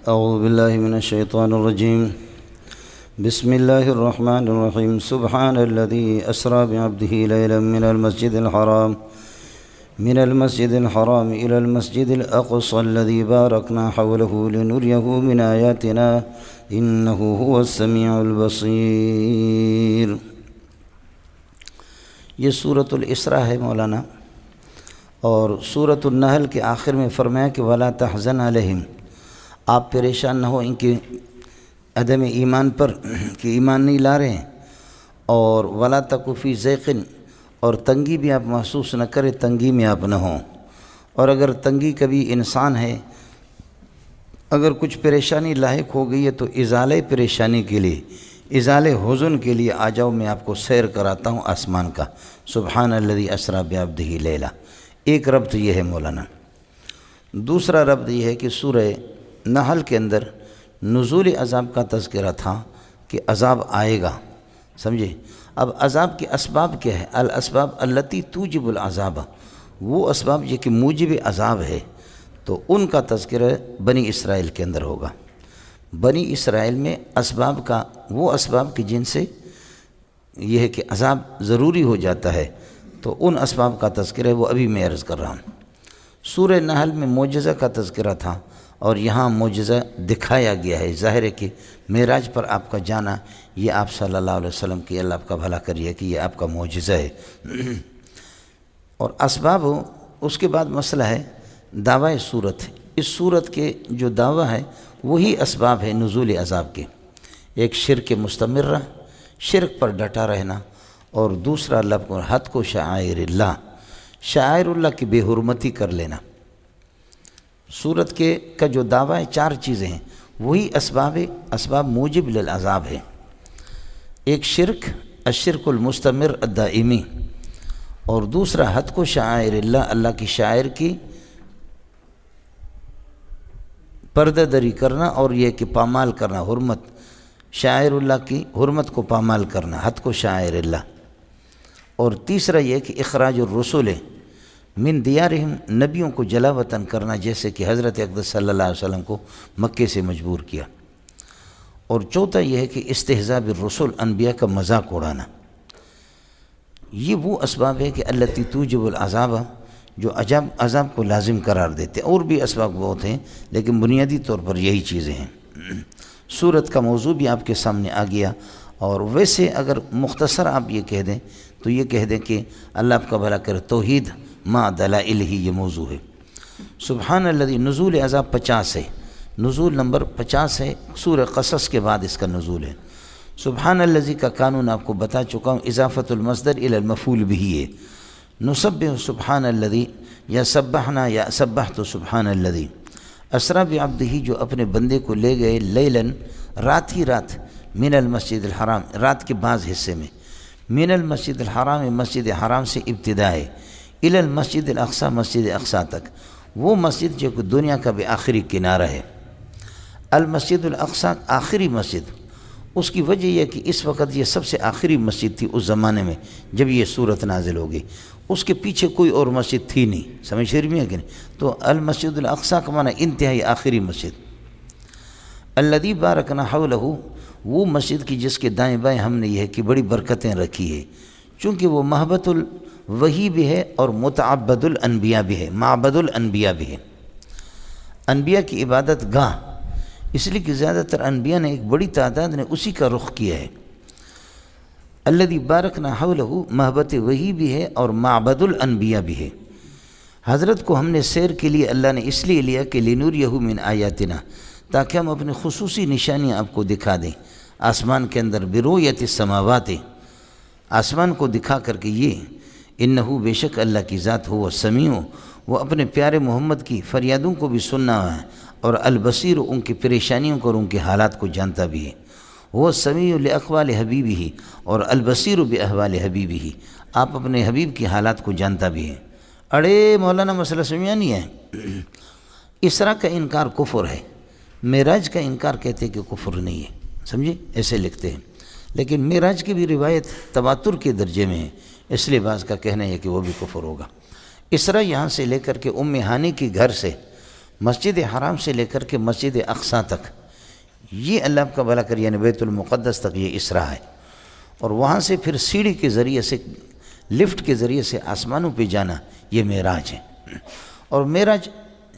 اعوذ باللہ من الشیطان الرجیم بسم اللہ الرحمن الرحیم سبحان الذی اسری بعبدہ لیلا من المسجد الحرام إلى المسجد الأقصى الذي باركنا حوله لنريه من آياتنا إنه هو السميع البصير۔ یہ سورۃ الاسراء ہے مولانا، اور سورۃ النحل کے آخر میں فرمایا کہ وَلَا تَحْزَنْ عَلَيْهِمْ، آپ پریشان نہ ہو ان کے عدم ایمان پر کہ ایمان نہیں لا رہے ہیں، اور وَلَا تَكُ فِي ضَيْقٍ، اور تنگی بھی آپ محسوس نہ کریں، تنگی میں آپ نہ ہوں۔ اور اگر تنگی کبھی انسان ہے، اگر کچھ پریشانی لاحق ہو گئی ہے تو ازالہ پریشانی کے لیے، ازالہ حزن کے لیے آ جاؤ، میں آپ کو سیر کراتا ہوں آسمان کا۔ سبحان الذی اسری بعبدہ لیلا، ایک ربط یہ ہے مولانا۔ دوسرا ربط یہ ہے کہ سورہ نحل کے اندر نزول عذاب کا تذکرہ تھا کہ عذاب آئے گا، سمجھے؟ اب عذاب کے اسباب کیا ہے؟ الاسباب التی توجب العذاب، وہ اسباب یہ کہ موجب عذاب ہے، تو ان کا تذکرہ بنی اسرائیل کے اندر ہوگا۔ بنی اسرائیل میں اسباب کا، وہ اسباب کی جن سے یہ ہے کہ عذاب ضروری ہو جاتا ہے، تو ان اسباب کا تذکرہ وہ ابھی میں عرض کر رہا ہوں۔ سورہ نحل میں معجزہ کا تذکرہ تھا، اور یہاں معجزہ دکھایا گیا ہے۔ ظاہر ہے کہ معراج پر آپ کا جانا، یہ آپ صلی اللہ علیہ وسلم کی اللہ آپ کا بھلا کریے کہ یہ آپ کا معجزہ ہے۔ اور اسباب، اس کے بعد مسئلہ ہے دعوی صورت۔ اس صورت کے جو دعویٰ ہے وہی اسباب ہے نزول عذاب کے۔ ایک شرک مستمرہ، شرک پر ڈٹا رہنا، اور دوسرا حد کو شعائر اللہ، شعائر اللہ کی بے حرمتی کر لینا۔ صورت کے کا جو دعویٰ ہے، چار چیزیں ہیں، وہی اسباب موجب للعذاب ہے۔ ایک شرک، الشرک المستمر الدائمی، اور دوسرا حد کو شعائر اللہ، اللہ کی شاعر کی پردہ دری کرنا، اور یہ کہ پامال کرنا، حرمت، شاعر اللہ کی حرمت کو پامال کرنا، حد کو شاعر اللہ۔ اور تیسرا یہ کہ اخراج الرسول من دیارہم، نبیوں کو جلا وطن کرنا، جیسے کہ حضرت اقدس صلی اللہ علیہ وسلم کو مکے سے مجبور کیا۔ اور چوتھا یہ ہے کہ استہزاء بالرسل، انبیاء کا مذاق اڑانا۔ یہ وہ اسباب ہے کہ التی توجب العذاب، جو عذاب کو لازم قرار دیتے۔ اور بھی اسباب بہت ہیں، لیکن بنیادی طور پر یہی چیزیں ہیں۔ سورت کا موضوع بھی آپ کے سامنے آ گیا، اور ویسے اگر مختصر آپ یہ کہہ دیں تو یہ کہہ دیں کہ اللہ آپ کا بھلا کرے، توحید ما دلائل ہی یہ موضوع ہے۔ سبحان الذی، نزول عذاب 50 ہے، نزول نمبر 50 ہے، سورہ قصص کے بعد اس کا نزول ہے۔ سبحان الذی کا قانون آپ کو بتا چکا ہوں، اضافت المصدر الی المفعول بہ ہے۔ نسبح سبحان الذی، یا سبحنا یا سبحت سبحان الذی اسری بعبدہ، جو اپنے بندے کو لے گئے لیلاً، رات ہی رات، من المسجد الحرام، رات کے بعض حصے میں، من المسجد الحرام، مسجد حرام سے ابتدا ہے، الی المسجد الاقصی، مسجد اقصی تک، وہ مسجد جو کہ دنیا کا بھی آخری کنارہ ہے۔ المسجد الاقصی، آخری مسجد۔ اس کی وجہ یہ کہ اس وقت یہ سب سے آخری مسجد تھی اس زمانے میں جب یہ صورت نازل ہوگی۔ اس کے پیچھے کوئی اور مسجد تھی نہیں، سمجھ شریف میں ہے کہ نہیں؟ تو المسجد الاقصی کا معنی انتہائی آخری مسجد۔ الذی بارکنا حولہ، وہ مسجد کی جس کے دائیں بائیں ہم نے یہ کہ بڑی برکتیں رکھی ہے، چونکہ وہ محبت الوحی بھی ہے اور متعبد الانبیاء بھی ہے، معبد الانبیاء بھی ہے، انبیاء کی عبادت گاہ، اس لیے کہ زیادہ تر انبیاء نے، ایک بڑی تعداد نے اسی کا رخ کیا ہے۔ الذی بارکنا حولہ، محبت وحی بھی ہے اور معبد الانبیاء بھی ہے۔ حضرت کو ہم نے سیر کے لیے اللہ نے اس لیے لیا کہ لنریہ من آیاتنا، تاکہ ہم اپنی خصوصی نشانیاں آپ کو دکھا دیں آسمان کے اندر، برؤیت السماوات، آسمان کو دکھا کر کے یہ، انہو، بے شک اللہ کی ذات ہو، سمیع، وہ اپنے پیارے محمد کی فریادوں کو بھی سننا ہے، اور البصیر، ان کی پریشانیوں کو اور ان کے حالات کو جانتا بھی ہے۔ وہ سمیع لاقوال حبیبہ، اور البصیر باحوال حبیبہ، آپ اپنے حبیب کی حالات کو جانتا بھی ہے۔ اڑے مولانا مسئلہ سمجھا نہیں ہے؟ اسراء کا انکار کفر ہے، معراج کا انکار کہتے ہیں کہ کفر نہیں ہے، سمجھے؟ ایسے لکھتے ہیں، لیکن معراج کی بھی روایت تواتر کے درجے میں ہے، اس لیے بعض کا کہنا ہے کہ وہ بھی کفر ہوگا۔ اسراء یہاں سے لے کر کے ام ہانی کے گھر سے مسجد حرام سے لے کر کے مسجد اقصیٰ تک، یہ اللہ آپ کا بھلا کر، یعنی بیت المقدس تک یہ اسراء ہے، اور وہاں سے پھر سیڑھی کے ذریعے سے، لفٹ کے ذریعے سے آسمانوں پہ جانا، یہ معراج ہے۔ اور معراج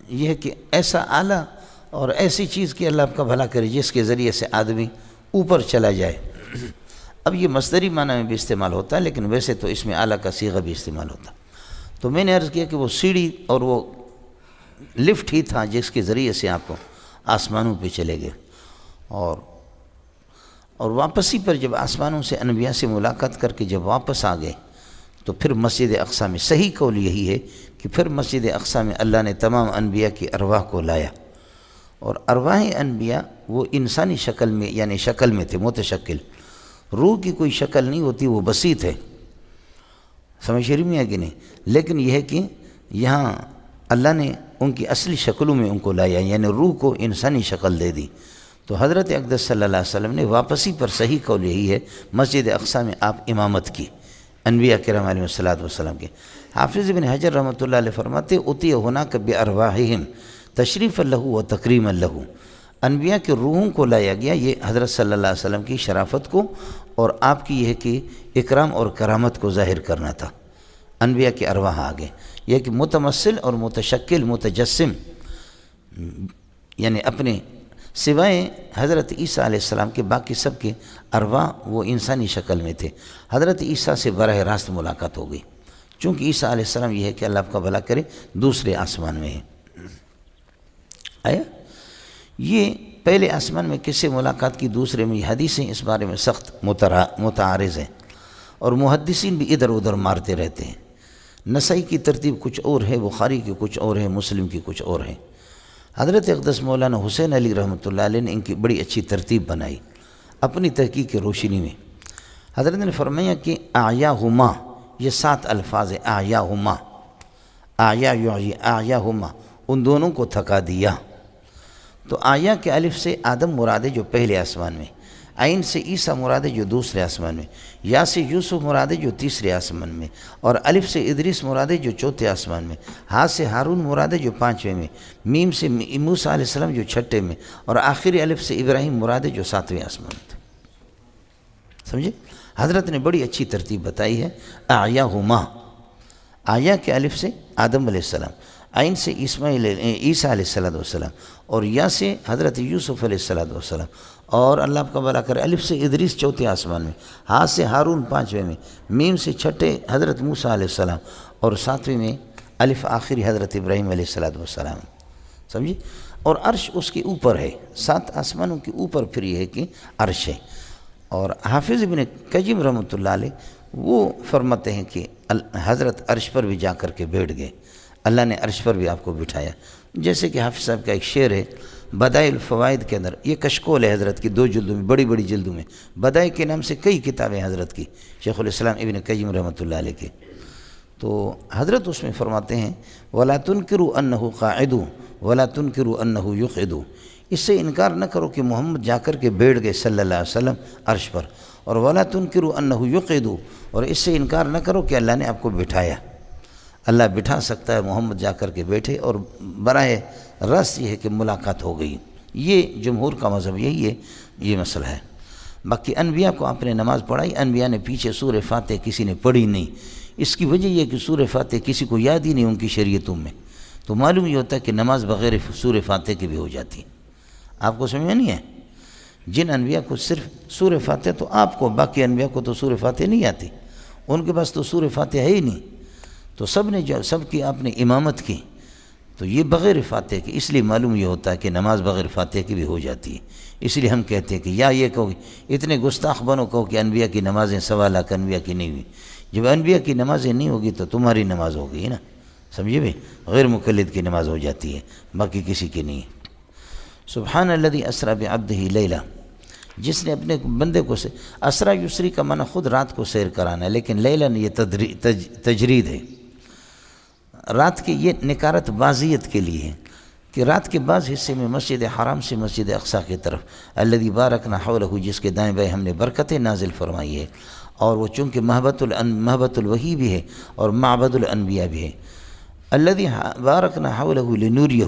یہ ہے کہ ایسا اعلیٰ اور ایسی چیز کہ اللہ آپ کا بھلا کرے جس کے ذریعے سے آدمی اوپر چلا جائے۔ اب یہ مصدری معنی میں بھی استعمال ہوتا ہے، لیکن ویسے تو اس میں اعلیٰ کا صیغہ بھی استعمال ہوتا ہے۔ تو میں نے عرض کیا کہ وہ سیڑھی اور وہ لفٹ ہی تھا جس کے ذریعے سے آپ کو آسمانوں پہ چلے گئے، اور واپسی پر جب آسمانوں سے انبیاء سے ملاقات کر کے جب واپس آ گئے تو پھر مسجد اقصیٰ میں، صحیح قول یہی ہے کہ پھر مسجد اقصیٰ میں اللہ نے تمام انبیاء کی ارواح کو لایا، اور ارواح انبیاء وہ انسانی شکل میں، یعنی شکل میں تھے، متشکل، روح کی کوئی شکل نہیں ہوتی، وہ بسیط ہے، سمجھ شریف میں ہے کہ نہیں؟ لیکن یہ ہے کہ یہاں اللہ نے ان کی اصلی شکلوں میں ان کو لایا، یعنی روح کو انسانی شکل دے دی۔ تو حضرت اقدس صلی اللہ علیہ وسلم نے واپسی پر صحیح قول یہی ہے، مسجد اقصیٰ میں آپ امامت کی انبیاء کرام علیہ الصلوۃ والسلام کے۔ حافظ ابن حجر رحمۃ اللہ علیہ فرماتے اُتِیَ هُنَاكَ بِأَرْوَاحِهِمْ تشریفا لہ و تکریما لہ، انبیاء کے روحوں کو لایا گیا، یہ حضرت صلی اللہ علیہ وسلم کی شرافت کو اور آپ کی یہ کہ اکرام اور کرامت کو ظاہر کرنا تھا۔ انبیاء کے ارواح آگے، یہ کہ متمثل اور متشکل، متجسم، یعنی اپنے سوائے حضرت عیسیٰ علیہ السلام کے باقی سب کے ارواح وہ انسانی شکل میں تھے۔ حضرت عیسیٰ سے براہ راست ملاقات ہو گئی، چونکہ عیسیٰ علیہ السلام یہ ہے کہ اللہ آپ کا بھلا کرے دوسرے آسمان میں ہے۔ آیا یہ پہلے آسمان میں کس سے ملاقات کی، دوسرے میں، حدیثیں اس بارے میں سخت متعارض ہیں، اور محدثین بھی ادھر ادھر مارتے رہتے ہیں۔ نسائی کی ترتیب کچھ اور ہے، بخاری کی کچھ اور ہے، مسلم کی کچھ اور ہے۔ حضرت اقدس مولانا حسین علی رحمۃ اللہ علیہ نے ان کی بڑی اچھی ترتیب بنائی اپنی تحقیق کی روشنی میں۔ حضرت نے فرمایا کہ اعیاہما، یہ 7 الفاظ ہیں، اعیاہما، اعیاہما، ان دونوں کو تھکا دیا۔ تو آیا کے الف سے آدم مراد ہے جو پہلے آسمان میں، عین سے عیسیٰ مراد ہے جو دوسرے آسمان میں، یا سے یوسف مراد ہے جو تیسرے آسمان میں، اور الف سے ادریس مراد ہے جو چوتھے آسمان میں، ہاں سے ہارون مراد ہے جو 5ویں میں، میم سے موسیٰ علیہ السلام جو 6 میں، اور آخری الف سے ابراہیم مراد ہے جو 7ویں آسمان میں تھے۔ سمجھے؟ حضرت نے بڑی اچھی ترتیب بتائی ہے۔ اعیاہما، آیا کے الف سے آدم علیہ السلام، عین سے عیسیٰ علیہ السلام، اور یا سے حضرت یوسف علیہ السلام، اور اللہ آپ کا بھلا کرے الف سے ادریس 4 آسمان میں، ہاں سے ہارون 5ویں میں، میم سے 6 حضرت موسیٰ علیہ السلام، اور 7ویں میں الف آخری حضرت ابراہیم علیہ السلام۔ سمجھے؟ اور عرش اس کے اوپر ہے، 7 آسمانوں کے اوپر پھر یہ ہے کہ عرش ہے۔ اور حافظ ابن قیم رحمۃ اللہ علیہ وہ فرماتے ہیں کہ حضرت عرش پر بھی جا کر کے بیٹھ گئے، اللہ نے عرش پر بھی آپ کو بٹھایا۔ جیسے کہ حافظ صاحب کا ایک شعر ہے بدائع الفوائد کے اندر، یہ کشکول ہے حضرت کی 2 جلدوں میں، بڑی بڑی جلدوں میں، بدائع کے نام سے کئی کتابیں حضرت کی، شیخ الاسلام ابن قیم رحمۃ اللہ علیہ کے۔ تو حضرت اس میں فرماتے ہیں وَلَا تُنْكِرُوا أَنَّهُ قَاعِدُ وَلَا تُنْكِرُوا أَنَّهُ يُقْعِدُ، اس سے انکار نہ کرو کہ محمد جا کر کے بیٹھ گئے صلی اللہ علیہ وسلم عرش پر، اور وَلَا تُنْكِرُوا أَنَّهُ يُقْعِدُ، اور اس سے انکار نہ کرو کہ اللہ نے آپ کو بٹھایا۔ اللہ بٹھا سکتا ہے، محمد جا کر کے بیٹھے، اور براہ راست یہ ہے کہ ملاقات ہو گئی۔ یہ جمہور کا مذہب یہی ہے، یہ مسئلہ ہے۔ باقی انبیاء کو آپ نے نماز پڑھائی، انبیاء نے پیچھے سورہ فاتح کسی نے پڑھی نہیں، اس کی وجہ یہ کہ سورہ فاتح کسی کو یاد ہی نہیں ان کی شریعتوں میں، تو معلوم یہ ہوتا ہے کہ نماز بغیر سورہ فاتح کی بھی ہو جاتی ہے۔ آپ کو سمجھ میں نہیں ہے؟ جن انبیاء کو صرف سورہ فاتح، تو آپ کو، باقی انبیاء کو تو سورہ فاتح نہیں آتی، ان کے پاس تو سورہ فاتح ہے ہی نہیں، تو سب نے جو سب کی آپ نے امامت کی، تو یہ بغیر فاتح کی، اس لیے معلوم یہ ہوتا ہے کہ نماز بغیر فاتح کی بھی ہو جاتی ہے۔ اس لیے ہم کہتے ہیں کہ یا یہ کہو، اتنے گستاخ بنو کہو کہ انبیاء کی نمازیں 1.25 لاکھ انبیاء کی نہیں ہوئی، جب انبیاء کی نمازیں نہیں ہوگی تو تمہاری نماز ہوگی نا، سمجھے بھائی؟ غیر مقلد کی نماز ہو جاتی ہے، باقی کسی کی نہیں ہے۔ سبحان الذی اسری بعبدہ لیلا، جس نے اپنے بندے کو سے، اسرا یسری کا معنی خود رات کو سیر کرانا ہے، لیکن لیلا یہ تجرید ہے، رات کے یہ نکارت بازیت کے لیے ہے کہ رات کے بعض حصے میں مسجد حرام سے مسجد اقصیٰ کی طرف الذی بارکنا حولہ، جس کے دائیں بائیں ہم نے برکتیں نازل فرمائی ہے، اور وہ چونکہ محبت الوحی بھی ہے اور معبد الانبیاء بھی ہے۔ الذی بارکنا حولہ لنوریہ،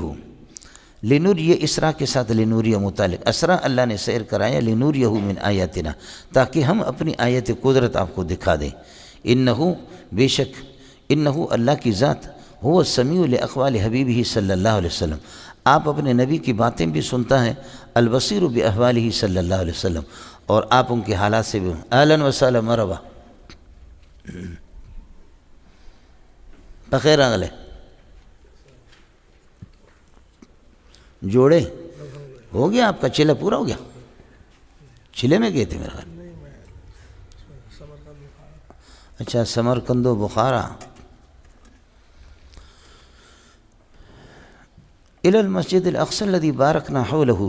لنور یہ اسرا کے ساتھ لنوریہ متعلق، اسرا اللہ نے سیر کرایا لنوریہ من آیاتنا، تاکہ ہم اپنی آیت قدرت آپ کو دکھا دیں۔ انہو بے شک، انہو اللہ کی ذات، هو السمیع لاقوال حبیبہ صلی اللہ علیہ وسلم، آپ اپنے نبی کی باتیں بھی سنتا ہے، البصیر باحوالہ صلی اللہ علیہ وسلم، اور آپ ان کے حالات سے بھی۔ اہلا وسہلا مرحبا، بخیر اگلے جوڑے ہو گیا آپ کا چلہ پورا ہو گیا؟ چلے میں گئے تھے میرا خیال؟ اچھا، سمرقند و بخارا۔ الی المسجد الاقصی الذی بارکنا حولہ،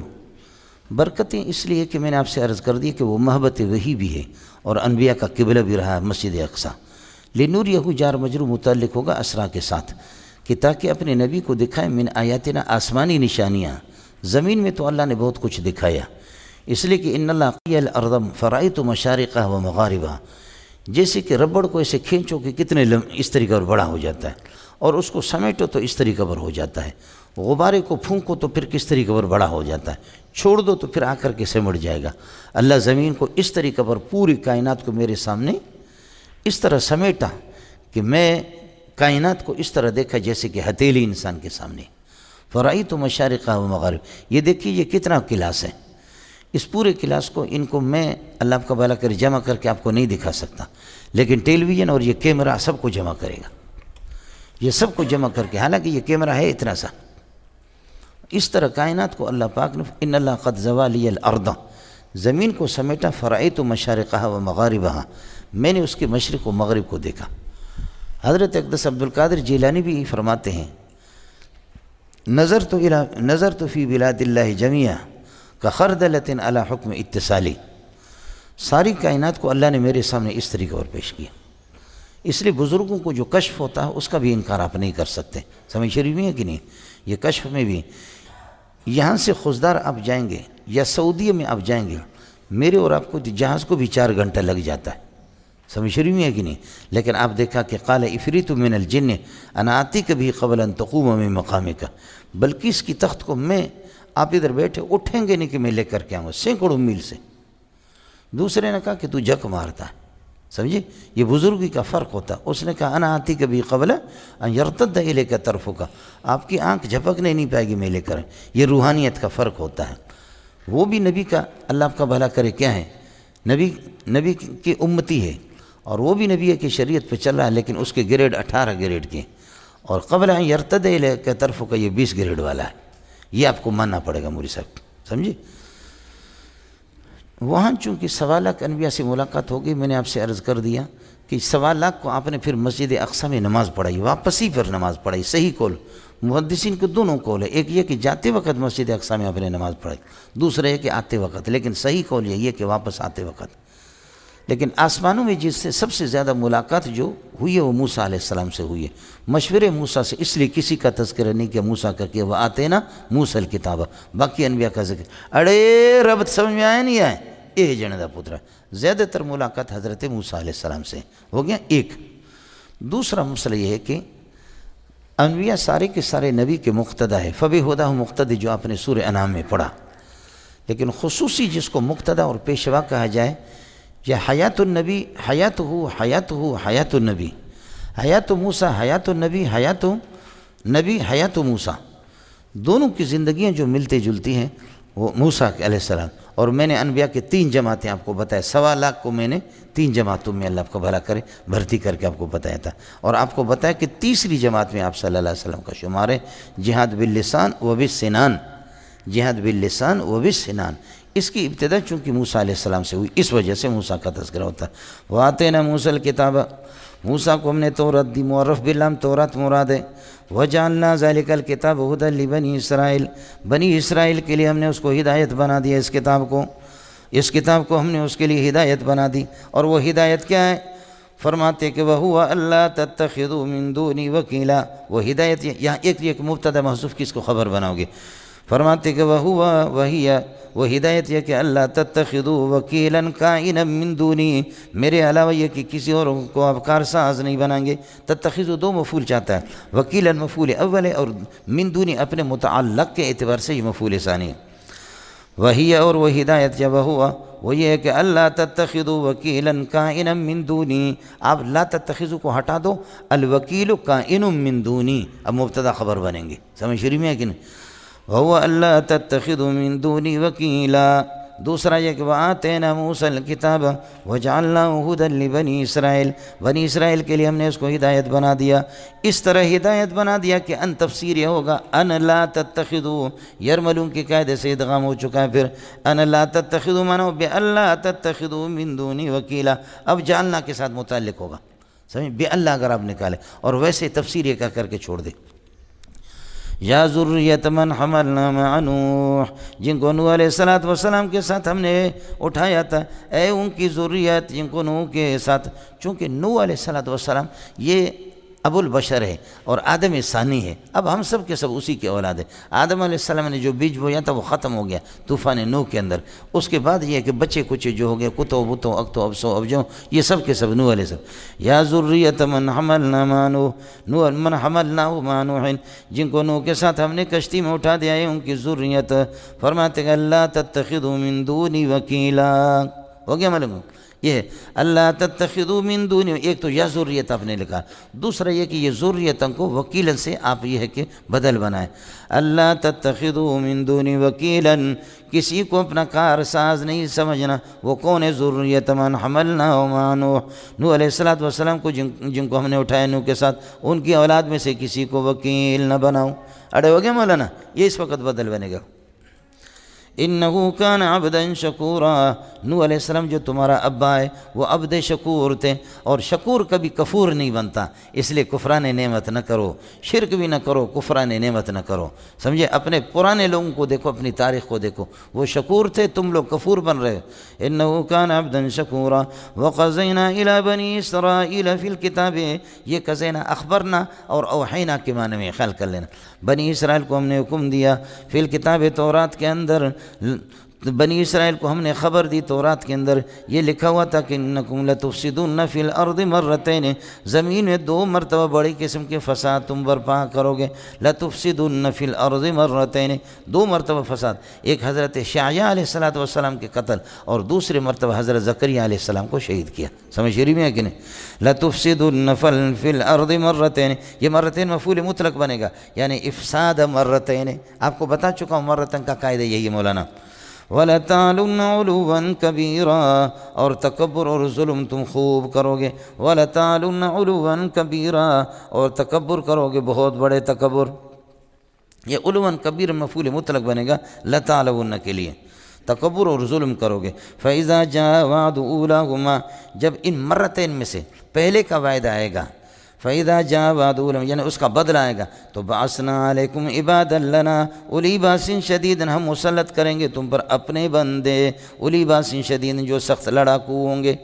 برکتیں اس لیے کہ میں نے آپ سے عرض کر دی کہ وہ محبت وحی بھی ہے اور انبیاء کا قبلہ بھی رہا ہے مسجد اقصی۔ لنوریہ جار مجرور متعلق ہوگا اسرا کے ساتھ، کہ تاکہ اپنے نبی کو دکھائے من آیاتنا، آسمانی نشانیاں۔ زمین میں تو اللہ نے بہت کچھ دکھایا، اس لیے کہ ان اللہ قی الارض فرأیت مشارقہ و مغاربہ، جیسے کہ ربڑ کو ایسے کھینچو کہ کتنے اس طریقے پر بڑا ہو جاتا ہے، اور اس کو سمیٹو تو اس طریقے پر ہو جاتا ہے، غبارے کو پھونکو تو پھر کس طریقے پر بڑا ہو جاتا ہے، چھوڑ دو تو پھر آ کر کے سمٹ جائے گا۔ اللہ زمین کو اس طریقے پر، پوری کائنات کو میرے سامنے اس طرح سمیٹا کہ میں کائنات کو اس طرح دیکھا جیسے کہ ہتھیلی انسان کے سامنے۔ فرأیت مشارقہ و مغارب، یہ دیکھیے یہ کتنا کلاس ہے، اس پورے کلاس کو ان کو میں اللہ آپ کا بھلا کر جمع کر کے آپ کو نہیں دکھا سکتا، لیکن ٹیلی ویژن اور یہ کیمرہ سب کو جمع کرے گا، یہ سب کو جمع کر کے، حالانکہ یہ کیمرہ ہے اتنا سا، اس طرح کائنات کو اللہ پاک نے ان اللہ قد زوالی الارض، زمین کو سمیٹا، فرأیت مشارقہ و مغاربہ، میں نے اس کے مشرق و مغرب کو دیکھا۔ حضرت اقدس عبدالقادر جیلانی بھی فرماتے ہیں، نظرت فی بلاد اللہ جمیعا کخردلۃ علی حکم اتصالی، ساری کائنات کو اللہ نے میرے سامنے اس طریقے پر پیش کیا۔ اس لیے بزرگوں کو جو کشف ہوتا ہے اس کا بھی انکار آپ نہیں کر سکتے، سمجھ شریف میں ہے کہ نہیں؟ یہ کشف میں بھی، یہاں سے خزدار آپ جائیں گے یا سعودیہ میں آپ جائیں گے، میرے اور آپ کو جہاز کو بھی 4 گھنٹہ لگ جاتا ہے، سمجھ شریف میں ہے کہ نہیں؟ لیکن آپ دیکھا کہ قال عفریت من الجن انا آتیک بھی قبل ان تقوم من مقامک، بلکہ اس کی تخت کو میں، آپ ادھر بیٹھے اٹھیں گے نہیں کہ میں لے کر کے آؤں، سینکڑوں میل سے۔ دوسرے نے کہا کہ تو جک مارتا ہے، سمجھے؟ یہ بزرگی کا فرق ہوتا ہے۔ اس نے کہا انا آتیک بھی قبل ان یرتد الیک طرفک، آپ کی آنکھ جھپکنے نہیں پائے گی میں لے کر، یہ روحانیت کا فرق ہوتا ہے۔ وہ بھی نبی کا، اللہ آپ کا بھلا کرے، کیا ہے؟ نبی کی امتی ہے، اور وہ بھی نبی کی شریعت پہ چل رہا ہے، لیکن اس کے گریڈ 18 گریڈ کے، اور قبل ان یرتد الیک طرفک یہ 20 گریڈ والا ہے، یہ آپ کو ماننا پڑے گا مولوی صاحب، سمجھے؟ وہاں چونکہ 1.25 لاکھ انبیاء سے ملاقات ہو گئی، میں نے آپ سے عرض کر دیا کہ 1.25 لاکھ کو آپ نے پھر مسجد اقصی میں نماز پڑھائی، واپسی پر نماز پڑھائی، صحیح قول، محدثین کو دونوں قول ہے، ایک یہ کہ جاتے وقت مسجد اقصی میں آپ نے نماز پڑھائی، دوسرا یہ کہ آتے وقت، لیکن صحیح قول یہ کہ واپس آتے وقت۔ لیکن آسمانوں میں جس سے سب سے زیادہ ملاقات جو ہوئی ہے وہ موسیٰ علیہ السلام سے ہوئی ہے، مشورے موسیٰ سے، اس لیے کسی کا تذکرہ نہیں کیا موسیٰ کا، کہ وہ آتے نا موسیٰ الکتابہ، باقی انبیاء کا ذکر۔ اڑے رب سمجھ میں آیا نہیں آئے؟ اے جن دا پترا، زیادہ تر ملاقات حضرت موسیٰ علیہ السلام سے ہو گیا۔ ایک دوسرا مسئلہ یہ ہے کہ انبیاء سارے کے سارے نبی کے مقتدی ہے، فبہداہ مقتدی، جو آپ نے سورہ انعام میں پڑھا، لیکن خصوصی جس کو مقتدی اور پیشوا کہا جائے، یہ حیات النبی، حیات النبی، حیات موسیٰ، حیات النبی، حیات موسیٰ، دونوں کی زندگیاں جو ملتے جلتی ہیں وہ موسیٰ علیہ السلام۔ اور میں نے انبیاء کے 3 جماعتیں آپ کو بتایا، 1.25 لاکھ کو میں نے 3 جماعتوں میں اللہ آپ کو بھلا کرے بھرتی کر کے آپ کو بتایا تھا، اور آپ کو بتایا کہ تیسری جماعت میں آپ صلی اللہ علیہ وسلم کا شمار ہے، جہاد باللسان و بالسنان، جہاد باللسان و بالسنان۔ اس کی ابتدا چونکہ موسیٰ علیہ السلام سے ہوئی، اس وجہ سے موسیٰ کا تذکرہ ہوتا ہے۔ وَآتَيْنَا مُوسَى الْكِتَابَ، موسیٰ کو ہم نے تورات دی، معرف باللام، تورات مراد ہے۔ وَجَعَلْنَا ذَلِكَ الْكِتَابَ هُدًى لِبَنِي اسرائیل، بنی اسرائیل کے لیے ہم نے اس کو ہدایت بنا دیا، اس کتاب کو ہم نے اس کے لیے ہدایت بنا دی، اور وہ ہدایت کیا ہے؟ فرماتے کہ وَهُوَ أَلَّا تَتَّخِذُوا مِن دُونِي وَكِيلًا، وہ ہدایت، یہاں ایک مبتدا محذوف کی اس کو خبر بناؤ گے، فرماتے کہ وہ ہدایت یہ کہ اللہ تتخذوا وکیلا کائنا من دونی، میرے علاوہ یہ کہ کسی اور کو آپ کارساز نہیں بنائیں گے۔ تتخذوا دو مفعول چاہتا ہے، وکیلا مفعول اول ہے اور من دونی اپنے متعلق کے اعتبار سے یہ مفعول ثانی ہے۔ وہی اور وہ ہدایت جب وہ یہ ہے کہ اللہ تتخذوا وکیلا کائنا من دونی، آپ لا تتخذوا کو ہٹا دو، الوکیل کائن من دونی اب مبتدا خبر بنیں گے، سمجھ شریف میں ہے کہ نہیں؟ وهو اللہ تتخذوا من دونی وکیلا۔ دوسرا یہ کہ وآتینا موسیٰ الکتاب وجعلناه هدى لبنی اسرائیل، بنی اسرائیل کے لیے ہم نے اس کو ہدایت بنا دیا۔ اس طرح ہدایت بنا دیا کہ ان تفسیر یہ ہوگا ان لا تتخذوا، یرملون کے قاعدے سے ادغام ہو چکا ہے، پھر ان لا تتخذوا مانو بألا تتخذوا من دونی وکیلا، اب جعلنا کے ساتھ متعلق ہوگا، سمجھ بألا اگر آپ نکالے، اور ویسے تفسیر یہ کر کے چھوڑ دے۔ یا ذریت من حملنا مع نوح، جن کو نوح علیہ السلام کے ساتھ ہم نے اٹھایا تھا، اے ان کی ذریت جن کو نوح کے ساتھ، چونکہ نوح علیہ السلام یہ ابو البشر ہے اور آدم ثانی ہے، اب ہم سب کے سب اسی کے اولاد ہیں۔ آدم علیہ السلام نے جو بیج بویا تھا وہ ختم ہو گیا طوفان نوح کے اندر، اس کے بعد یہ ہے کہ بچے کچے جو ہو گئے کتو بتو اکتو ابسو ابجو، یہ سب کے سب نوح علیہ السلام۔ یا ذریت من حملنا مع نوح، من حملنا مع نوح، جن کو نوح کے ساتھ ہم نے کشتی میں اٹھا دیا ہے ان کی ذریت، فرماتے ہیں اللہ تتخذوا من دونی وکیلا، ہو گیا معلوم؟ یہ ہے اللہ تتخذوا من دونی، ایک تو یا ذریت آپ نے لکھا، دوسرا یہ کہ یہ ذریتوں کو وکیلا سے آپ یہ ہے کہ بدل بنائیں۔ اللہ تتخذوا من دونی وکیلا، کسی کو اپنا کار ساز نہیں سمجھنا، وہ کون ہے؟ ذریت من حملنا مع نوح، نوح علیہ السلام کو جن کو ہم نے اٹھایا نوح کے ساتھ، ان کی اولاد میں سے کسی کو وکیل نہ بناؤ۔ اڑے ہو گیا مولانا؟ یہ اس وقت بدل بنے گا۔ انہو کان عبدا شکورا، نوح علیہ السلام جو تمہارا ابا ہے وہ عبد شکور تھے، اور شکور کبھی کفور نہیں بنتا، اس لیے کفران نعمت نہ کرو، شرک بھی نہ کرو، کفران نعمت نہ کرو، سمجھے؟ اپنے پرانے لوگوں کو دیکھو، اپنی تاریخ کو دیکھو، وہ شکور تھے، تم لوگ کفور بن رہے ہو۔ انہو کان عبدا شکورا وقضینا الی بنی اسرائیل فی الکتاب، یہ قضینا اخبرنا اور اوحینا کے معنی میں خیال کر لینا، بنی اسرائیل کو ہم نے حکم دیا، فی الکتاب تورات کے اندر، بنی اسرائیل کو ہم نے خبر دی تورات کے اندر، یہ لکھا ہوا تھا کہ انکم لتفسدون فی الارض مرتین، زمین میں دو مرتبہ بڑی قسم کے فساد تم برپا کرو گے، لتفسدون فی الارض مرتین، دو مرتبہ فساد، ایک حضرت شعیاء علیہ السلام کے قتل اور دوسرے مرتبہ حضرت زکریا علیہ السلام کو شہید کیا، سمجھ شریف میں ہے کہ نہیں؟ لتفسدون فی الارض مرتین، یہ مرتین مفعول مطلق بنے گا، یعنی افساد مرتین، آپ کو بتا چکا ہوں مرتین کا قاعدہ یہی ہے مولانا۔ وَلَتَعْلُنَّ عُلُوًّا كَبِيرًا، اور تکبر اور ظلم تم خوب کرو گے، وَلَتَعْلُنَّ عُلُوًّا كَبِيرًا، اور تکبر کرو گے بہت بڑے تکبر، یہ علواً کبیر مفعول مطلق بنے گا لَتَعْلُنَّ کے لیے، تکبر اور ظلم کرو گے۔ فَإِذَا جَاءَ وَعْدُ أُولَاهُمَا، جب ان مرتين میں سے پہلے کا وعدہ آئے گا، فَإِذَا جَاءَ وَعْدُ أُولَاهُمَا یعنی اس کا بدلہ آئے گا، تو بَعَثْنَا عَلَيْكُمْ عِبَادًا لَنَا أُولِي بَأْسٍ شَدِيدٍ، ہم مسلط کریں گے تم پر اپنے بندے، أُولِي بَأْسٍ شَدِيدٍ جو سخت لڑاکو ہوں گے،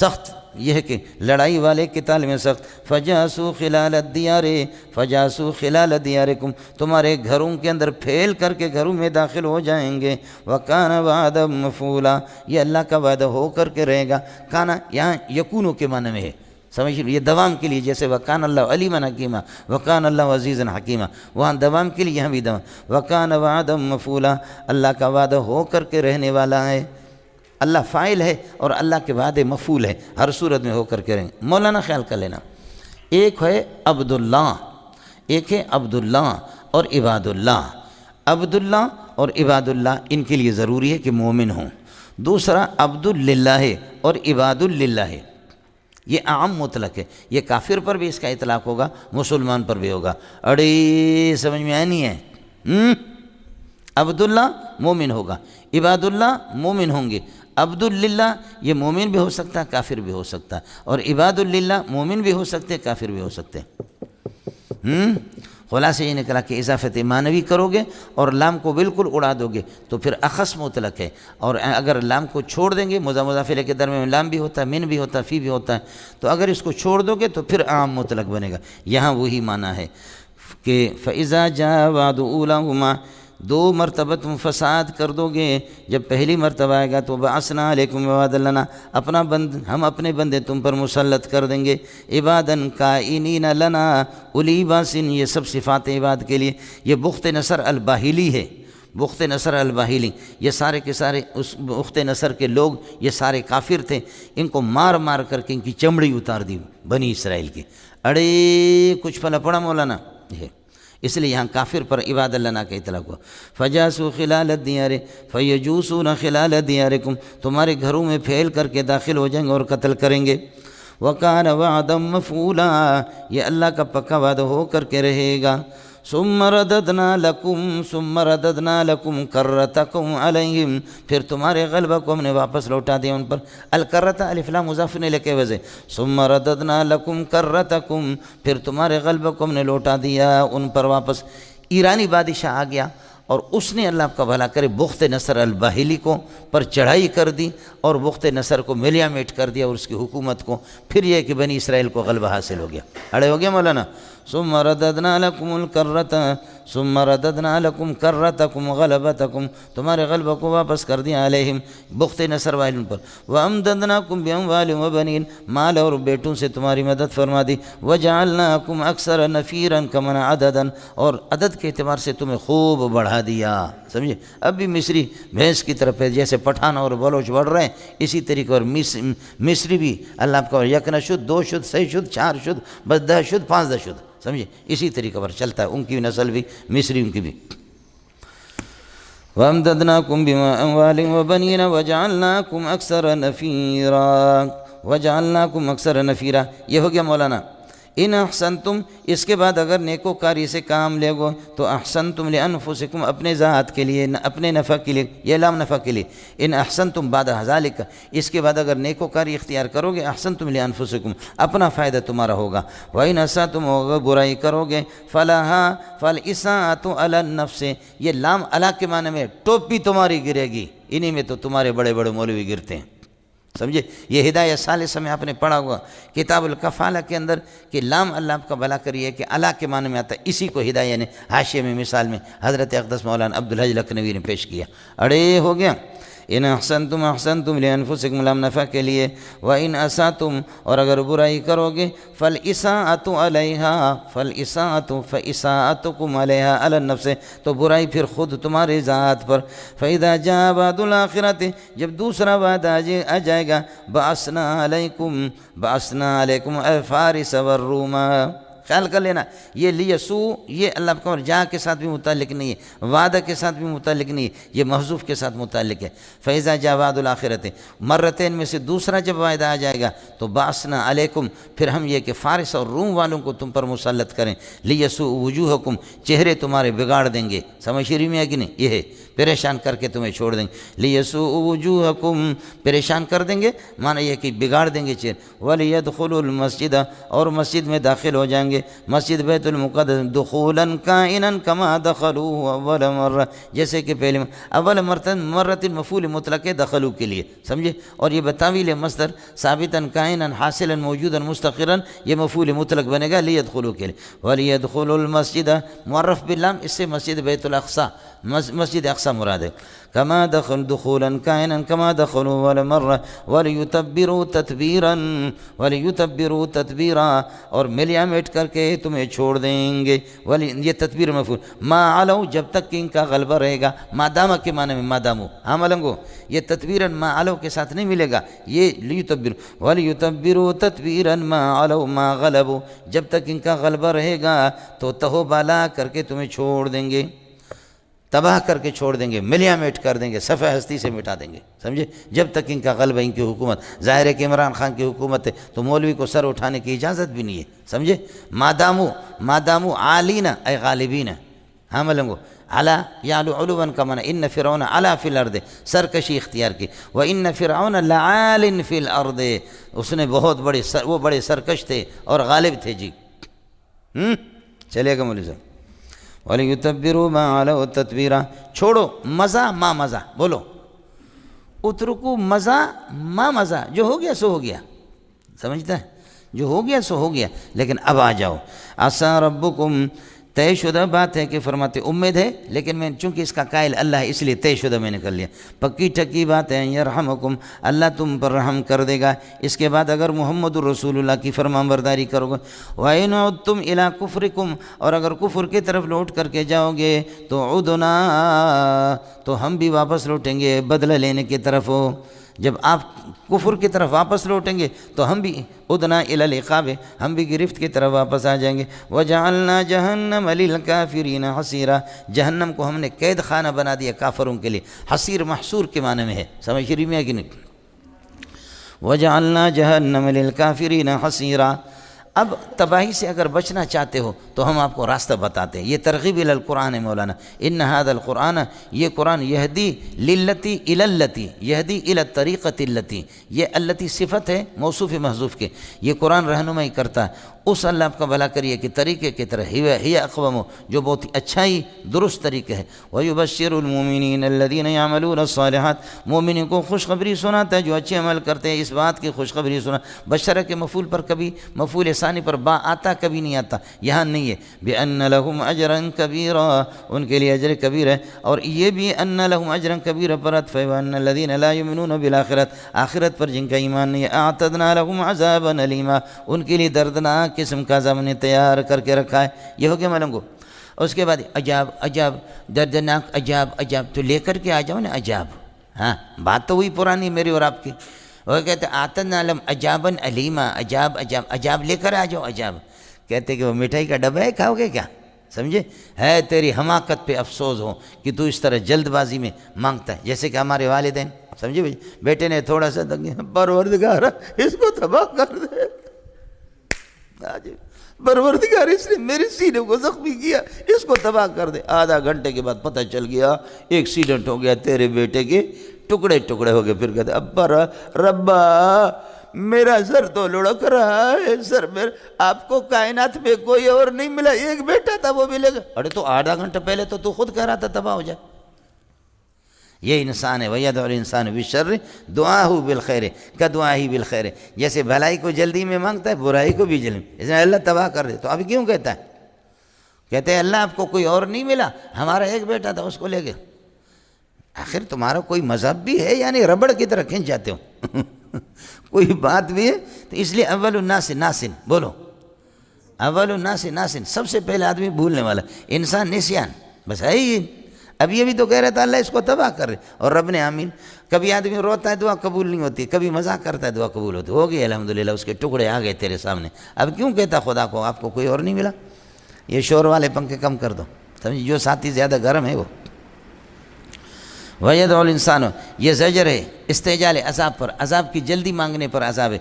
سخت یہ ہے کہ لڑائی والے قتال میں سخت، فَجَاسُوا خِلَالَ الدِّيَارِ، فَجَاسُوا خِلَالَ دِيَارِكُمْ، تمہارے گھروں کے اندر پھیل کر کے گھروں میں داخل ہو جائیں گے، وَكَانَ وَعْدًا مَفْعُولًا، یہ اللہ کا وعدہ ہو کر کے رہے گا، کانا یہاں یکونو کے معنی میں ہے، سمجھ یہ دوام کے لیے، جیسے وَكَانَ اللَّهُ عَلِيمًا حَكِيمًا، وَكَانَ اللَّهُ عَزِيزًا حَكِيمًا، وہاں دوام کے لیے، یہاں بھی دوام، وَكَانَ وَعْدًا مَفْعُولًا، اللہ کا وعدہ ہو کر کے رہنے والا ہے، اللہ فاعل ہے اور اللہ کے وعدے مفعول ہے، ہر صورت میں ہو کر کے رہیں گے۔ مولانا خیال کر لینا، ایک ہے عبداللہ، ایک ہے عبداللہ اور عباد اللہ، عبداللہ اور عباد اللہ ان کے لیے ضروری ہے کہ مومن ہوں، دوسرا عبد للہ اور عباد للہ، یہ عام مطلق ہے، یہ کافر پر بھی اس کا اطلاق ہوگا، مسلمان پر بھی ہوگا، اڑے سمجھ میں آئی نہیں ہے؟ عبداللہ مومن ہوگا، عباد اللہ مومن ہوں گے، عبد للہ یہ مومن بھی ہو سکتا ہے کافر بھی ہو سکتا ہے، اور عباد للہ مومن بھی ہو سکتے کافر بھی ہو سکتے ہیں۔ خلاصہ یہ نکلا کہ اضافت معنوی کرو گے اور لام کو بالکل اڑا دو گے تو پھر اخص مطلق ہے، اور اگر لام کو چھوڑ دیں گے، مضاف الیہ کے درمیان لام بھی ہوتا ہے، من بھی ہوتا ہے، فی بھی ہوتا ہے، تو اگر اس کو چھوڑ دو گے تو پھر عام مطلق بنے گا، یہاں وہی معنی ہے کہ فَإِذَا جَاءَ وَعْدُ أُولَاهُمَا، دو مرتبہ تم فساد کر دو گے، جب پہلی مرتبہ آئے گا تو بعثنا علیکم عبادا لنا، ہم اپنے بندے تم پر مسلط کر دیں گے، عبادن کائنین لنا اولی باسن، یہ سب صفات عباد کے لیے۔ یہ بخت نصر الباہلی ہے، بخت نصر الباہلی، یہ سارے کے سارے اس بخت نصر کے لوگ یہ سارے کافر تھے، ان کو مار مار کر کے ان کی چمڑی اتار دی بنی اسرائیل کی۔ اڑے کچھ پھلا پڑا مولانا یہ، اس لیے یہاں کافر پر عباد اللہ کا اطلاق ہوا۔ فجاسوا خلال الدیار فیجوسون خلال دیارکم، تمہارے گھروں میں پھیل کر کے داخل ہو جائیں گے اور قتل کریں گے۔ وکان وعدا مفعولا، یہ اللہ کا پکا وعدہ ہو کر کے رہے گا۔ ثم رددنا لکم کرتکم علیہم، پھر تمہارے غلبہ کو ہم نے واپس لوٹا دیا ان پر۔ الکرۃ الف لام مضاف الیہ کے وجہ، ثم رددنا لکم کرتکم، پھر تمہارے غلبہ کو ہم نے لوٹا دیا ان پر واپس۔ ایرانی بادشاہ آ گیا اور اس نے اللہ آپ کا بھلا کرے بخت نصر الباہلی کو پر چڑھائی کر دی اور بخت نصر کو ملیا میٹ کر دیا اور اس کی حکومت کو۔ پھر یہ کہ بنی اسرائیل کو غلبہ حاصل ہو گیا۔ اڑے ہو گیا مولانا۔ ثم رددنا لکم الکرۃ ثم رددنا لکم کرتکم غلبتکم، تمہارے غلبہ کو واپس کر دیا علیہم بخت نصر والوں پر۔ وامددناکم باموال وبنین، مال اور بیٹوں سے تمہاری مدد فرما دی۔ وجعلناکم اکثر نفیرا کمن عددا، اور عدد کے اعتبار سے تمہیں خوب بڑھا دیا۔ سمجھے؟ اب بھی مصری بھینس کی طرف ہے، جیسے پٹھان اور بلوچ بڑھ رہے ہیں اسی طریقے، اور مصری بھی اللہ آپ کا یک نہ شد، دو شد، سی شد، چار شد، بس 10 شد، 5 شد، سمجھے؟ اسی طریقے پر چلتا ہے، ان کی نسل بھی مصری ان کی بھی۔ وَأَمْدَدْنَاكُمْ بِأَمْوَالٍ وَبَنِينَ وَجَعَلْنَاكُمْ أَكْثَرَ نَفِيرًا، وَجَعَلْنَاكُمْ أَكْثَرَ نَفِيرًا، یہ ہو گیا مولانا۔ ان احسنتم، اس کے بعد اگر نیکوکاری سے کام لے گو تو احسنتم لانفسکم، اپنے ذات کے لیے، اپنے نفع کے لیے، یہ لام نفع کے لیے۔ ان احسنتم بعد ذالک، اس کے بعد اگر نیکوکاری اختیار کرو گے احسنتم لانفسکم، اپنا فائدہ تمہارا ہوگا۔ وان اسأتم، اگر برائی کرو گے فلہا فالاساءۃ علی النفس، یہ لام علی کے معنی میں ٹوپی تمہاری گرے گی، انہی میں تو تمہارے بڑے بڑے مولوی گرتے ہیں، سمجھے؟ یہ ہدایہ ثالثہ میں آپ نے پڑھا ہوا کتاب الکفالہ کے اندر کہ لام اللہ آپ کا بھلا کریے کہ اللہ کے معنی میں آتا ہے، اسی کو ہدایہ نے حاشیے میں مثال میں حضرت اقدس مولانا عبدالحج لکھنوی نے پیش کیا۔ اڑے ہو گیا۔ ان احسنتم احسنتم لانفسکم، لام نفع کے لیے۔ وان اسأتم، اور اگر برائی کرو گے فالاساءۃ علیہا فالاساءۃ فاساءتکم علیہا علی النفس، تو برائی پھر خود تمہارے ذات پر۔ فاذا جاء وعد الآخرۃ، جب دوسرا وعدہ آ جائے گا بعثنا علیکم الفارس والروم، خیال کر لینا یہ لیسو، یہ اللہ کا جا کے ساتھ بھی متعلق نہیں ہے، وعدہ کے ساتھ بھی متعلق نہیں ہے، یہ محذوف کے ساتھ متعلق ہے۔ فیضا جا وعد الآخرت، مرتين میں سے دوسرا جب وعدہ آ جائے گا تو بعثنا علیکم، پھر ہم یہ کہ فارس اور روم والوں کو تم پر مسلط کریں، لیسو وجوہکم، چہرے تمہارے بگاڑ دیں گے، سمجھ شریف میں ہے کہ نہیں؟ یہ ہے پریشان کر کے تمہیں چھوڑ دیں گے، لیسو وجوہکم، پریشان کر دیں گے، معنی یہ کہ بگاڑ دیں گے چہرے۔ ولیدخلوا المسجد، اور مسجد میں داخل ہو جائیں گے، مسجد بیت المقدس دخولا کائنا کما دخلوه اول مرہ، جیسے کہ پہلے اول مرت مفعول مطلق دخلوا کے لیے، سمجھے؟ اور یہ بتاویل مصدر ثابتا کائنا حاصلا موجودا مستقرا، یہ مفعول مطلق بنے گا لیدخلوا کے لیے۔ ولیدخلوا المسجد معرف باللام، اس سے مسجد بیت الاقصی، مسجد اقصی مراد ہے۔ کما دخولا کائنا کما دخلوا اول مرہ ولیتبروا تتبیرا ولیتبروا تتبیرا، اور ملیا میٹ کر کے تمہیں چھوڑ دیں گے۔ یہ تدبیر مفعول، ما علو، جب تک کہ ان کا غلبہ رہے گا، مادامہ کے معنی میں مادامو، ہاں ملنگو، یہ تدبیرا ما علو کے ساتھ نہیں ملے گا، یہ لیتبر ولیتبروا تتبیرا ما علو ما غلبو، جب تک ان کا غلبہ رہے گا تو تہو بالا کر کے تمہیں چھوڑ دیں گے، تباہ کر کے چھوڑ دیں گے، ملیا میٹ کر دیں گے، صفحہ ہستی سے مٹا دیں گے، سمجھے؟ جب تک ان کا غلبہ، ان کی حکومت، ظاہر ہے کہ عمران خان کی حکومت ہے تو مولوی کو سر اٹھانے کی اجازت بھی نہیں ہے، سمجھے؟ مادامو عالین اے غالبین، ہاں ملنگو، علا یعلو علوا کا معنی ان فرعون علا فی الارض، سرکشی اختیار کی، وان فرعون لعال فی الارض، اس نے بہت بڑے وہ بڑے سرکش تھے اور غالب تھے جی۔ چلے گا مولوی صاحب۔ وَلِيُتَبِّرُوا مَا عَلَوْا تَتْبِيرًا، چھوڑو مزہ ما مزہ، بولو اترکو مزہ ما مزہ، جو ہو گیا سو ہو گیا، سمجھتا ہے؟ جو ہو گیا سو ہو گیا، لیکن اب آ جاؤ۔ عَسَىٰ رَبُّكُمْ، طے شدہ بات ہے کہ فرماتے امید ہے، لیکن میں چونکہ اس کا قائل اللہ ہے اس لیے طے شدہ میں نے کر لیا۔ پکی ٹکی بات ہے یرحمکم، اللہ تم پر رحم کر دے گا۔ اس کے بعد اگر محمد الرسول اللہ کی فرمان برداری کرو گے، وَإِنْ عُدْتُمْ إِلَىٰ كُفْرِكُمْ، اور اگر کفر کی طرف لوٹ کر کے جاؤ گے تو عُدْنَا، تو ہم بھی واپس لوٹیں گے بدلہ لینے کی طرف۔ جب آپ کفر کی طرف واپس لوٹیں گے تو ہم بھی ادنا الی العقاب، ہم بھی گرفت کی طرف واپس آ جائیں گے۔ وجعلنا جہنم للکافرین حصیرا، جہنم کو ہم نے قید خانہ بنا دیا کافروں کے لیے۔ حصیر محصور کے معنی میں ہے، سمجھ رہی میں ہے کہ نہیں؟ وجعلنا جہنم للکافرین حصیرا۔ اب تباہی سے اگر بچنا چاہتے ہو تو ہم آپ کو راستہ بتاتے ہیں۔ یہ ترغیب الی القرآن ہے مولانا، ان ھذا القرآن، یہ قرآن یہدی للتی الی اللتی، یہدی الی الطریقۃ اللتی، یہ اللتی صفت ہے موصوف محذوف کے، یہ قرآن رہنمائی کرتا ہے اس اللہ آپ کا بھلا کریے کہ طریقے کی طرح ہی اقوام، جو بہت ہی اچھا ہی درست طریقہ ہے۔ وَيُبَشِّرُ الْمُؤْمِنِينَ الَّذِينَ يَعْمَلُونَ الصَّالِحَاتِ، مومنین کو خوشخبری سناتا ہے جو اچھے عمل کرتے ہیں، اس بات کی خوشخبری سنا۔ بشرہ کے مفعول پر کبھی مفعول ثانی پر با آتا کبھی نہیں آتا، یہاں نہیں ہے۔ بِأَنَّ لَهُمْ أَجْرًا كَبِيرًا، ان کے لیے اجر کبیر ہے۔ اور یہ بھی أَنَّ لَهُمْ أَجْرًا كَبِيرًا پر عطف ہے، وَأَنَّ الَّذِينَ لَا يُؤْمِنُونَ بِالْآخِرَةِ، آخرت پر جن کا ایمان نہیں ہے، أَعْتَدْنَا لَهُمْ عَذَابًا أَلِيمًا، ان کے لیے دردناک قسم کا عذاب تیار کر کے رکھا ہے۔ یہ ہو گیا ملنگو۔ اس کے بعد عجاب عجاب، دردناک عجاب عجاب، تو لے کر کے آ جاؤ نا عجاب۔ ہاں بات تو وہی پرانی میری اور آپ کی۔ وہ کہتے آتنا لم عجاباً علیما، عجاب عجاب، عجاب لے کر آ جاؤ عجاب۔ کہتے کہ وہ مٹھائی کا ڈبہ ہے، کھاؤ گے کیا؟ سمجھے؟ ہے تیری حماقت پہ افسوس ہو کہ تو اس طرح جلد بازی میں مانگتا ہے، جیسے کہ ہمارے والدین، سمجھے بھائی، بیٹے نے تھوڑا سا پروردگار اس کو تباہ کر دے، پروردگار اس نے میرے سینے کو زخمی کیا، اس کو تباہ کر دے۔ آدھا گھنٹے کے بعد پتہ چل گیا ایکسیڈنٹ ہو گیا، تیرے بیٹے کے ٹکڑے ٹکڑے ہو گئے۔ پھر کہتے ابا ربا میرا سر تو لڑک رہا ہے، سر میرا، آپ کو کائنات میں کوئی اور نہیں ملا، ایک بیٹا تھا وہ ملے گا۔ ارے تو آدھا گھنٹہ پہلے تو خود کہہ رہا تھا تباہ ہو جائے۔ یہ انسان ہے، وَيَدْعُ الْإِنسَانُ بِالشَّرِّ دُعَاهُ بِالْخَيْرِ كَدُعَائِهِ بِالْخَيْرِ، جیسے بھلائی کو جلدی میں مانگتا ہے برائی کو بھی جلدی میں، اس نے اللہ تباہ کر دے۔ تو ابھی کیوں کہتا ہے؟ کہتے ہیں اللہ آپ کو کوئی اور نہیں ملا، ہمارا ایک بیٹا تھا اس کو لے گئے۔ آخر تمہارا کوئی مذہب بھی ہے، یعنی ربڑ کی طرح کھینچ جاتے ہو کوئی بات بھی ہے تو اس لیے اول الناس ناسن، بولو اول الناس ناسن، سب سے پہلے آدمی بھولنے والا، انسان نسیان، بس ہے ہی۔ اب یہ بھی تو کہہ رہا تھا اللہ اس کو تباہ کر رہے، اور رب نے آمین۔ کبھی آدمی روتا ہے دعا قبول نہیں ہوتی، کبھی مذاق کرتا ہے دعا قبول ہوتی، ہو گئی الحمدللہ، اس کے ٹکڑے آ گئے تیرے سامنے۔ اب کیوں کہتا خدا کو آپ کو کوئی اور نہیں ملا؟ یہ شور والے پنکھے کم کر دو، سمجھ، جو ساتھی زیادہ گرم ہے وہ۔ وَيَدْعُ الْإِنسَانُ، یہ زجر ہے استعجال عذاب پر، عذاب کی جلدی مانگنے پر عذاب ہے،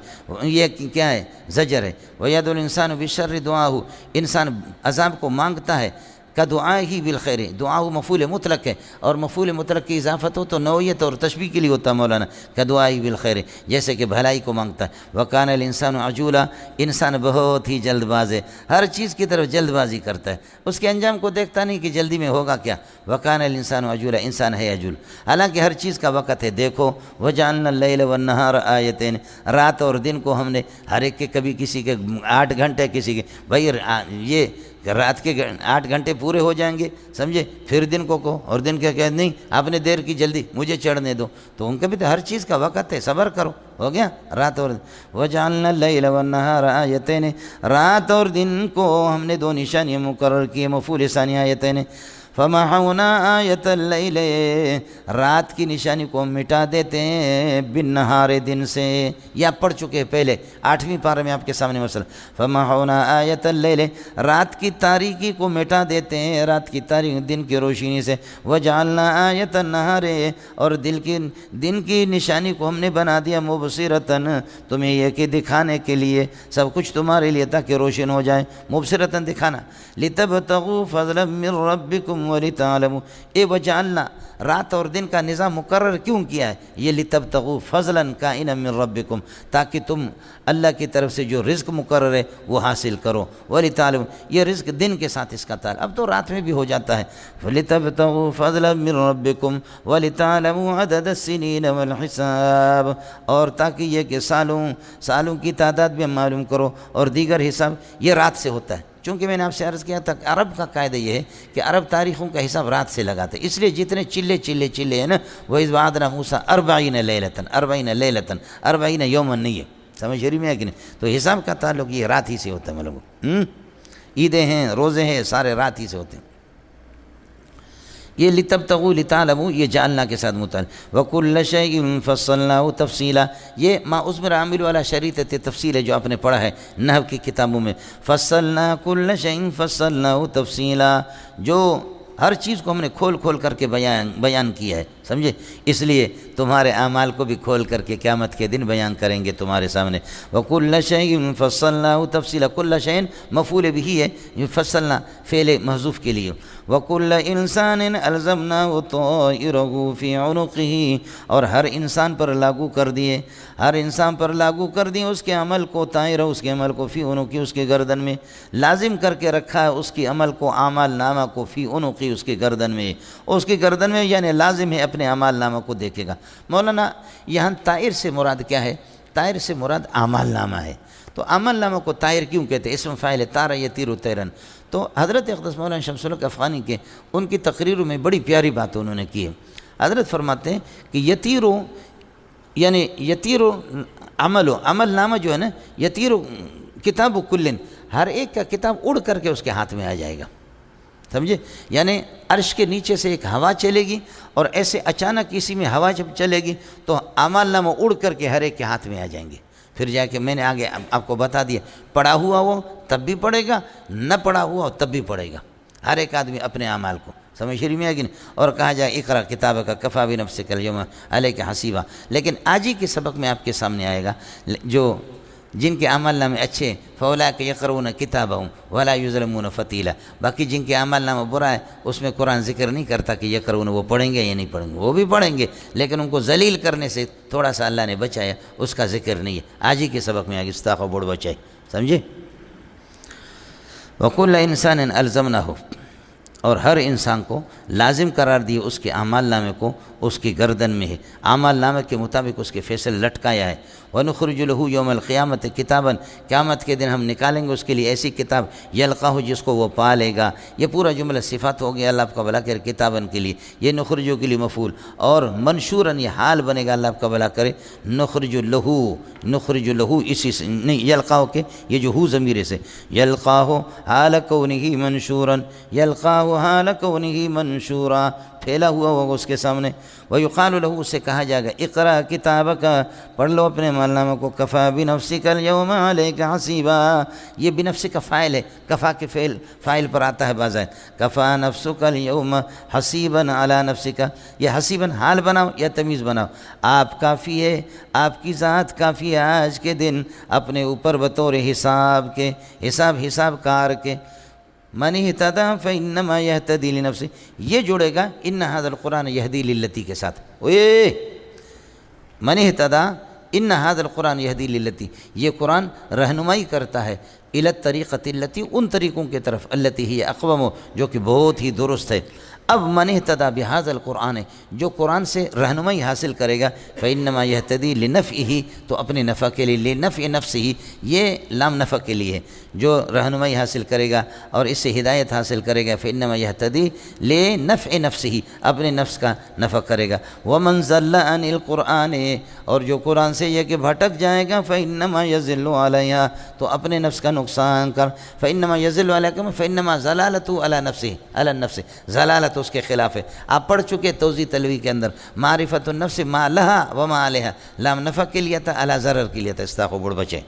یہ کیا ہے؟ زجر ہے۔ وَيَدْعُ الْإِنسَانُ بِالشَّرِّ دُعَاهُ، انسان عذاب کو مانگتا ہے، كدعائه بالخیر، دعا مفعول مطلق ہے، اور مفعول مطلق کی اضافت ہو تو نوعیت اور تشبیہ کے لیے ہوتا ہے مولانا، كدعائه بالخیر، جیسے کہ بھلائی کو مانگتا ہے۔ وَكَانَ الْإِنسَانُ عَجُولًا، انسان بہت ہی جلد باز ہے، ہر چیز کی طرف جلد بازی کرتا ہے، اس کے انجام کو دیکھتا نہیں کہ جلدی میں ہوگا کیا۔ وَكَانَ الْإِنسَانُ عَجُولًا، انسان ہے عجول، حالانکہ ہر چیز کا وقت ہے۔ دیکھو وَجَعَلْنَا اللَّيْلَ وَالنَّهَارَ آیَتَيْنِ، رات اور دن کو ہم نے ہر ایک کے، کبھی کسی کے 8 گھنٹے، کسی کے بھائی یہ رات کے 8 گھنٹے پورے ہو جائیں گے، سمجھے، پھر دن کو کہو، اور دن کے کہتے نہیں آپ نے دیر کی، جلدی مجھے چڑھنے دو، تو ان کا بھی تو ہر چیز کا وقت ہے، صبر کرو، ہو گیا رات اور دن۔ وَجَعَلْنَا اللَّيْلَ وَالنَّهَارَ آیَتَيْنِ، رات اور دن کو ہم نے 2 نشانیاں مقرر کیے، مفعول ثانی آیتین۔ فَمَحَوْنَا آیَةَ اللَّيْلِ، رات کی نشانی کو مٹا دیتے ہیں، بِالنَّهَارِ، دن سے، یا پڑھ چکے ہیں پہلے 8ویں پارے میں آپ کے سامنے مسئلہ۔ فَمَحَوْنَا آیَةَ اللَّيْلِ، رات کی تاریکی کو مٹا دیتے ہیں، رات کی تاریکی دن کی روشنی سے۔ وَجَعَلْنَا آیَةَ النَّهَارِ، اور دن کی نشانی کو ہم نے بنا دیا مبصرةً، تمہیں یہ کہ دکھانے کے لیے، سب کچھ تمہارے لیے تاکہ روشن ہو جائے، مبصرةً دکھانا۔ لِتَبْتَغُوا فَضْلًا مِّن رَبِّكُمْ وَلِتَعْلَمُوا، اے وجعلنا، رات اور دن کا نظام مقرر کیوں کیا ہے؟ یہ لِتَبْتَغُوا فَضْلًا كَائِنًا مِّن رَبِّكُمْ، تاکہ تم اللہ کی طرف سے جو رزق مقرر ہے وہ حاصل کرو، وَلِتَعْلَمُوا، یہ رزق دن کے ساتھ اس کا تعلق، اب تو رات میں بھی ہو جاتا ہے۔ لِتَبْتَغُوا فَضْلًا مِّن رَبِّكُمْ وَلِتَعْلَمُوا عَدَدَ السِّنِينَ وَالْحِسَابَ، اور تاکہ یہ کہ سالوں کی تعداد بھی معلوم کرو، اور دیگر حساب، یہ رات سے ہوتا ہے۔ چونکہ میں نے آپ سے عرض کیا تھا کہ عرب کا قاعدہ یہ ہے کہ عرب تاریخوں کا حساب رات سے لگاتے ہیں، اس لیے جتنے چلے ہیں نا، وَإِذْ وَعَدْنَا مُوسَىٰ 40 لَيْلَةً 40 یوماً نہیں ہے، سمجھ رہی میں کہ نہیں؟ تو حساب کا تعلق یہ رات ہی سے ہوتا ہے مطلب عیدیں ہیں، روزے ہیں، سارے رات ہی سے ہوتے ہیں۔ یہ لِتَبْتَغُوا لِتَعْلَمُوا یہ جعلنا کے ساتھ متعلق، وَكُلَّ شَيْءٍ فَصَّلْنَاهُ تَفْصِيلًا یہ ما عُزْمِرَ عامل والا شریطت تفصیل ہے جو آپ نے پڑھا ہے نحو کی کتابوں میں، فَصَّلْنَا كُلَّ شَيْءٍ فَصَّلْنَاهُ تَفْصِيلًا جو ہر چیز کو ہم نے کھول کھول کر کے بیان کیا ہے، سمجھے؟ اس لیے تمہارے اعمال کو بھی کھول کر کے قیامت کے دن بیان کریں گے تمہارے سامنے۔ وَكُلَّ شَيْءٍ فَصَّلْنَاهُ تَفْصِيلًا كُلَّ شَيْءٍ مفعول بھی ہے، فصلنا فعل محذوف کے لیے۔ وَكُلَّ إِنسَانٍ أَلْزَمْنَاهُ طَائِرَهُ فِي عُنُقِهِ اور ہر انسان پر لاگو کر دیے، ہر انسان پر لاگو کر دیے اس کے عمل کو، طائرہ اس کے عمل کو، فی عنقی اس کے گردن میں لازم کر کے رکھا ہے اس کی عمل کو، اعمال نامہ کو، فی عنقی اس کے گردن میں، اس کی گردن میں یعنی لازم ہے اپنے اعمال نامہ کو دیکھے گا۔ مولانا یہاں طائر سے مراد کیا ہے؟ طائر سے مراد اعمال نامہ ہے، تو اعمال نامہ کو طائر کیوں کہتے ہیں؟ اسم فاعل طار یطیر طیرن۔ تو حضرت اقدس مولانا شمس الحق افغانی کے ان کی تقریروں میں بڑی پیاری بات انہوں نے کی ہے۔ حضرت فرماتے ہیں کہ یطیرو یعنی یطیرو عمل نامہ جو ہے نا، یطیرو کتاب کلن ہر ایک کا کتاب اڑ کر کے اس کے ہاتھ میں آ جائے گا، سمجھے؟ یعنی عرش کے نیچے سے ایک ہوا چلے گی اور ایسے اچانک اسی میں ہوا جب چلے گی تو اعمال نامہ اڑ کر کے ہر ایک کے ہاتھ میں آ جائیں گے۔ پھر جا کے میں نے آگے آپ کو بتا دیا، پڑھا ہوا ہو تب بھی پڑھے گا، نہ پڑھا ہوا ہو تب بھی پڑھے گا، ہر ایک آدمی اپنے اعمال کو، سمجھ رہی میں کہ نہیں؟ اور کہا جائے اقرا کتابک کفی بنفسک الیوم علیک حسیبا۔ لیکن آج ہی کے سبق میں آپ کے سامنے آئے گا جو جن کے اعمال نامے اچھے، فاولئک یقرؤون کتابہم ولا یظلمون فتیلا، باقی جن کے اعمال نامہ برا ہے اس میں قرآن ذکر نہیں کرتا کہ یقرؤون وہ پڑھیں گے یا نہیں پڑھیں گے، وہ بھی پڑھیں گے لیکن ان کو ذلیل کرنے سے تھوڑا سا اللہ نے بچایا، اس کا ذکر نہیں ہے۔ آج ہی کے سبق میں آگے استاق و بڑھ بچائے، سمجھے؟ وَكُلَّ إِنسَانٍ أَلْزَمْنَاهُ اور ہر انسان کو لازم قرار دیے اس کے اعمال نامے کو اس کی گردن میں ہے، اعمال نامے کے مطابق اس کے فیصل لٹکایا ہے۔ وَنُخْرِجُ لَهُ يَوْمَ الْقِيَامَةِ كِتَابًا قیامت کے دن ہم نکالیں گے اس کے لیے ایسی کتاب یلقاہ جس کو وہ پا لے گا۔ یہ پورا جملہ صفات ہو گیا اللہ آپ کا بھلا کرے کتاباً کے لیے، یہ نخرجو کے لیے مفعول، اور منشوراً یہ حال بنے گا اللہ آپ کا بھلا کرے، نخرج لہو اسی سے نہیں یلقاہ کے یہ جو ہو ضمیر سے، یلقاہ حال کونہ منشوراً، یلقاہ حال کونہ منشورا پھیلا ہوا ہوگا اس کے سامنے۔ وَيُقَالُ لَهُ اسے کہا جائے گا اقرأ کتابک پڑھ لو اپنے اعمال نامہ کو، کفیٰ بنفسک اليوم علیک حسیبا، یہ بنفسک کا فاعل ہے، کفا کے فاعل پر آتا ہے بعض آیت، کفیٰ نفسک اليوم حسیبا علی نفسک، یہ حسیبا حال بناؤ یا تمیز بناؤ، آپ کافی ہے، آپ کی ذات کافی ہے آج کے دن اپنے اوپر بطور حساب کے، حساب کار کے۔ من اہتدی فانما یہتدی لنفسہ، یہ جڑے گا ان ھذا القرآن یہدی للتی کے ساتھ، من اہتدی ان ھذا القرآن یہدی للتی، یہ قرآن رہنمائی کرتا ہے الی الطریقۃ التی، ان طریقوں کی طرف، التی ہی اقوم جو کہ بہت ہی درست ہے۔ اب من اہتدی بہذا القرآن جو قرآن سے رہنمائی حاصل کرے گا، فانما یہتدی لنفعہ تو اپنے نفع کے لیے، لنفع نفسہ یہ لام نفع کے لیے ہے، جو رہنمائی حاصل کرے گا اور اس سے ہدایت حاصل کرے گا، فانما یہتدی لنفع نفسہ اپنے نفس کا نفع کرے گا۔ ومن ضل عن القرآن اور جو قرآن سے یہ کہ بھٹک جائے گا، فانما یضل علیہا تو اپنے نفس کا نقصان کر، فانما یضل علیکم فانما ضلالۃ علی نفسہ، علی النفس ضلالت اس کے خلاف ہے۔ آپ پڑھ چکے توضیح تلوی کے اندر، معرفت النفس ما لہا وما علیہا، لام نفع کے لیے تھا، علی ضرر کے لیے تھا، استاق و بڑھ بچے۔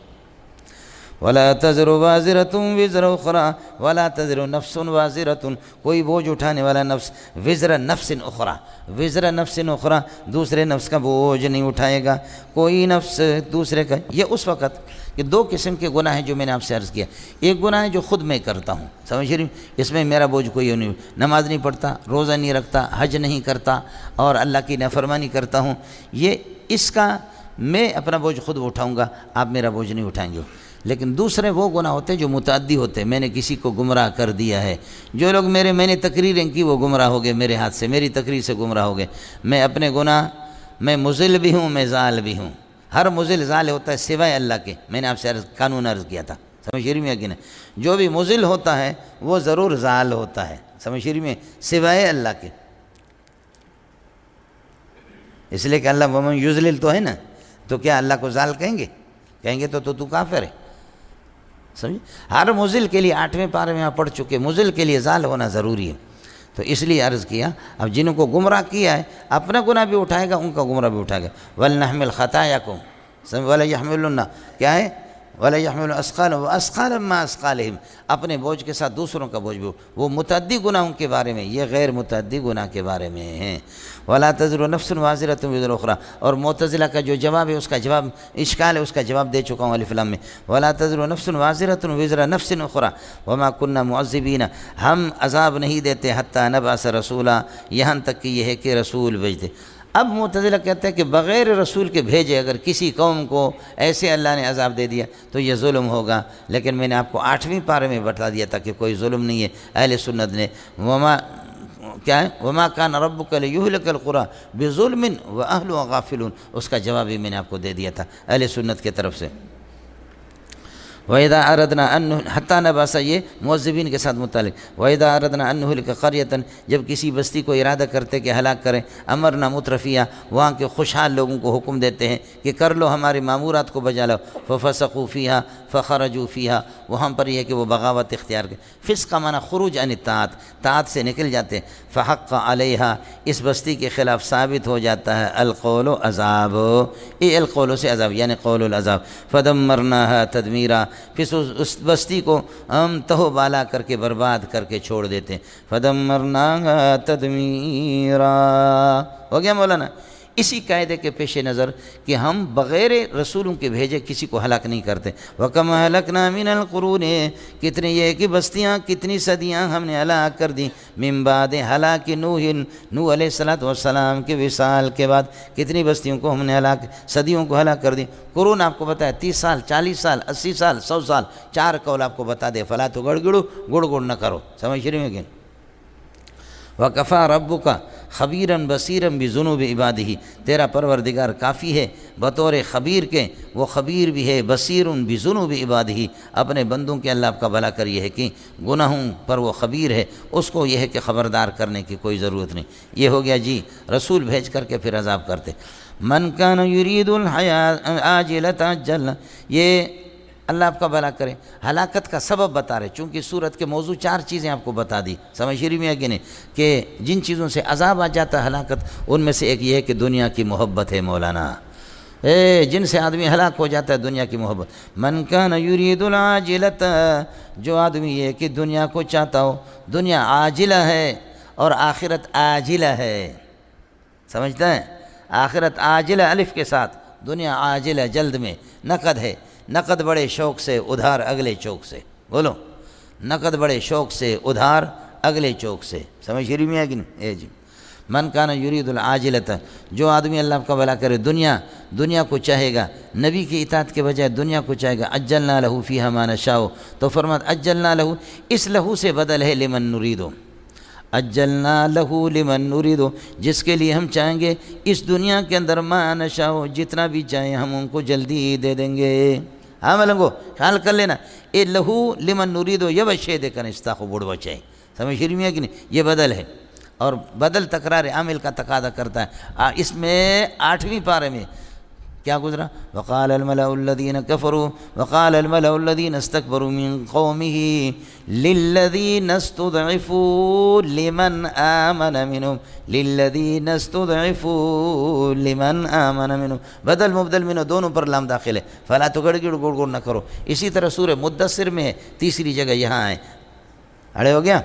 ولا تزر وازرۃ وزر اخری ولا تزر نفس وازرۃ کوئی بوجھ اٹھانے والا نفس، وزر نفس اخری، وزر نفس اخری دوسرے نفس کا بوجھ نہیں اٹھائے گا کوئی نفس دوسرے کا۔ یہ اس وقت کہ دو قسم کے گناہ ہیں جو میں نے آپ سے عرض کیا، ایک گناہ ہے جو خود میں کرتا ہوں، سمجھ رہی، اس میں میرا بوجھ کوئی نہیں، نماز نہیں پڑھتا، روزہ نہیں رکھتا، حج نہیں کرتا اور اللہ کی نافرمانی کرتا ہوں، یہ اس کا میں اپنا بوجھ خود اٹھاؤں گا، آپ میرا بوجھ نہیں اٹھائیں گے۔ لیکن دوسرے وہ گناہ ہوتے ہیں جو متعدی ہوتے ہیں، میں نے کسی کو گمراہ کر دیا ہے، جو لوگ میں نے تقریریں کی وہ گمراہ ہو گئے میرے ہاتھ سے، میری تقریر سے گمراہ ہو گئے۔ میں اپنے گناہ، میں مضل بھی ہوں، میں ضال بھی ہوں، ہر مضل ضال ہوتا ہے سوائے اللہ کے، میں نے آپ سے قانون عرض کیا تھا، سمجھ رہی میں کہ نہیں؟ جو بھی مضل ہوتا ہے وہ ضرور زال ہوتا ہے، سمجھ رہی میں، سوائے اللہ کے، اس لیے کہ اللہ ومن یضلل تو ہے نا، تو کیا اللہ کو زال کہیں گے؟ کہیں گے تو کافر ہے، سمجھ؟ ہر مضل کے لیے 8ویں پارے میں آپ پڑھ چکے، مضل کے لیے زال ہونا ضروری ہے، تو اس لیے عرض کیا اب جنہوں کو گمراہ کیا ہے اپنا گناہ بھی اٹھائے گا، ان کا گمراہ بھی اٹھائے گا۔ وَلْنَحْمِلْ خَطَايَاكُمْ وَلَا يَحْمِلُنَّ، کیا ہے؟ وَلَا يَحْمِلُ أَثْقَالَهُمْ وَأَثْقَالًا مَّا أَثْقَالِهِمْ، اپنے بوجھ کے ساتھ دوسروں کا بوجھ بھی، وہ متعدی گناہوں کے بارے میں، یہ غیر متعدی گناہ کے بارے میں ہیں۔ وَلَا تَزِرُ نَفْسٌ وَازِرَةٌ وِزْرَ أُخْرَىٰ، اور معتزلہ کا جو جواب ہے اس کا جواب اشکال ہے، اس کا جواب دے چکا ہوں الف لام میں۔ وَلَا تَزِرُ نَفْسٌ وَازِرَةٌ وِزْرَ نَفْسٍ أُخْرَىٰ وَمَا كُنَّا مُعَذِّبِينَ، ہم عذاب نہیں دیتے حتیٰ نبعث رسولا، یہاں تک کہ یہ ہے کہ رسول بھیجتے۔ اب معتزلہ کہتے ہیں کہ بغیر رسول کے بھیجے اگر کسی قوم کو ایسے اللہ نے عذاب دے دیا تو یہ ظلم ہوگا، لیکن میں نے آپ کو 8ویں پارے میں بتا دیا تھا کہ کوئی ظلم نہیں ہے۔ اہل سنت نے کیا ہے؟ وَمَا كَانَ رَبُّكَ لِيُهْلِكَ الْقُرَىٰ بِظُلْمٍ وَأَهْلُهَا غَافِلُونَ، اس کا جواب بھی میں نے آپ کو دے دیا تھا اہل سنت کی طرف سے۔ وَإِذَا أَرَدْنَا أَن حَتَّىٰ نَبْعَثَ، یہ معذبین کے ساتھ متعلق۔ وَإِذَا أَرَدْنَا أَن نُهْلِكَ قَرْيَةً، جب کسی بستی کو ارادہ کرتے کہ ہلاک کریں، امرنا مترفیہ، وہاں کے خوشحال لوگوں کو حکم دیتے ہیں کہ کر لو ہمارے مامورات کو بجا لو، فَفَسَقُوا فِيهَا فَخَرَجُوا فِيهَا، وہاں پر یہ کہ وہ بغاوت اختیار کریں۔ فسق کا معنی خروج عن الطاعت، طاعت سے نکل جاتے ہیں۔ فَحَقَّ عَلَيْهَا، اس بستی کے خلاف ثابت ہو جاتا ہے القول عذاب، القول سے عذاب یعنی قول العذاب۔ فَدَمَّرْنَاهَا تَدْمِيرًا، پھر اس بستی کو ہم تہو بالا کر کے برباد کر کے چھوڑ دیتے ہیں۔ فَدَمَّرْنَاهَا تَدْمِيرًا، ہو گیا مولانا؟ اسی قاعدے کے پیش نظر کہ ہم بغیر رسولوں کے بھیجے کسی کو ہلاک نہیں کرتے۔ وَكَمْ أَهْلَكْنَا مِنَ الْقُرُونِ، کتنی یہ کہ بستیاں، کتنی صدیاں ہم نے ہلاک کر دیں۔ مِن بَعْدِ ہلاک نوح، نوح علیہ السلام کے وصال کے بعد کتنی بستیوں کو ہم نے ہلاک، صدیوں کو ہلاک کر دی۔ قرون آپ کو بتایا 30 سال، 40 سال، 80 سال، 100 سال، 4 قول آپ کو بتا دے۔ فلا تو گڑ گڑ نہ کرو، سمجھ رہے ہیں کہ وَكَفَىٰ رَبُّكَ خَبِيرًا بَصِيرًا بِذُنُوبِ عِبَادِهِ، تیرا پروردگار کافی ہے بطور خبیر کے، وہ خبیر بھی ہے، بصیر بذنوب عبادہ، اپنے بندوں کے اللہ کا بھلا کر یہ ہے کہ گناہوں پر وہ خبیر ہے، اس کو یہ ہے کہ خبردار کرنے کی کوئی ضرورت نہیں۔ یہ ہو گیا جی رسول بھیج کر کے پھر عذاب کرتے۔ من کان یرید الحیاۃ عاجلۃ عجلنا، یہ اللہ آپ کا بھلا کرے، ہلاکت کا سبب بتا رہے، چونکہ سورت کے موضوع 4 چیزیں آپ کو بتا دی، سمجھ رہی میں کہ نہیں، کہ جن چیزوں سے عذاب آ جاتا ہے ہلاکت، ان میں سے ایک یہ ہے کہ دنیا کی محبت ہے مولانا، جن سے آدمی ہلاک ہو جاتا ہے دنیا کی محبت۔ من کان یرید العاجلۃ، جو آدمی یہ کہ دنیا کو چاہتا ہو، دنیا عاجلہ ہے اور آخرت عاجلہ ہے، سمجھتا ہے؟ آخرت عاجلہ الف کے ساتھ، دنیا عاجلہ جلد میں، نقد ہے، نقد بڑے شوق سے، ادھار اگلے چوک سے، بولو نقد بڑے شوق سے، ادھار اگلے چوک سے، سمجھ رہی میں کہ نہیں؟ جی من کان یرید العاجلۃ، جو آدمی اللہ کا بھلا کرے دنیا کو چاہے گا، نبی کی اطاعت کے بجائے دنیا کو چاہے گا، عجلنا لہ فیہا ما نشاء، تو فرمایا عجلنا لہ، اس لہو سے بدل ہے لمن نرید، عجلنا لہو لمن نرید، جس کے لیے ہم چاہیں گے اس دنیا کے اندر ما نشاء، جتنا بھی چاہیں ہم ان کو جلدی دے دیں گے۔ ہاں ملنگو خیال کر لینا، اے لہو لمن نرید یہ بشے دے کر استاخو بڑھ بچے، سمجھ رہی میں کہ نہیں؟ یہ بدل ہے، اور بدل تکرار عامل کا تقاضا کرتا ہے۔ اس میں 8ویں پارے میں کیا گزرا؟ وقال الملأ الذين كفروا وقال الملأ الذين استكبروا من قومه للذين استضعفوا لمن آمن منهم للذين استضعفوا لمن آمن منهم، بدل مبدل منه دونوں پر لام داخل ہے، فلا تو گڑ گڑ نہ کرو۔ اسی طرح سورہ مدثر میں ہے، تیسری جگہ یہاں ہے، اڑے ہو گیا۔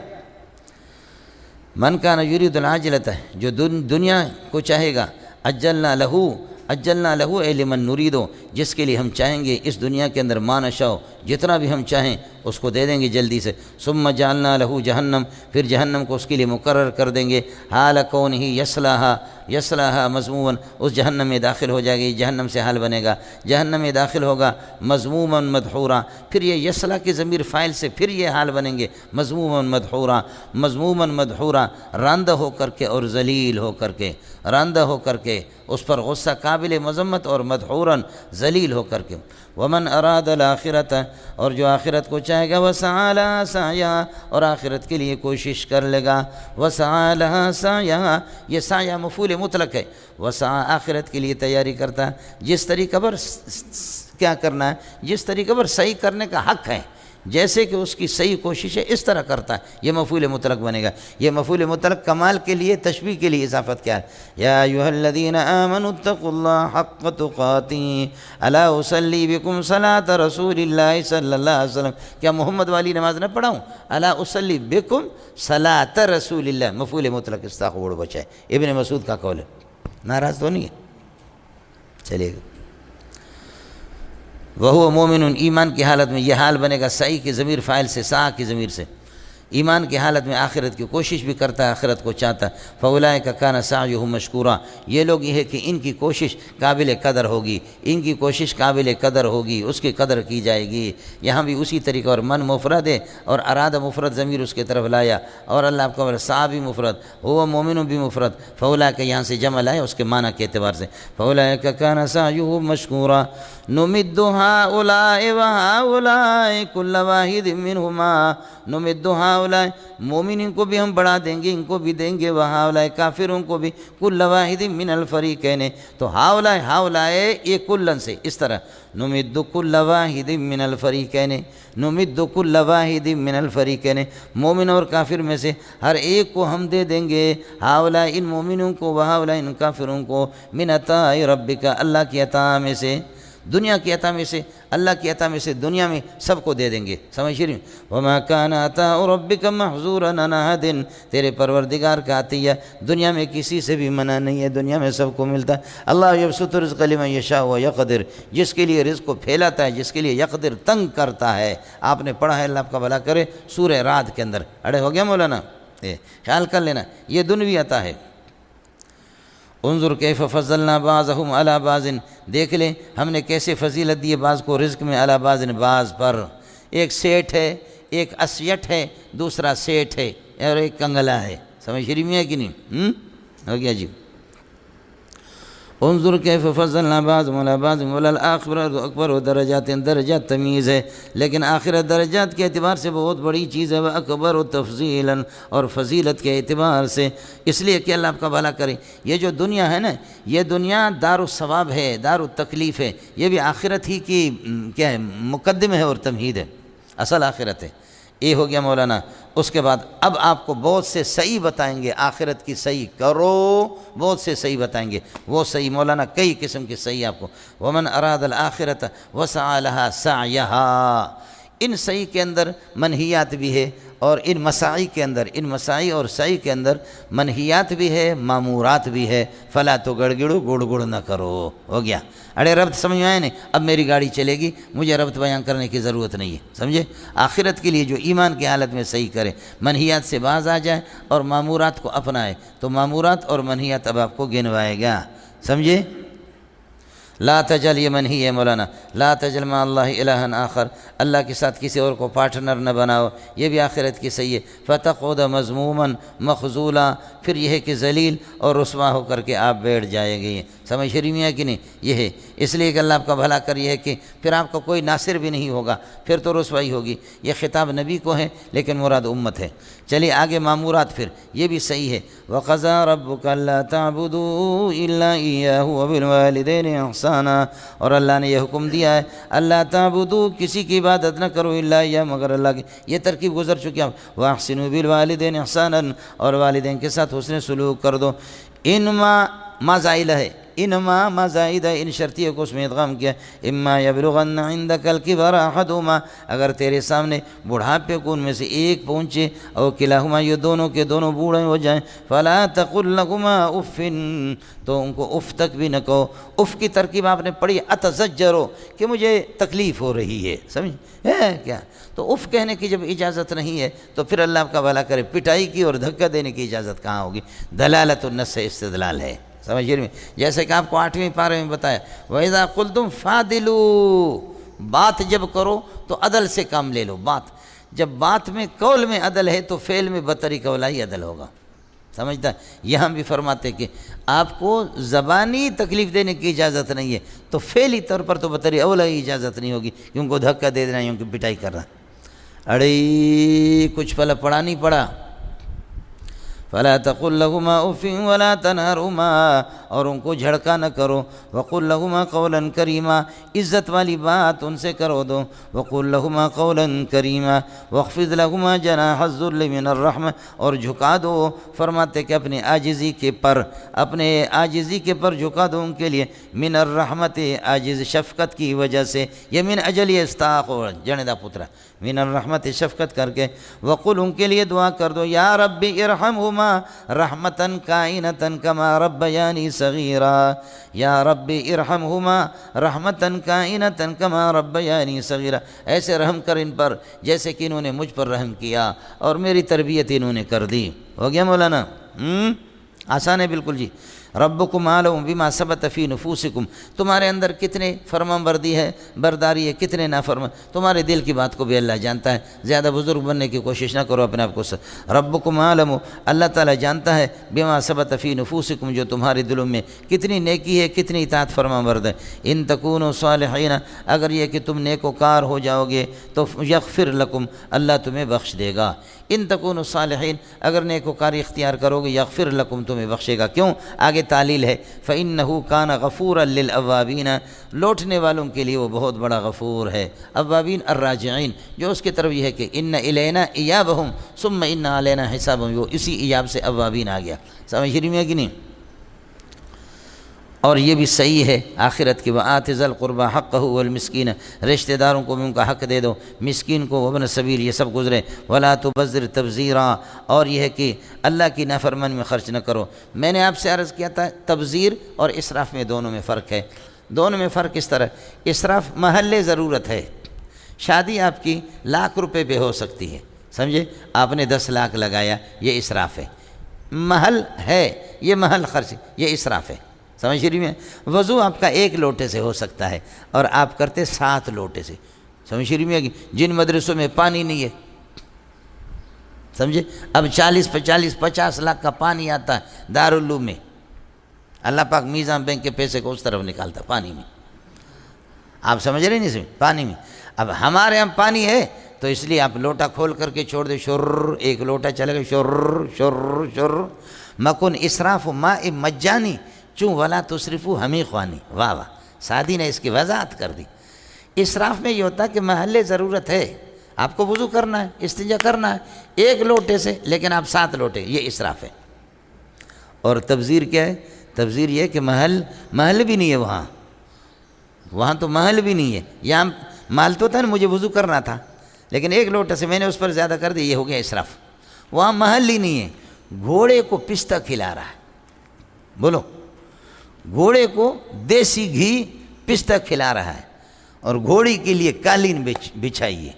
من کان یرید العاجلۃ، جو دنیا کو چاہے گا، عجلنا لہو اے لمن نریدو، جس کے لیے ہم چاہیں گے اس دنیا کے اندر ما نشاء، جتنا بھی ہم چاہیں اس کو دے دیں گے جلدی سے۔ ثم جعلنا لہو جہنم، پھر جہنم کو اس کے لیے مقرر کر دیں گے، حال کونہ یصلاھا مذموما، اس جہنم میں داخل ہو جائے گی، جہنم سے حال بنے گا، جہنم میں داخل ہوگا، مذموما مدحورا، پھر یہ یصلا کی ضمیر فاعل سے پھر یہ حال بنیں گے، مذموما مدحورا، راندہ ہو کر کے اور ذلیل ہو کر کے، راندہ ہو کر کے، اس پر غصہ قابل مذمت، اور مدحوراً ذلیل ہو کر کے۔ ومن اراد الآخرۃ، اور جو آخرت کو چاہے گا، وسعی لہا سعیہا، اور آخرت کے لیے کوشش کر لے گا، وسعی لہا سعیہا، یہ سعیہ مفعول مطلق ہے، وسعی آخرت کے لیے تیاری کرتا ہے، جس طریقہ پر کیا کرنا ہے، جس طریقہ پر صحیح کرنے کا حق ہے، جیسے کہ اس کی صحیح کوشش ہے اس طرح کرتا ہے، یہ مفعول مطلق بنے گا۔ یہ مفعول مطلق کمال کے لیے، تشبیہ کے لیے اضافت کیا ہے، یا ایھا الذین آمنوا اتقوا اللہ حق تقاتہ الا اصلی بکم صلاۃ رسول اللہ صلی اللہ علیہ وسلم، کیا محمد والی نماز نہ پڑھاؤں، الا اصلی بکم صلاۃ رسول اللہ، مفعول مطلق استاخوڑ بچا ہے، ابن مسعود کا قول ہے، ناراض تو نہیں ہے؟ چلیے گا، وہو مومن، ایمان کی حالت میں، یہ حال بنے گا سعی کی ضمیر فاعل سے، سعی کی ضمیر سے، ایمان کی حالت میں آخرت کی کوشش بھی کرتا ہے، آخرت کو چاہتا ہے، فاولئک کان سعیہم مشکورا، یہ لوگ یہ ہے کہ ان کی کوشش قابل قدر ہوگی، ان کی کوشش قابل قدر ہوگی، اس کی قدر کی جائے گی۔ یہاں بھی اسی طریقہ، اور من مفرد ہے اور ارادہ مفرد ضمیر اس کے طرف لایا، اور اللہ آپ کو سعی بھی مفرد، ہو مومن بھی مفرد، فاولئک یہاں سے جمع لایا اس کے معنی کے اعتبار سے، فاولئک کان سعیہم مشکورا نمد ہؤلاء وہؤلاء کل واحد منہما، نمد ہؤلاء، مومنین کو بھی ہم بڑھا دیں گے، ان کو بھی دیں گے، وہؤلاء کافروں کو بھی، کل واحد من الفریقین، تو ہؤلاء یہ کلن سے اس طرح، نمد کل واحد من الفریقین، نمد کل واحد من الفریقین، مومن اور کافر میں سے ہر ایک کو ہم دے دیں گے، ہؤلاء ان مومنوں کو، وہؤلاء ان کافروں کو، من عطاء ربک، اللہ کی عطا میں سے، دنیا کی عطا میں سے، اللہ کی عطا میں سے دنیا میں سب کو دے دیں گے، سمجھ رہی ہیں؟ وما کان عطاء ربک محظورا عن احد، تیرے پروردگار کا عطیہ دنیا میں کسی سے بھی منع نہیں ہے، دنیا میں سب کو ملتا ہے۔ اللہ یبسط الرزق لمن یشاء ویقدر، جس کے لیے رزق کو پھیلاتا ہے، جس کے لیے یقدر تنگ کرتا ہے۔ آپ نے پڑھا ہے، اللہ آپ کا بھلا کرے، سورہ رعد کے اندر، اڑے ہو گیا مولانا، خیال کر لینا، یہ دنوی عطا ہے۔ انظر کیف فضلنا بعضهم علی بعض، دیکھ لیں ہم نے کیسے فضیلت دی بعض کو رزق میں، علی بعض بعض پر، ایک سیٹھ ہے، ایک اسیٹ ہے، دوسرا سیٹھ ہے، اور ایک کنگلا ہے، سمجھ رہی ہے کہ نہیں؟ ہو گیا جی۔ انظر کیف فضلنا بعضهم علی بعض وللآخرۃ اکبر درجات، درجات تمیز ہے، لیکن آخرت درجات کے اعتبار سے بہت بڑی چیز ہے، اکبر تفضیلا، اور فضیلت کے اعتبار سے، اس لیے کہ اللہ آپ کا بھلا کرے۔ یہ جو دنیا ہے نا، یہ دنیا دار الثواب ہے، دار التکلیف ہے، یہ بھی آخرت ہی کی کیا ہے، مقدم ہے اور تمہید ہے، اصل آخرت ہے۔ یہ ہو گیا مولانا۔ اس کے بعد اب آپ کو بہت سے صحیح بتائیں گے، آخرت کی صحیح کرو، بہت سے صحیح بتائیں گے، وہ صحیح مولانا کئی قسم کے صحیح آپ کو۔ ومن اراد الآخرۃ وسعی لہا سعیہا، ان صحیح کے اندر منہیات بھی ہے، اور ان مساعی کے اندر، ان مساعی اور سعی کے اندر منہیات بھی ہے، مامورات بھی ہے، فلا تو گڑگڑو گڑ گڑ نہ کرو۔ ہو گیا، اڑے ربط سمجھ میں آئے نہیں؟ اب میری گاڑی چلے گی، مجھے ربط بیان کرنے کی ضرورت نہیں ہے، سمجھے؟ آخرت کے لیے جو ایمان کی حالت میں صحیح کرے، منہیات سے باز آ جائے اور مامورات کو اپنائے، تو مامورات اور منہیات اب آپ کو گنوائے گا، سمجھے؟ لا تجل، یہ منہی ہے مولانا، لا تجل مع اللہ الہا آخر، اللہ کے ساتھ کسی اور کو پارٹنر نہ بناؤ، یہ بھی آخرت کی صحیح ہے۔ فتقعد مذموما مخذولا، پھر یہ ہے کہ ذلیل اور رسوا ہو کر کے آپ بیٹھ جائے گے، سمجھ رہی ہیں کہ نہیں؟ یہ ہے، اس لیے کہ اللہ آپ کا بھلا کر، یہ ہے کہ پھر آپ کا کوئی ناصر بھی نہیں ہوگا، پھر تو رسوائی ہوگی۔ یہ خطاب نبی کو ہے لیکن مراد امت ہے۔ چلیے آگے مامورات، پھر یہ بھی صحیح ہے۔ وَقَضَىٰ رَبُّكَ أَلَّا تَعْبُدُوا إِلَّا إِيَّاهُ وَبِالْوَالِدَيْنِ إِحْسَانًا، اور اللہ نے یہ حکم دیا ہے، اللہ تعبدو، کسی کی عبادت نہ کرو، الا یا مگر اللہ کی، یہ ترکیب گزر چکی ہے۔ وَأَحْسِنُوا بِالْوَالِدَيْنِ إِحْسَانًا، اور والدین کے ساتھ حسن سلوک کر دو۔ انما ما زائلہ ہے، انما ما زائد ہے، ان شرطیوں کو اس میں ادغام کیا، اما یبلغن عندک الکبر احدہما، اگر تیرے سامنے بڑھاپے کو ان میں سے ایک پہنچے، او کلاہما، یہ دونوں کے دونوں بوڑھے ہو جائیں، فلا تقل لہما اف، تو ان کو اف تک بھی نہ کہو۔ اف کی ترکیب آپ نے پڑھی، اتزجرو، کہ مجھے تکلیف ہو رہی ہے، سمجھ ہے کیا؟ تو اف کہنے کی جب اجازت نہیں ہے تو پھر اللہ آپ کا بھلا کرے پٹائی کی اور دھکا دینے کی اجازت کہاں ہوگی؟ دلالت النص سے استدلال ہے، سمجھ رہے؟ جیسے کہ آپ کو 8ویں پارے میں بتایا، وَإِذَا قُلْتُمْ فَعْدِلُوا، بات جب کرو تو عدل سے کام لے لو۔ بات جب بات میں قول میں عدل ہے تو فعل میں بطریقہ ولائی عدل ہوگا، سمجھتا ہے؟ یہاں بھی فرماتے کہ آپ کو زبانی تکلیف دینے کی اجازت نہیں ہے، تو فعلی طور پر تو بطری اولا ہی اجازت نہیں ہوگی کہ ان کو دھکا دے دینا، ان کی پٹائی کرنا۔ اڑے کچھ پل پڑا نہیں پڑا، فلا تقل لهما اف ولا تنهرهما، اور ان کو جھڑکا نہ کرو، وقل لهما قولا کریما، عزت والی بات ان سے کرو دو، وقل لهما قولا کریما واخفض لهما جناح الذل من الرحمہ، اور جھکا دو، فرماتے کہ اپنے عاجزی کے پر جھکا دو ان کے لیے، من الرحمت، عاجز شفقت کی وجہ سے، یہ من اجل استاق ہو جندا پترا، من الرحمت شفقت کر کے، وقل ان کے لیے دعا کر دو، یا رب ارحمہما رحمتن کائنتن کما ربیانی صغیرا، یا رب ارحمہما رحمتن کائنتن کما ربیانی صغیرا، ایسے رحم کر ان پر جیسے کہ انہوں نے مجھ پر رحم کیا اور میری تربیت انہوں نے کر دی۔ ہو گیا مولانا؟ آسان ہے بالکل جی۔ ربکم اعلم بما ثبت فی نفوسکم، تمہارے اندر کتنے فرمان بردی ہے، برداری ہے، کتنے نافرمان، تمہارے دل کی بات کو بھی اللہ جانتا ہے، زیادہ بزرگ بننے کی کوشش نہ کرو اپنے آپ کو۔ ربکم اعلم، اللہ تعالیٰ جانتا ہے، بما ثبت فی نفوسکم، جو تمہارے دلوں میں کتنی نیکی ہے، کتنی اطاعت فرمان برد ہے۔ ان تکونوا صالحین، اگر یہ کہ تم نیکوکار ہو جاؤ گے تو یغفر لکم، اللہ تمہیں بخش دے گا۔ ان تکونوا صالحین، اگر نیکوکاری اختیار کرو گے، یغفر لکم، تمہیں بخشے گا۔ کیوں؟ آگے تعلیل ہے، فَإِنَّهُ كَانَ غَفُورًا لِلْأَوَّابِينَ، لوٹنے والوں کے لیے وہ بہت بڑا غفور ہے۔ اوابین الراجعین، جو اس کی طرف یہ ہے کہ ان الینا ایابہم ثم ان علینا حسابہم، وہ اسی ایاب سے اوابین آ گیا۔ سمجھ رہی میں کہ نہیں؟ اور یہ بھی صحیح ہے آخرت کی، وَآتِ ذَا الْقُرْبَى حَقَّهُ وَالْمِسْكِينَ، رشتہ داروں کو بھی ان کا حق دے دو، مسکین کو، وابن السبیل، یہ سب گزرے۔ وَلَا تُبَذِّرْ تَبْذِيرًا، اور یہ ہے کہ اللہ کی نافرمانی میں خرچ نہ کرو۔ میں نے آپ سے عرض کیا تھا تبذیر اور اسراف میں دونوں میں فرق ہے۔ دونوں میں فرق اس طرح، اسراف محل ضرورت ہے، شادی آپ کی لاکھ روپے پہ ہو سکتی ہے، سمجھے، آپ نے 10 لاکھ لگایا، یہ اسراف ہے۔ محل ہے، یہ محل خرچ، یہ اسراف ہے۔ سمجھ رہی میں؟ وضو آپ کا 1 لوٹے سے ہو سکتا ہے اور آپ کرتے 7 لوٹے سے۔ سمجھ رہی میں؟ جن مدرسوں میں پانی نہیں ہے، سمجھے، اب 40-50 لاکھ کا پانی آتا ہے دارالعلوم میں، اللہ پاک میزان بینک کے پیسے کو اس طرف نکالتا پانی میں، آپ سمجھ رہے نہیں؟ پانی میں۔ اب ہمارے یہاں پانی ہے تو اس لیے آپ لوٹا کھول کر کے چھوڑ دے، شر 1 لوٹا چلے گا، شر شر شر۔ مکن اسراف ماء مجانی چوں ولا تصرفو ہمیں خوانی، واہ واہ، سعدی نے اس کی وضاحت کر دی۔ اسراف میں یہ ہوتا ہے کہ محل ضرورت ہے، آپ کو وضو کرنا ہے، استنجا کرنا ہے 1 لوٹے سے، لیکن آپ 7 لوٹے، یہ اسراف ہے۔ اور تبذیر کیا ہے؟ تبذیر یہ ہے کہ محل بھی نہیں ہے وہاں تو محل بھی نہیں ہے۔ یہاں مال تو تھا نا، مجھے وضو کرنا تھا، لیکن 1 لوٹے سے میں نے اس پر زیادہ کر دی، یہ ہو گیا اسراف۔ وہاں محل ہی نہیں ہے، گھوڑے کو پستہ کھلا رہا ہے، بولو، گھوڑے کو دیسی گھی پستہ کھلا رہا ہے اور گھوڑی کے لیے قالین بچھائیے،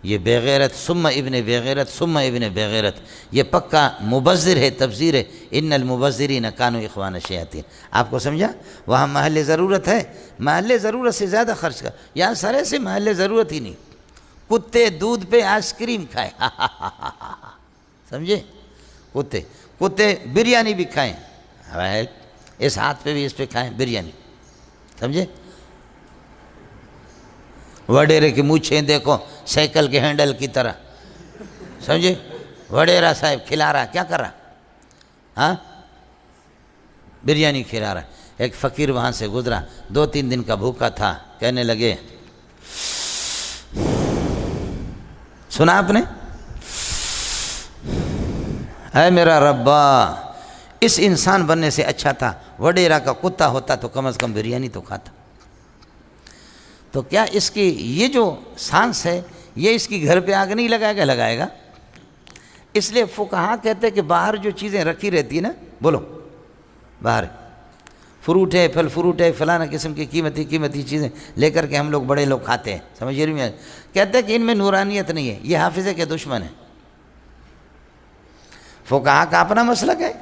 یہ بے غیرت ثم ابن بے غیرت ثم ابن بے غیرت، یہ پکا مبذر ہے، تبذیر ہے۔ ان المبذرین کانوا اخوان الشیاطین، آپ کو سمجھا؟ وہاں محل ضرورت ہے، محل ضرورت سے زیادہ خرچ کر، یہاں سرے سے محل ضرورت ہی نہیں۔ کتے دودھ پہ آئس کریم کھائے، سمجھے، کتے بریانی بھی کھائیں، اس ہاتھ پہ بھی اس پہ کھائیں بریانی، سمجھے۔ وڈیرے کی مونچھیں دیکھو سائیکل کے ہینڈل کی طرح، سمجھے، وڈیرا صاحب کھلا رہا، کیا کر رہا؟ ہاں، بریانی کھلا رہا۔ ایک فقیر وہاں سے گزرا، 2-3 دن کا بھوکا تھا، کہنے لگے، سنا آپ نے؟ اے میرا ربا، اس انسان بننے سے اچھا تھا وڈیرا کا کتا ہوتا تو کم از کم بریانی تو کھاتا۔ تو کیا اس کی یہ جو سانس ہے یہ اس کی گھر پہ آگ نہیں لگائے گا؟ اس لیے فقہا کہتے ہیں کہ باہر جو چیزیں رکھی رہتی ہیں نا، بولو، باہر فروٹ ہے، پھل فروٹ ہے، فلانا قسم کی قیمتی چیزیں لے کر کے ہم لوگ بڑے لوگ کھاتے ہیں، سمجھ رہی ہیں؟ کہتے ہیں کہ ان میں نورانیت نہیں ہے، یہ حافظے کے دشمن ہیں۔ فقہا کا اپنا مسلک ہے،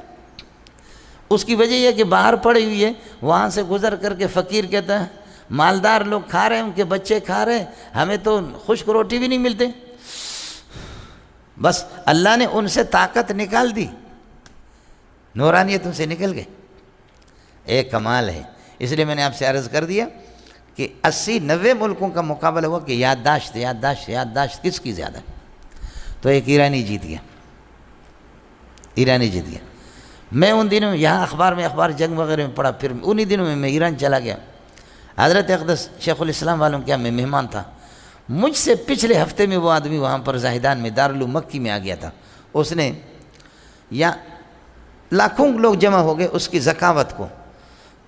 اس کی وجہ یہ کہ باہر پڑی ہوئی ہے، وہاں سے گزر کر کے فقیر کہتا ہے مالدار لوگ کھا رہے ہیں، ان کے بچے کھا رہے ہیں، ہمیں تو خشک روٹی بھی نہیں ملتے۔ بس اللہ نے ان سے طاقت نکال دی، نورانیت تم سے نکل گئے، ایک کمال ہے۔ اس لیے میں نے آپ سے عرض کر دیا کہ 80-90 ملکوں کا مقابلہ ہوا کہ یادداشت یادداشت یادداشت کس کی زیادہ، تو ایک ایرانی جیت گیا، ایرانی جیت گیا۔ میں ان دنوں یہاں اخبار جنگ وغیرہ میں پڑھا، پھر انہی دنوں میں ایران چلا گیا۔ حضرت اقدس شیخ الاسلام والوں کے میں مہمان تھا، مجھ سے پچھلے ہفتے میں وہ آدمی وہاں پر زاہدان میں دارالعلوم مکی میں آ گیا تھا، اس نے یا لاکھوں لوگ جمع ہو گئے اس کی ذکاوت کو،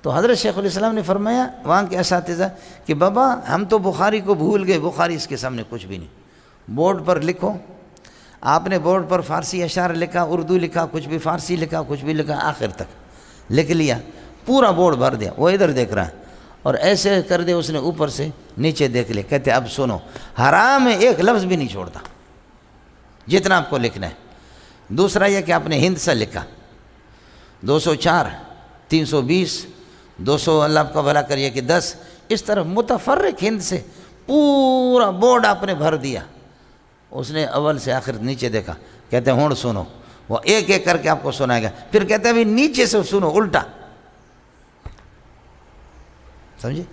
تو حضرت شیخ الاسلام نے فرمایا وہاں کے اساتذہ کہ بابا ہم تو بخاری کو بھول گئے، بخاری اس کے سامنے کچھ بھی نہیں، بورڈ پر لکھو۔ آپ نے بورڈ پر فارسی اشعار لکھا، اردو لکھا، کچھ بھی فارسی لکھا، کچھ بھی لکھا، آخر تک لکھ لیا، پورا بورڈ بھر دیا۔ وہ ادھر دیکھ رہا ہے اور ایسے کر دے، اس نے اوپر سے نیچے دیکھ لے، کہتے اب سنو، حرام ہے ایک لفظ بھی نہیں چھوڑتا جتنا آپ کو لکھنا ہے۔ دوسرا یہ کہ آپ نے ہند سے لکھا 204 320 200 اللہ آپ کا بھلا کریے کہ 10، اس طرح متفرق ہند سے پورا بورڈ آپ نے بھر دیا۔ اس نے اول سے آخر نیچے دیکھا، کہتے ہیں ہون سنو، وہ ایک ایک کر کے آپ کو سنائے گا، پھر کہتے ہیں ابھی نیچے سے سنو الٹا، سمجھے؟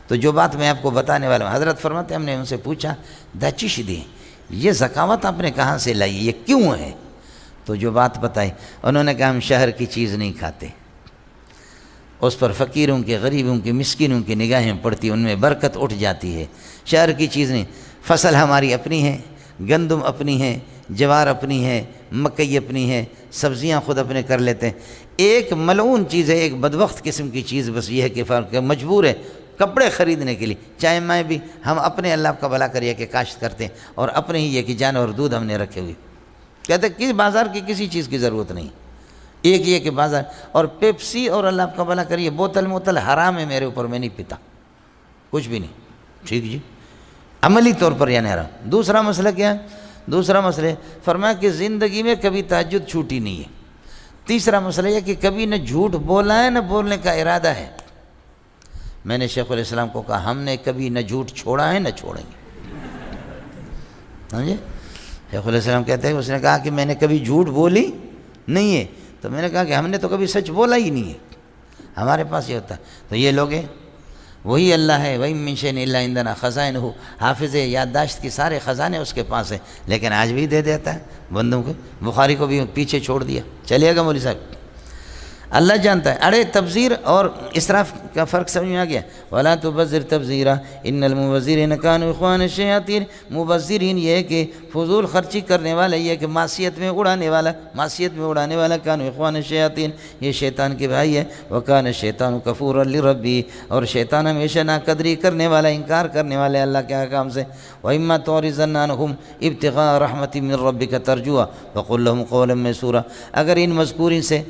تو جو بات میں آپ کو بتانے والا ہوں، حضرت فرماتے ہم نے ان سے پوچھا دچش دی یہ ذکاوت آپ نے کہاں سے لائی، یہ کیوں ہے؟ تو جو بات بتائی انہوں نے کہا ہم شہر کی چیز نہیں کھاتے، اس پر فقیروں کے، غریبوں کے، مسکینوں کی نگاہیں پڑتی، ان میں برکت اٹھ جاتی ہے۔ شہر کی چیز نہیں، فصل ہماری اپنی ہے، گندم اپنی ہے، جوار اپنی ہے، مکئی اپنی ہے، سبزیاں خود اپنے کر لیتے ہیں۔ ایک ملعون چیز ہے، ایک بدبخت قسم کی چیز بس یہ ہے کہ مجبور ہے کپڑے خریدنے کے لیے، چائے مائے بھی ہم اپنے اللہ کا بھلا کریے کہ کاشت کرتے ہیں، اور اپنے ہی یہ کہ جانور دودھ ہم نے رکھے ہوئے، کہتے ہیں کہ بازار کی کسی چیز کی ضرورت نہیں، ایک یہ کہ بازار، اور پیپسی اور اللہ آپ کا بھلا کریے بوتل حرام ہے میرے اوپر، میں نہیں پیتا کچھ بھی نہیں، ٹھیک جی، عملی طور پر یعنی حرام۔ دوسرا مسئلہ کیا ہے؟ دوسرا مسئلہ فرمایا کہ زندگی میں کبھی تہجد چھوٹی نہیں ہے۔ تیسرا مسئلہ یہ کہ کبھی نہ جھوٹ بولا ہے نہ بولنے کا ارادہ ہے۔ میں نے شیخ الاسلام کو کہا ہم نے کبھی نہ جھوٹ چھوڑا ہے نہ چھوڑیں گے، سمجھے؟ شیخ الاسلام کہتے ہیں اس نے کہا کہ میں نے کبھی جھوٹ بولی نہیں ہے، تو میں نے کہا کہ ہم نے تو کبھی سچ بولا ہی نہیں ہے، ہمارے پاس یہ ہوتا ہے۔ تو یہ لوگ ہیں، وہی اللہ ہے، وَإِن مِّن شَيْءٍ إِلَّا عِندَنَا خَزَائِنُهُ، حافظ یادداشت کی سارے خزانے اس کے پاس ہیں، لیکن آج بھی دے دیتا ہے بندوں کو۔ بخاری کو بھی پیچھے چھوڑ دیا، چلیے گا مولوی صاحب، اللہ جانتا ہے۔ اڑے تبذیر اور اسراف کا فرق سمجھ میں آ گیا؟ وَلَا تُبَذِّرْ تَبْذِيرًا إِنَّ الْمُبَذِّرِينَ كَانُوا إِخْوَانَ الشَّيَاطِينِ، مبذرین یہ ہے کہ فضول خرچی کرنے والا، یہ کہ معصیت میں اڑانے والا، کانوا اخوان الشیاطین، یہ شیطان کے بھائی ہے۔ وَكَانَ الشَّيْطَانُ كَفُورًا لِرَبِّهِ، اور شیطان ہمیشہ ناقدری کرنے والا، انکار کرنے والے اللہ کے احکام سے۔ وَإِمَّا تُعْرِضَنَّ عَنْهُمْ ابْتِغَاءَ رَحْمَةٍ مِّن رَّبِّكَ تَرْجُوهَا فَقُل لَّهُمْ قَوْلًا مَّيْسُورًا، اگر ان مذکورین سے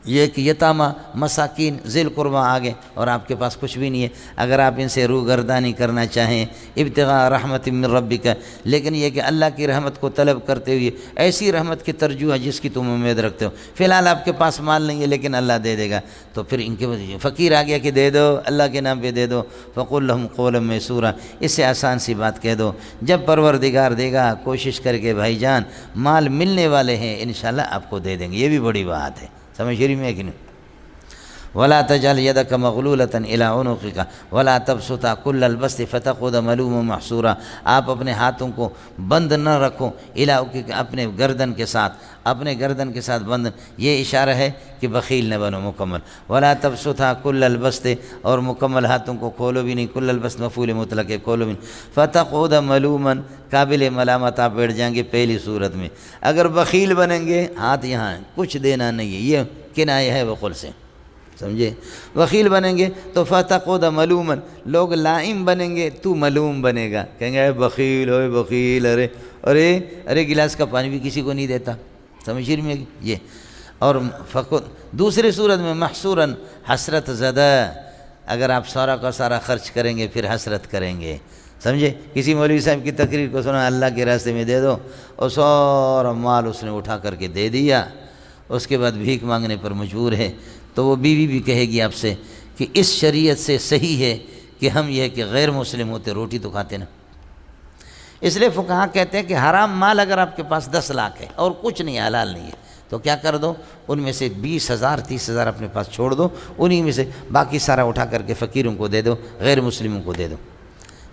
یہ کہ یتامہ، مساکین، ذی القربہ آگے اور آپ کے پاس کچھ بھی نہیں ہے، اگر آپ ان سے روگردانی کرنا چاہیں، ابتغاء رحمت من ربک، لیکن یہ کہ اللہ کی رحمت کو طلب کرتے ہوئے، ایسی رحمت کی ترجو ہے جس کی تم امید رکھتے ہو، فی الحال آپ کے پاس مال نہیں ہے لیکن اللہ دے دے گا، تو پھر ان کے فقیر آ گیا کہ دے دو، اللہ کے نام پہ دے دو، فقل لهم قولا میسورا، اس سے آسان سی بات کہہ دو، جب پروردگار دے گا کوشش کر کے بھائی جان، مال ملنے والے ہیں انشاءاللہ آپ کو دے دیں گے، یہ بھی بڑی بات ہے، سمجھ شریف میں ہے کہ نہیں؟ وَلَا تَجْعَلْ يَدَكَ مَغْلُولَةً إِلَىٰ عُنُقِكَ وَلَا تَبْسُطْهَا كُلَّ الْبَسْطِ فَتَقْعُدَ مَلُومًا مَحْسُورًا، آپ اپنے ہاتھوں کو بند نہ رکھو إِلَىٰ عُنُقِكَ، اپنے گردن کے ساتھ بند، یہ اشارہ ہے کہ بخیل نہ بنو مکمل۔ وَلَا تَبْسُطْهَا كُلَّ الْبَسْطِ، اور مکمل ہاتھوں کو کھولو بھی نہیں، کل البسط مفعول مطلق ہے، کھولو بھی نہیں، فَتَقْعُدَ مَلُومًا، قابل ملامت آپ بیٹھ جائیں گے پہلی صورت میں۔ اگر بخیل بنیں گے، ہاتھ یہاں کچھ دینا نہیں ہے، یہ کنایہ ہے بخل سے، سمجھے؟ بخیل بنیں گے تو فتقعد ملومن، لوگ لائم بنیں گے تو ملوم بنے گا، کہیں گے اے بخیل، اوے بخیل، ارے گلاس کا پانی بھی کسی کو نہیں دیتا، سمجھ میں یہ۔ اور دوسری صورت میں محصوراً، حسرت زدہ، اگر آپ سارا کا سارا خرچ کریں گے پھر حسرت کریں گے، سمجھے؟ کسی مولوی صاحب کی تقریر کو سنا، اللہ کے راستے میں دے دو، اور سارا مال اس نے اٹھا کر کے دے دیا، اس کے بعد بھیک مانگنے پر مجبور ہے، تو وہ بیوی بھی کہے گی آپ سے کہ اس شریعت سے صحیح ہے کہ ہم یہ کہ غیر مسلم ہوتے روٹی تو کھاتے نا۔ اس لیے فقہا کہتے ہیں کہ حرام مال اگر آپ کے پاس 10 لاکھ ہے اور کچھ نہیں، حلال نہیں ہے، تو کیا کر دو، ان میں سے 20,000 30,000 اپنے پاس چھوڑ دو، انہی میں سے باقی سارا اٹھا کر کے فقیروں کو دے دو، غیر مسلموں کو دے دو،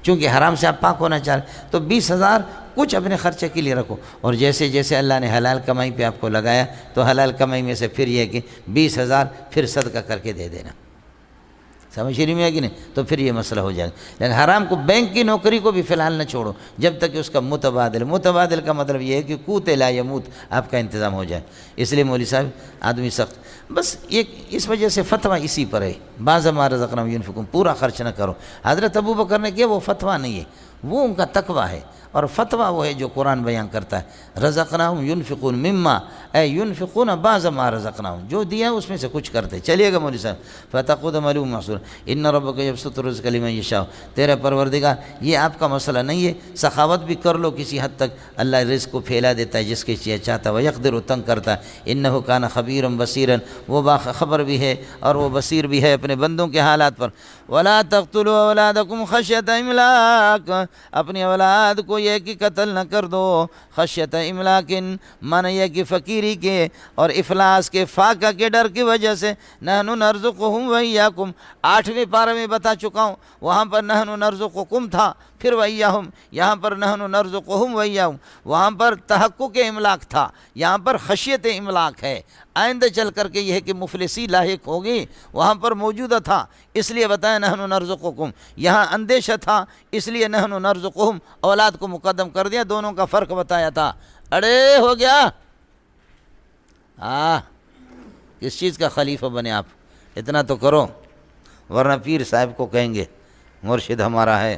چونکہ حرام سے آپ پاک ہونا چاہ رہے تو 20,000 کچھ اپنے خرچے کے لیے رکھو، اور جیسے جیسے اللہ نے حلال کمائی پہ آپ کو لگایا تو حلال کمائی میں سے پھر یہ کہ 20,000 پھر صدقہ کر کے دے دینا، سمجھ رہی میں کہ نہیں؟ تو پھر یہ مسئلہ ہو جائے گا۔ لیکن حرام کو، بینک کی نوکری کو بھی فی الحال نہ چھوڑو جب تک کہ اس کا متبادل کا مطلب یہ ہے کہ قوت لا یموت آپ کا انتظام ہو جائے۔ اس لیے مولوی صاحب آدمی سخت، بس ایک اس وجہ سے فتویٰ اسی پر ہے، بعض ما رزقناہم ینفقون، پورا خرچ نہ کرو۔ حضرت ابوبکر نے کیا، وہ فتویٰ نہیں ہے، وہ ان کا تقویٰ ہے، اور فتویٰ وہ ہے جو قرآن بیان کرتا ہے، رزقناہم ینفقون مما اے ینفقون بعض ما رزقناہم، جو دیا اس میں سے کچھ کرتے۔ چلیے گا مولوی صاحب، فتقعد ملوما محسورا ان ربک یبسط الرزق لمن یشاء، تیرے پروردگار یہ آپ کا مسئلہ نہیں ہے، سخاوت بھی کر لو کسی حد تک، اللہ رزق کو پھیلا دیتا ہے جس کے چیز چاہتا ہے، ویقدر و تنگ کرتا ہے، انہ کان خبیرا بصیرا، وہ باخبر بھی ہے اور وہ بصیر بھی ہے اپنے بندوں کے حالات پر۔ ولا تقتلوا اولادکم خشیۃ املاق، اپنی اولاد کو یہ کہ قتل نہ کر دو، خشیۃ املاق معنی یہ کہ فقیری کے اور افلاس کے، فاقہ کے ڈر کی وجہ سے، نحن نرزقہم وایاکم، 8ویں پارہ میں بتا چکا ہوں، وہاں پر نحن نرزقکم تھا، پھر وایاہم، یہاں پر نحن نرزقہم وایاہم، وہاں پر تحقق املاک تھا، یہاں پر خشیت املاک ہے، آئندہ چل کر کے یہ ہے کہ مفلسی لاحق ہوگی، وہاں پر موجودہ تھا اس لیے بتایا نحن نرزقکم، یہاں اندیشہ تھا اس لیے نحن نرزقہم، اولاد کو مقدم کر دیا، دونوں کا فرق بتایا تھا۔ اڑے ہو گیا، کس چیز کا خلیفہ بنے آپ، اتنا تو کرو، ورنہ پیر صاحب کو کہیں گے مرشد ہمارا ہے۔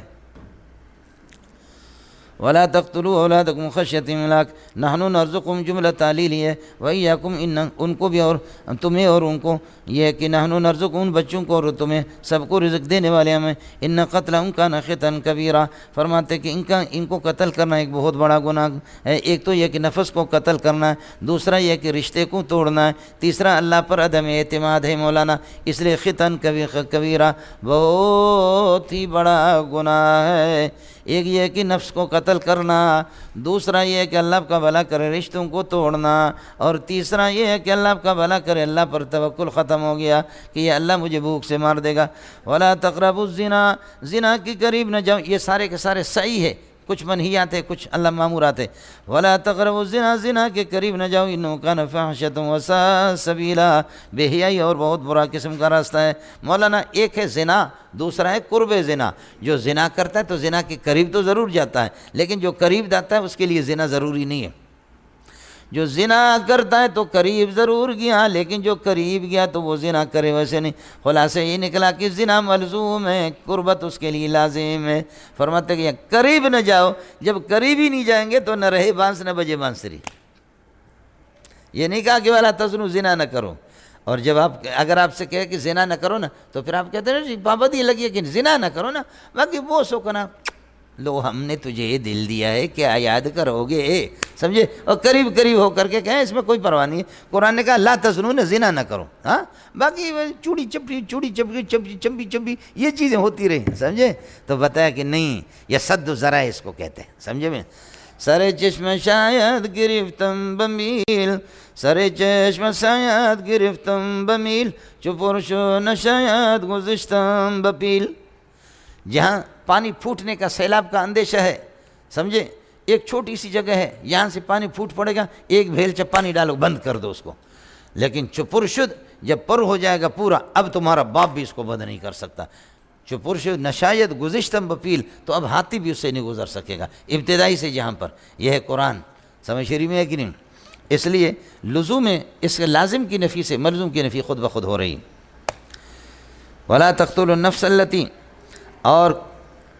ولا تقتلوا اولادکم خشیۃ املاق نحن نرزقہم جملہ تعلیلی ہے، وایاکم، ان کو بھی اور تمہیں اور ان کو، یہ ہے کہ نحن نرزقہم بچوں کو اور تمہیں، سب کو رزق دینے والے ہمیں۔ ان قتلہم کان خطأ کبیرا، فرماتے کہ ان کو قتل کرنا ایک بہت بڑا گناہ ہے، ایک تو یہ کہ نفس کو قتل کرنا ہے، دوسرا یہ کہ رشتے کو توڑنا ہے، تیسرا اللہ پر عدم اعتماد ہے مولانا، اس لیے خطأ کبیرا بہت ہی بڑا گناہ ہے۔ ایک یہ کہ نفس کو قتل کرنا، دوسرا یہ کہ اللہ کا بھلا کرے رشتوں کو توڑنا، اور تیسرا یہ ہے کہ اللہ کا بھلا کرے اللہ پر توکل ختم ہو گیا کہ یہ اللہ مجھے بھوک سے مار دے گا۔ ولا تقربوا الزنا، زنا کے قریب نہ جاؤ، یہ سارے کے سارے صحیح ہے، کچھ منہیات ہے کچھ اللہ مامورات ہے۔ ولا تقربوا الزنا، زنا کے قریب نہ جاؤ، انہ کان فاحشۃ وساء سبیلا، بے حیائی اور بہت برا قسم کا راستہ ہے۔ مولانا ایک ہے زنا، دوسرا ہے قرب زنا، جو زنا کرتا ہے تو زنا کے قریب تو ضرور جاتا ہے، لیکن جو قریب جاتا ہے اس کے لیے زنا ضروری نہیں ہے، جو زنا کرتا ہے تو قریب ضرور گیا، لیکن جو قریب گیا تو وہ زنا کرے ویسے نہیں۔ خلاصہ یہ نکلا کہ زنا ملزوم ہے، قربت اس کے لیے لازم ہے۔ فرماتے کہ قریب نہ جاؤ، جب قریب ہی نہیں جائیں گے تو نہ رہے بانس نہ بجے بانسری۔ یہ نہیں کہا کہ والا تزنو، زنا نہ کرو، اور جب اگر آپ سے کہے کہ زنا نہ کرو نا تو پھر آپ کہتے ہیں پابندی لگی ہے کہ زنا نہ کرو نا، باقی وہ سو کنا لو ہم نے تجھے یہ دل دیا ہے کیا یاد کرو گے، سمجھے، اور قریب قریب ہو کر کے کہیں اس میں کوئی پرواہ نہیں ہے۔ قرآن نے کہا لا تزنون، زنا نہ کرو، ہاں، باقی چوڑی چمپی یہ چیزیں ہوتی رہی، سمجھے، تو بتایا کہ نہیں، یہ صد و ذرائع اس کو کہتے ہیں، سمجھے میں۔ سر چشم شاید گرفتم بمیل، سر چشم شاید گرفتم بمیل، چپرشو نشاید گزشتم بپیل، جہاں پانی پھوٹنے کا سیلاب کا اندیشہ ہے، سمجھے، ایک چھوٹی سی جگہ ہے، یہاں سے پانی پھوٹ پڑے گا، ایک بھیلچا پانی ڈالو بند کر دو اس کو، لیکن چپرشد جب پر ہو جائے گا پورا، اب تمہارا باپ بھی اس کو بند نہیں کر سکتا۔ چپرشد نشاید گزشتم بپیل، تو اب ہاتھی بھی اس سے نہیں گزر سکے گا، ابتدائی سے جہاں پر، یہ ہے قرآن، سمجھ شریف میں ہے کہ نہیں؟ اس لیے لزوم میں اس کے لازم کی نفی سے ملزوم کی نفی خود بخود ہو رہی۔ ولا تقتلوا النفس التي، اور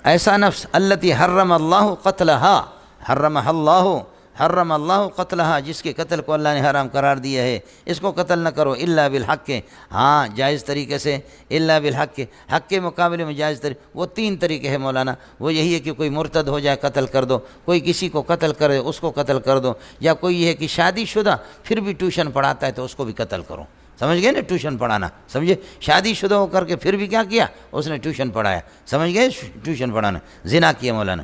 ایسا نفس التي حرم اللہ قتلہا، حرم اللہ قتلہا، جس کے قتل کو اللہ نے حرام قرار دیا ہے، اس کو قتل نہ کرو الا بالحق، ہاں جائز طریقے سے، الا بالحق، حق کے مقابلے میں جائز طریقے، وہ 3 طریقے ہیں مولانا، وہ یہی ہے کہ کوئی مرتد ہو جائے قتل کر دو، کوئی کسی کو قتل کرے اس کو قتل کر دو، یا کوئی یہ ہے کہ شادی شدہ پھر بھی ٹیوشن پڑھاتا ہے تو اس کو بھی قتل کرو، سمجھ گئے نا، ٹیوشن پڑھانا، سمجھے، شادی شدہ ہو کر کے پھر بھی کیا کیا، اس نے ٹیوشن پڑھایا، سمجھ گئے، ٹیوشن پڑھانا، زنا کیا مولانا۔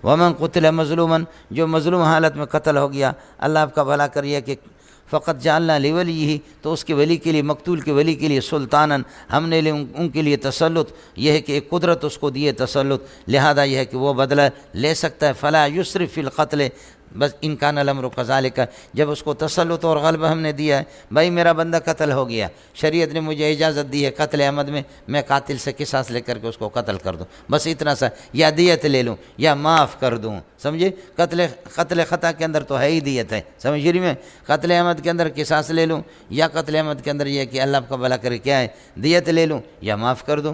ومن قتل مظلوما، جو مظلوم حالت میں قتل ہو گیا، اللہ آپ کا بھلا کریے کہ فقط جعلنا لولیہ، تو اس کے ولی کے لیے، مقتول کے ولی کے لیے سلطاناً، ہم نے ان کے لیے تسلط، یہ ہے کہ ایک قدرت اس کو دیے تسلط، لہذا یہ ہے کہ وہ بدلہ لے سکتا ہے۔ فلا یسرف فی القتل، بس ان کان الامر کذالک، جب اس کو تسلط اور غلبہ ہم نے دیا ہے، بھائی میرا بندہ قتل ہو گیا، شریعت نے مجھے اجازت دی ہے قتل عمد میں قاتل سے قصاص لے کر کے اس کو قتل کر دوں، بس اتنا سا، یا دیت لے لوں یا معاف کر دوں، سمجھے؟ قتل خطا کے اندر تو ہے ہی دیت ہے، سمجھ رہی میں؟ قتل عمد کے اندر قصاص لے لوں، یا قتل عمد کے اندر یہ کہ اللہ کا بھلا کرے کیا ہے، دیت لے لوں یا معاف کر دوں،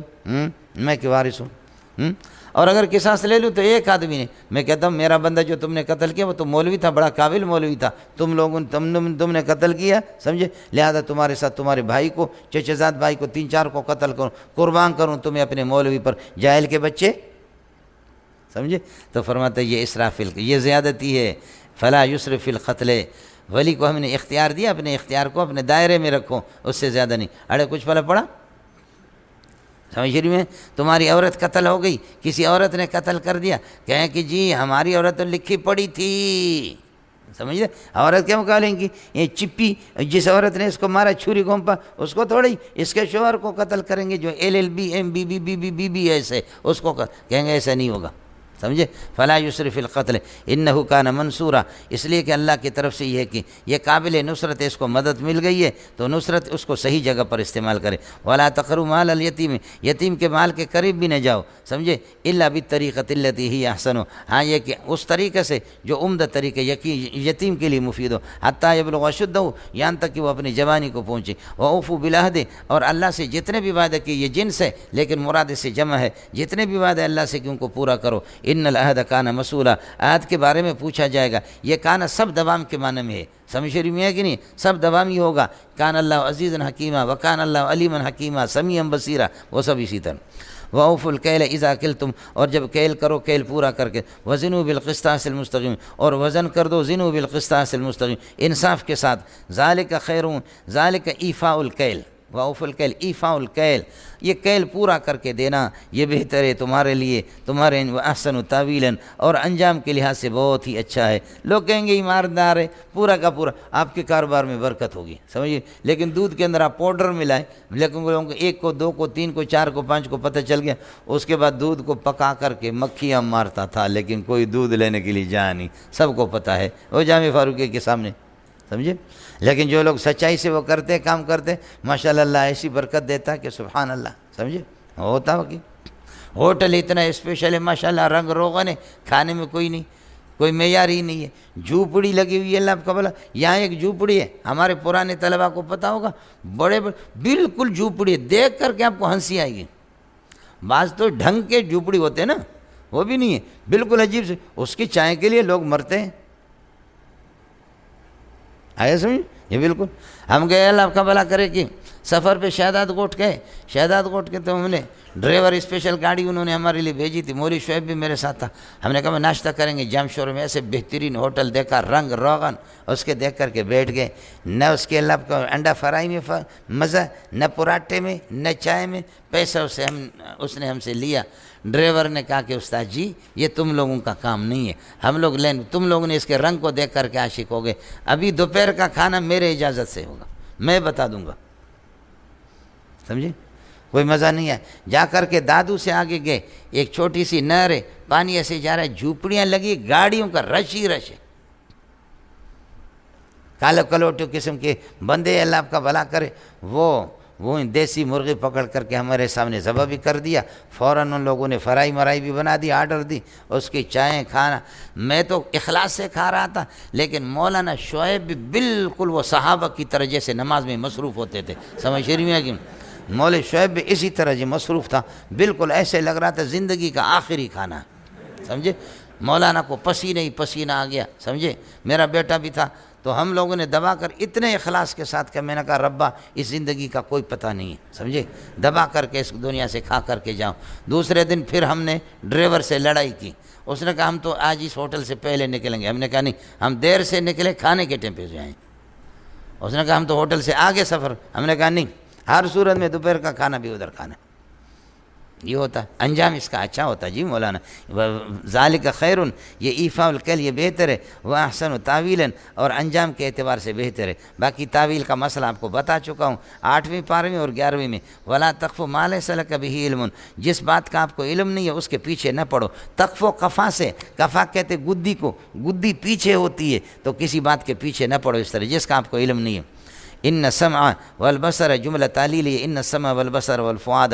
میں کہ وارث ہوں۔ اور اگر قصاص لے لوں تو ایک آدمی نے، میں کہتا ہوں میرا بندہ جو تم نے قتل کیا وہ تو مولوی تھا، بڑا قابل مولوی تھا، تم نے قتل کیا، سمجھے؟ لہذا تمہارے ساتھ تمہارے بھائی کو، چچا زاد بھائی کو 3-4 کو قتل کروں، قربان کروں تمہیں اپنے مولوی پر، جاہل کے بچے، سمجھے؟ تو فرماتا ہے یہ اسراف، یہ زیادتی ہے۔ فلا یسرف فی القتل، ولی کو ہم نے اختیار دیا، اپنے اختیار کو اپنے دائرے میں رکھو، اس سے زیادہ نہیں۔ اڑے کچھ پھلا پڑا، سمجھ رہی میں؟ تمہاری عورت قتل ہو گئی، کسی عورت نے قتل کر دیا، کہیں کہ جی ہماری عورت تو لکھی پڑی تھی، سمجھ رہے؟ عورت کیا مقابلیں گی؟ یہ چپی، جس عورت نے اس کو مارا چھری گھونپا، اس کو تھوڑی اس کے شوہر کو قتل کریں گے جو LLB MBB BB ایسے، اس کو کہیں گے ایسا نہیں ہوگا، سمجھے؟ فلا یسرف فی القتل انہ کان منصورا، اس لیے کہ اللہ کی طرف سے یہ ہے کہ یہ قابل نصرت ہے، اس کو مدد مل گئی ہے تو نصرت اس کو صحیح جگہ پر استعمال کرے۔ ولا تقربوا مال الیتیم، یتیم کے مال کے قریب بھی نہ جاؤ، سمجھے؟ الا بالطریقۃ التی ہی احسن، ہاں یہ کہ اس طریقے سے جو عمدہ طریقے یتیم کے لیے مفید ہو، حتی یبلغ اشدہ، یہاں تک کہ وہ اپنی جوانی کو پہنچے۔ واوفوا بالعہد، اور اللہ سے جتنے بھی وعدے کیے، یہ جنس ہے لیکن مراد سے جمع ہے، جتنے بھی وعدے اللہ سے کہ ان کو پورا کرو۔ ان العہد کان مسئولا، عہد کے بارے میں پوچھا جائے گا، یہ کانا سب دوام کے معنی میں ہے، سمجھ رہی میں ہے کہ نہیں؟ سب دوام ہی ہوگا، کان اللہ عزیزا حکیمہ وکان اللہ علیما حکیمہ سمیعا بصیرا، وہ سب اسی طرح۔ وَأَوْفُوا الْكَيْلَ إِذَا كِلْتُمْ، اور جب کیل کرو کیل پورا کر کے، وَزِنُوا بِالْقِسْطَاسِ الْمُسْتَقِيمِ، اور وزن کر دو، زِنُوا بِالْقِسْطَاسِ الْمُسْتَقِيمِ، انصاف کے ساتھ، ذَلِكَ خَيْرٌ، ذَلِكَ إِيفَاءُ الْكَيْلِ، وَأَوْفُوا الْكَيْلَ إِيفَاءُ الْكَيْلِ، یہ کیل پورا کر کے دینا یہ بہتر ہے تمہارے لیے، تمہارے احسن تاویلاً، اور انجام کے لحاظ سے بہت ہی اچھا ہے۔ لوگ کہیں گے ایماندار ہے، پورا کا پورا آپ کے کاروبار میں برکت ہوگی، سمجھیے؟ لیکن دودھ کے اندر آپ پاؤڈر ملائیں، لیکن لوگوں کو 1 کو 2 کو 3 کو 4 کو 5 کو پتہ چل گیا، اس کے بعد دودھ کو پکا کر کے مکھیاں مارتا تھا، لیکن کوئی دودھ لینے کے لیے جا نہیں، سب کو پتہ ہے، وہ جامع فاروقیہ کے سامنے، سمجھے؟ لیکن جو لوگ سچائی سے وہ کرتے کام کرتے، ماشاءاللہ اللہ ایسی برکت دیتا ہے کہ سبحان اللہ، سمجھے؟ ہوتا ہو کہ ہوٹل اتنا اسپیشل ہے ماشاءاللہ، رنگ روغن ہے، کھانے میں کوئی نہیں، کوئی معیار ہی نہیں ہے، جھوپڑی لگی ہوئی ہے، اللہ کا بھلا، یہاں ایک جھوپڑی ہے، ہمارے پرانے طلباء کو پتہ ہوگا، بڑے بالکل جھوپڑی ہے، دیکھ کر کے آپ کو ہنسی آئے گی، بعض تو ڈھنگ کے جھوپڑی ہوتے ہیں نا، وہ بھی نہیں ہے، بالکل عجیب سے، اس کی چائے کے لیے لوگ مرتے ہیں، آئے سمجھ؟ یہ بالکل، ہم گئے اللہ کا بھلا کرے کہ سفر پہ شہداد کوٹ گئے، شہداد کوٹ کے تو ہم نے ڈرائیور اسپیشل گاڑی انہوں نے ہمارے لیے بھیجی تھی، مولوی شعیب بھی میرے ساتھ تھا، ہم نے کہا میں ناشتہ کریں گے جام شور میں، ایسے بہترین ہوٹل دیکھا، رنگ روغن، اس کے دیکھ کر کے بیٹھ گئے، نہ اس کے اللہ کا انڈا فرائی میں مزہ، نہ پراٹھے میں، نہ چائے میں، پیسہ اس نے ہم سے لیا۔ ڈرائیور نے کہا کہ استاد جی یہ تم لوگوں کا کام نہیں ہے، ہم لوگ تم لوگوں نے اس کے رنگ کو دیکھ کر کے عاشق ہو گئے، ابھی دوپہر کا کھانا میرے اجازت سے ہوگا، میں بتا دوں گا، سمجھے؟ کوئی مزہ نہیں ہے۔ جا کر کے دادو سے آگے گئے، ایک چھوٹی سی نہر ہے، پانی ایسے جا رہا ہے، جھوپڑیاں لگی، گاڑیوں کا رش ہی رش ہے، کالو کلوٹو قسم کے بندے، اللہ آپ کا بھلا کرے، وہ دیسی مرغی پکڑ کر کے ہمارے سامنے ذبح بھی کر دیا، فوراً ان لوگوں نے فرائی مرائی بھی بنا دی، آرڈر دی، اس کی چائیں کھانا، میں تو اخلاص سے کھا رہا تھا، لیکن مولانا شعیب بھی بالکل وہ صحابہ کی طرح جیسے نماز میں مصروف ہوتے تھے، سمجھ رہی ہیں کہ مولوی شعیب بھی اسی طرح جو مصروف تھا، بالکل ایسے لگ رہا تھا زندگی کا آخری کھانا، سمجھے؟ مولانا کو پسینہ ہی پسینہ آ گیا، سمجھے؟ میرا بیٹا بھی تھا، تو ہم لوگوں نے دبا کر اتنے اخلاص کے ساتھ کہ میں نے کہا ربا اس زندگی کا کوئی پتہ نہیں ہے، سمجھے؟ دبا کر کے اس دنیا سے کھا کر کے جاؤں۔ دوسرے دن پھر ہم نے ڈرائیور سے لڑائی کی، اس نے کہا ہم تو آج اس ہوٹل سے پہلے نکلیں گے، ہم نے کہا نہیں، ہم دیر سے نکلے کھانے کے ٹائم پہ جائیں، اس نے کہا ہم تو ہوٹل سے آگے سفر، ہم نے کہا نہیں، ہر صورت میں دوپہر کا کھانا بھی ادھر کھانا، یہ ہوتا ہے، انجام اس کا اچھا ہوتا ہے جی مولانا۔ ذالک خیر، یہ ایفاء الکل یہ بہتر ہے، وہ احسن تاویلا، اور انجام کے اعتبار سے بہتر ہے۔ باقی تاویل کا مسئلہ آپ کو بتا چکا ہوں 8ویں پارے میں اور 11ویں میں۔ ولا تقف ما لیس لک بہ علم، جس بات کا آپ کو علم نہیں ہے اس کے پیچھے نہ پڑو۔ تقف و قفا سے، قفا کہتے گدی کو، گدی پیچھے ہوتی ہے، تو کسی بات کے پیچھے نہ پڑو اس طرح جس کا آپ کو علم نہیں ہے۔ ان السمع والبصر، جملہ تعلیل ہے، ان السمع والبصر والفؤاد،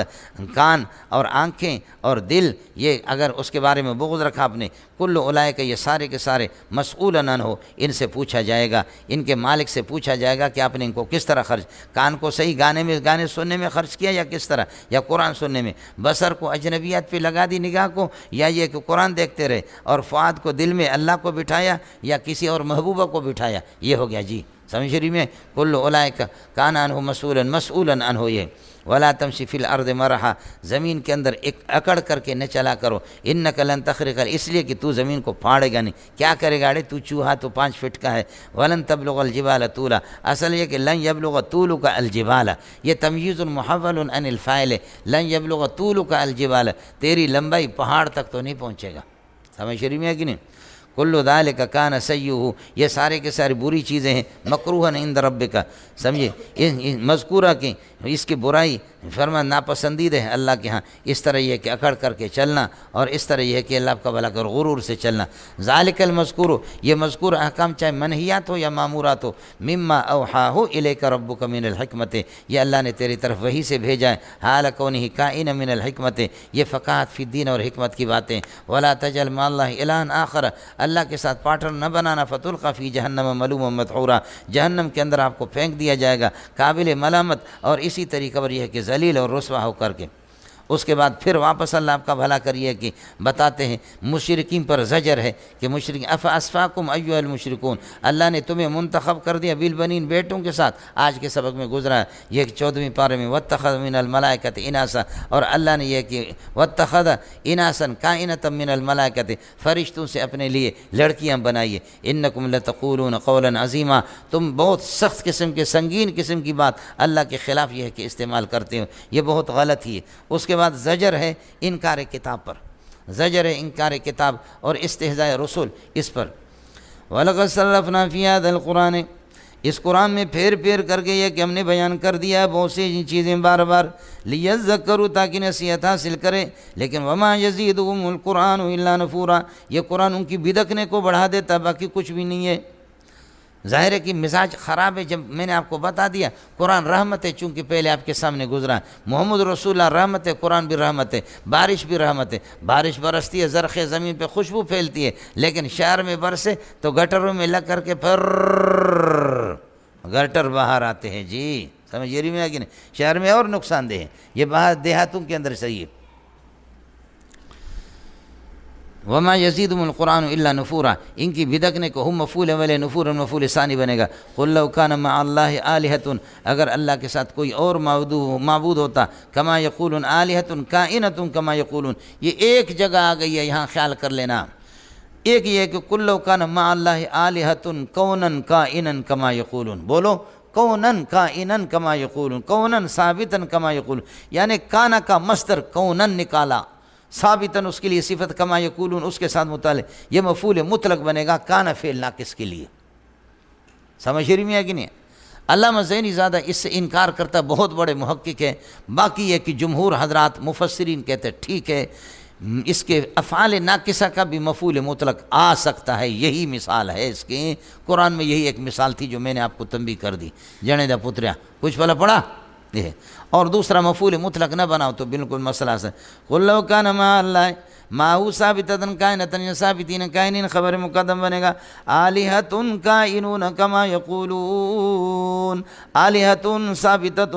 کان اور آنکھیں اور دل، یہ اگر اس کے بارے میں بغض رکھا آپ نے، کل اولئک، یہ سارے کے سارے مسئول عنہ، ان سے پوچھا جائے گا، ان کے مالک سے پوچھا جائے گا کہ آپ نے ان کو کس طرح خرچ، کان کو صحیح گانے سننے میں خرچ کیا یا کس طرح، یا قرآن سننے میں، بصر کو اجنبیات پہ لگا دی نگاہ کو، یا یہ کہ قرآن دیکھتے رہے، اور فؤاد کو دل میں اللہ کو بٹھایا یا کسی اور محبوبہ کو بٹھایا، یہ ہو گیا جی۔ سمجھ رہی میں، کل اولئک کان عنہ مسئولا عنہ، یہ ولا تمشی فی الارض مرحا، زمین کے اندر ایک اکڑ کر کے نہ چلا کرو، انک لن تخرق، اس لیے کہ تو زمین کو پھاڑے گا نہیں، کیا کرے گا، تو چوہا تو 5 فٹ کا ہے، ولن تبلغ الجبال طولا، اصل یہ کہ لن یبلغ طولک الجبال، یہ تمییز محول عن الفاعل، لن یبلغ طولک الجبال، تیری لمبائی پہاڑ تک تو نہیں پہنچے گا۔ سمجھ رہی میں کہ نہیں؟ کل ذالک کان سیئہ، یہ سارے کے سارے بری چیزیں ہیں، مکروہا عند ربک، سمجھے، مذکورہ کی اس کی برائی فرما ناپسندیدہ ہے اللہ کے ہاں، اس طرح یہ کہ اکڑ کر کے چلنا، اور اس طرح یہ کہ اللہ کا بھلا کر غرور سے چلنا۔ ذالک المذکور، یہ مذکور احکام چاہے منہیات ہو یا معمورات ہو، مما اوحاہ الیک ربک من الحکمت، یہ اللہ نے تیری طرف وحی سے بھیجا ہے، حال کونہ کائن من الحکمت، یہ فقاہت فی الدین اور حکمت کی باتیں۔ ولا تجعل مع اللہ الہا آخر، اللہ کے ساتھ پارٹنر نہ بنانا، فتلقی فی جہنم ملوما مدحورا، جہنم کے اندر آپ کو پھینک دیا جائے گا قابل ملامت، اور اسی طریقے پر یہ ہے کہ ذلیل اور رسوا ہو کر کے۔ اس کے بعد پھر واپس اللہ آپ کا بھلا کریے کہ بتاتے ہیں مشرکین پر زجر ہے کہ مشرکین افاسفاکم ایھا المشرکون، اللہ نے تمہیں منتخب کر دیا بالبنین، بیٹوں کے ساتھ، آج کے سبق میں گزرا ہے یہ 14ویں پارے میں، واتخذ من الملائکۃ اناسا، اور اللہ نے یہ کہ واتخذ اناسا کائنۃ من الملائکۃ، فرشتوں سے اپنے لیے لڑکیاں بنائیے، انکم لتقولون قولا عظیما، تم بہت سخت قسم کے سنگین قسم کی بات اللہ کے خلاف یہ ہے کہ استعمال کرتے ہو، یہ بہت غلط ہی ہے۔ اس کے بعد زجر ہے انکار کتاب پر، زجر ہے انکار کتاب اور استہزاء رسول اس پر۔ وَلَقَدْ صَرَّفْنَا فِي هَذَا الْقُرْآنِ، اس قرآن میں پھیر پھیر کر کے یہ کہ ہم نے بیان کر دیا بہت سی چیزیں بار بار، لِيَذَّكَّرُوا تاکہ نصیحت حاصل کرے، لیکن وَمَا يَزِيدُهُمُ الْقُرْآنُ إِلَّا نُفُورًا، یہ قرآن ان کی بدکنے کو بڑھا دیتا، باقی کچھ بھی نہیں ہے۔ ظاہر ہے کہ مزاج خراب ہے، جب میں نے آپ کو بتا دیا قرآن رحمت ہے، چونکہ پہلے آپ کے سامنے گزرا ہے، محمد رسول اللہ رحمت ہے، قرآن بھی رحمت ہے، بارش بھی رحمت ہے، بارش برستی ہے، زرخ زمین پہ خوشبو پھیلتی ہے، لیکن شہر میں برسے تو گٹروں میں لگ کر کے پھر گٹر باہر آتے ہیں جی، سمجھ رہی میں کہ نہیں؟ شہر میں اور نقصان دہ ہے، یہ باہر دیہاتوں کے اندر صحیح ہے۔ وما یزیدہم القرآن الا نفورا، ان کی بدکنے کو ہم مفعول اول نفورا مفعول ثانی بنے گا۔ قل لو کان مع اللہ آلہۃ، اگر اللہ کے ساتھ کوئی اور معبود ہوتا، کما یقولون آلہۃ کائنۃ کما یقولون، یہ ایک جگہ آ گئی ہے، یہاں خیال کر لینا، ایک یہ ہے کہ قل لو کان مع اللہ آلہۃ کونا کائنا کما یقولون، بولو کونن کائنن کما یقولون، کونن ثابتن کما یقولون، یعنی کانا کا مصدر کونن نکالا، ثابتاً اس کے لیے صفت کما یقولون اس کے ساتھ متعلق، یہ مفعول مطلق بنے گا کانا فعل ناقص کے لیے۔ سمجھ رہی میں کہ نہیں؟ علامہ زینی زادہ اس سے انکار کرتا، بہت بڑے محقق ہے، باقی ہے کہ جمہور حضرات مفسرین کہتے ٹھیک ہے، اس کے افعال ناقصہ کا بھی مفعول مطلق آ سکتا ہے، یہی مثال ہے اس کے، قرآن میں یہی ایک مثال تھی جو میں نے آپ کو تنبیہ کر دی، جنے دا پتریا کچھ بھلا پڑا یہ، اور دوسرا مفعول مطلق نہ بناؤ تو بالکل مسئلہ سے۔ قل لو کان مع اللہ ماہو ثابتۃ کائنۃ، یا ثابتین کائنین خبر مقدم بنے گا، آلہۃ کائنون کما یقولون، آلہۃ ثابتۃ،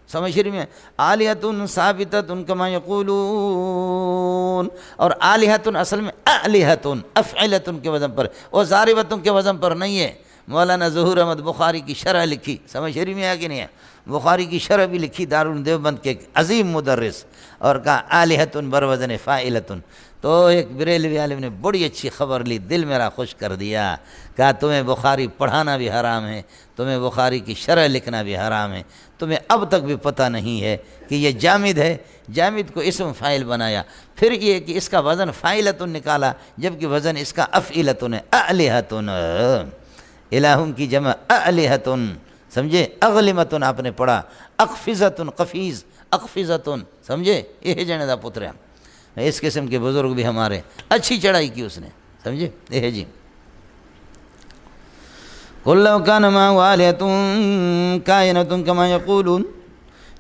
سمجھ رہی میں، آلہۃ ثابتۃ کما یقولون، اور آلہۃ اصل میں آلہۃ افعلۃ کے وزن پر، اور ضاربۃ کے وزن پر نہیں ہے، مولانا ظہور احمد بخاری کی شرح لکھی، سمجھ رہی میں ہے کہ نہیں ہے؟ بخاری کی شرح بھی لکھی دارالعلوم دیوبند کے ایک عظیم مدرس، اور کہا آلہۃ بروزن فاعلۃ۔ تو ایک بریلوی عالم نے بڑی اچھی خبر لی، دل میرا خوش کر دیا، کہا تمہیں بخاری پڑھانا بھی حرام ہے، تمہیں بخاری کی شرح لکھنا بھی حرام ہے، تمہیں اب تک بھی پتہ نہیں ہے کہ یہ جامد ہے، جامد کو اسم فاعل بنایا، پھر یہ کہ اس کا وزن فاعلۃ نکالا، جبکہ وزن اس کا افعلۃ ہے، آلہۃ، الہم کی جمع آلہۃ، سمجھے؟ اغلمۃ آپ نے پڑھا، اقفزۃ، قفیز، اقفزۃ، سمجھے؟ یہ جنے دا پتر ہے، اس قسم کے بزرگ بھی ہمارے، اچھی چڑھائی کی اس نے، سمجھے؟ یہ جی قُلْ لَوْ كَانَ مَعَهُ آلِهَةٌ كَائِنَةٌ كَمَا يَقُولُونَ،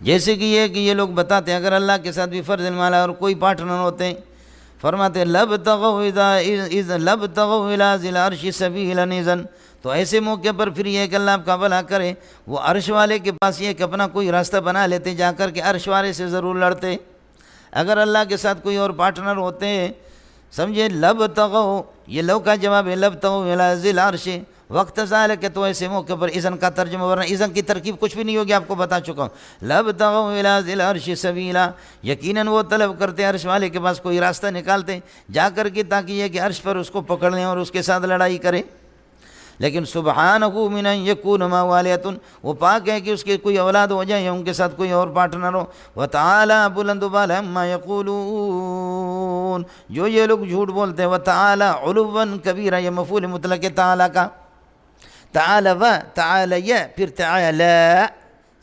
جیسے کہ یہ لوگ بتاتے ہیں اگر اللہ کے ساتھ بھی فرض المالا اور کوئی پارٹنر ہوتے ہیں، فرماتے ہیں لَبْتَغَوْا إِلَىٰ ذِي الْعَرْشِ سَبِيلًا إِذًا، تو ایسے موقع پر پھر یہ کہ اللہ آپ کا بھلا کرے، وہ عرش والے کے پاس یہ کہ اپنا کوئی راستہ بنا لیتے، جا کر کے عرش والے سے ضرور لڑتے۔ اگر اللہ کے ساتھ کوئی اور پارٹنر ہوتے ہیں، سمجھے؟ لَبْتَغَوْا، یہ لو کا جواب ہے، لَبْتَغَوْا إِلَىٰ ذِي الْعَرْشِ وقت ذالک، تو ایسے موقع پر اذن کا ترجمہ، ورنہ اذن کی ترکیب کچھ بھی نہیں ہوگی، آپ کو بتا چکا ہوں۔ لَبْتَغَوْا إِلَىٰ ذِي الْعَرْشِ سَبِيلًا، یقیناً وہ طلب کرتے عرش والے کے پاس کوئی راستہ نکالتے جا کر کے، تاکہ یہ کہ عرش پر اس کو پکڑ لیں اور اس کے ساتھ لڑائی کریں۔ لیکن سبحانہ من ان یکون معہ آلہۃ، وہ پاک ہے کہ اس کے کوئی اولاد ہو جائے یا ان کے ساتھ کوئی اور پارٹنر ہو۔ وتعالی بلند و بالا عما یقولون، جو یہ لوگ جھوٹ بولتے ہیں، وتعالی علوا کبیرا، یہ مفعول مطلق ہے تعالی کا، تعالی و تعالی پھر تعالی،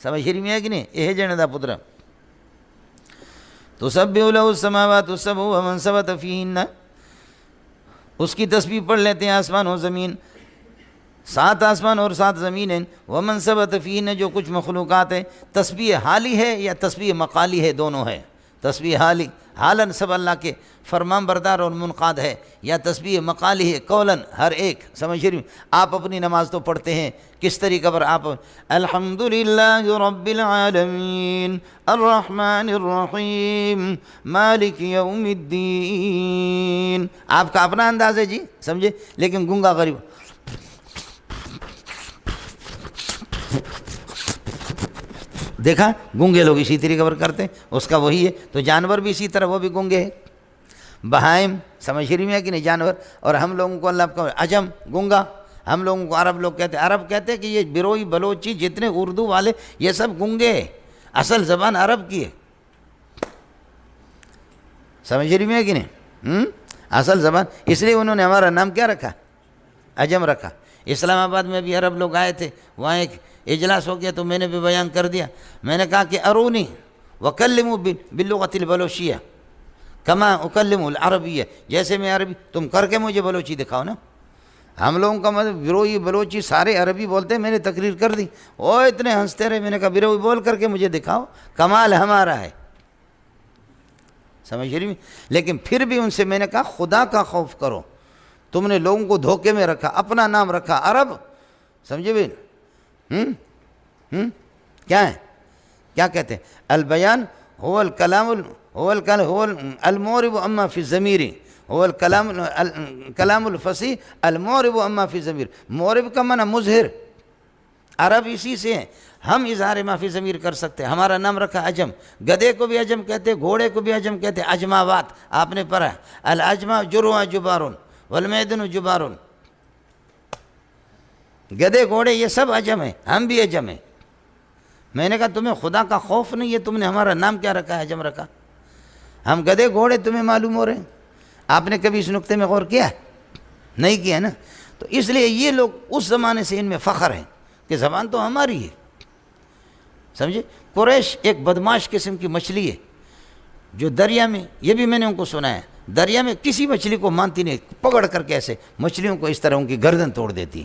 سمجھ رہی میں ہے کہ نہیں؟ یہ جنے دا پتر تسبح له السماوات السبع ومن ثبت فیہن، اس کی تسبیح پڑھ لیتے ہیں آسمان و زمین، 7 آسمان اور 7 زمینیں، ومن ثبت فیہن، جو کچھ مخلوقات ہیں۔ تسبیح حالی ہے یا تسبیح مقالی ہے؟ دونوں ہے۔ تسبیح حالی، حالاً سب اللہ کے فرمان بردار اور منقاد ہے، یا تسبیح مقالی ہے، قولاً ہر ایک، سمجھ رہی؟ آپ اپنی نماز تو پڑھتے ہیں کس طریقہ پر؟ آپ الحمدللہ رب العالمین الرحمن الرحیم مالک یوم الدین، آپ کا اپنا انداز ہے جی، سمجھے؟ لیکن گنگا غریب دیکھا، گونگے لوگ اسی طریقے پر کرتے ہیں، اس کا وہی ہے۔ تو جانور بھی اسی طرح، وہ بھی گونگے ہیں، بہائم، سمجھ رہی میں ہے کہ نہیں؟ جانور۔ اور ہم لوگوں کو اللہ کا عجم، گونگا، ہم لوگوں کو عرب لوگ کہتے ہیں، عرب کہتے ہیں کہ یہ بروئی بلوچی جتنے اردو والے یہ سب گونگے ہیں، اصل زبان عرب کی ہے، سمجھ رہی میں ہے کہ نہیں؟ اصل زبان، اس لیے انہوں نے ہمارا نام کیا رکھا؟ عجم رکھا۔ اسلام آباد میں بھی عرب لوگ آئے تھے، وہاں ایک اجلاس ہو گیا تو میں نے بھی بیان کر دیا، میں نے کہا کہ ارونی وکلموا باللغۃ البلوچیہ کما اکلم العربیہ، جیسے میں عربی، تم کر کے مجھے بلوچی دکھاؤ نا۔ ہم لوگوں کا مطلب بروئی بلوچی سارے عربی بولتے ہیں، میں نے تقریر کر دی، وہ اتنے ہنستے رہے، میں نے کہا بروئی بول کر کے مجھے دکھاؤ، کمال ہمارا ہے، سمجھ رہی؟ لیکن پھر بھی ان سے میں نے کہا خدا کا خوف کرو، تم نے لوگوں کو دھوکے میں رکھا، اپنا نام رکھا عرب، سمجھے بھی؟ کیا ہے؟ کیا کہتے ہیں؟ البیان هو الکلام هو المورب اما فی الضمیر، هو الکلام الفصیح المورب اما فی الضمیر، مورب کا معنی مظہر، عرب اسی سے ہیں، ہم اظہار ما فی الضمیر کر سکتے ہیں۔ ہمارا نام رکھا عجم، گدے کو بھی عجم کہتے، گھوڑے کو بھی عجم کہتے، عجماوات آپ نے پڑھا، العجمہ جروا جبارون والمیدن جبارون، گدے گھوڑے یہ سب عجم ہیں، ہم بھی عجم ہیں۔ میں نے کہا تمہیں خدا کا خوف نہیں ہے، تم نے ہمارا نام کیا رکھا ہے؟ عجم رکھا۔ ہم گدے گھوڑے تمہیں معلوم ہو رہے ہیں؟ آپ نے کبھی اس نقطے میں غور کیا؟ نہیں کیا نا؟ تو اس لیے یہ لوگ اس زمانے سے ان میں فخر ہیں کہ زبان تو ہماری ہے، سمجھے؟ قریش ایک بدماش قسم کی مچھلی ہے جو دریا میں، یہ بھی میں نے ان کو سنا ہے، دریا میں کسی مچھلی کو مانتی نہیں، پکڑ کر کے ایسے مچھلیوں کو اس طرح ان کی گردن توڑ دیتی۔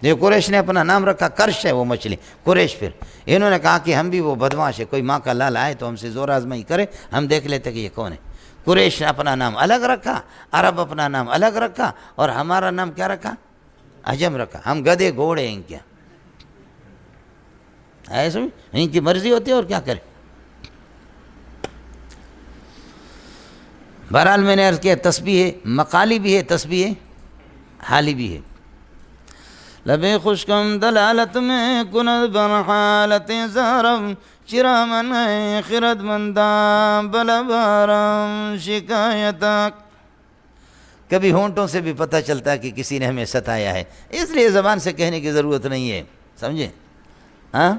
یہ قریش نے اپنا نام رکھا، کرش ہے وہ مچھلی، قریش۔ پھر انہوں نے کہا کہ ہم بھی وہ بدماش ہے، کوئی ماں کا لال آئے تو ہم سے زور آزمائی کرے، ہم دیکھ لیتے کہ یہ کون ہے۔ قریش نے اپنا نام الگ رکھا، عرب اپنا نام الگ رکھا، اور ہمارا نام کیا رکھا؟ عجم رکھا۔ ہم گدے گھوڑے ہیں کیا؟ ایسے ان کی مرضی ہوتی ہے، اور کیا کرے۔ بہرحال میں نے عرض کیا تسبیح مقالی بھی ہے، تسبیح حالی بھی ہے۔ لبِ خشکم دلالت میں کند بر حالت زارم، چرامن ہے خرد منداں بلبارم شکایتک۔ کبھی ہونٹوں سے بھی پتہ چلتا ہے کہ کسی نے ہمیں ستایا ہے، اس لیے زبان سے کہنے کی ضرورت نہیں ہے، سمجھے؟ ہاں،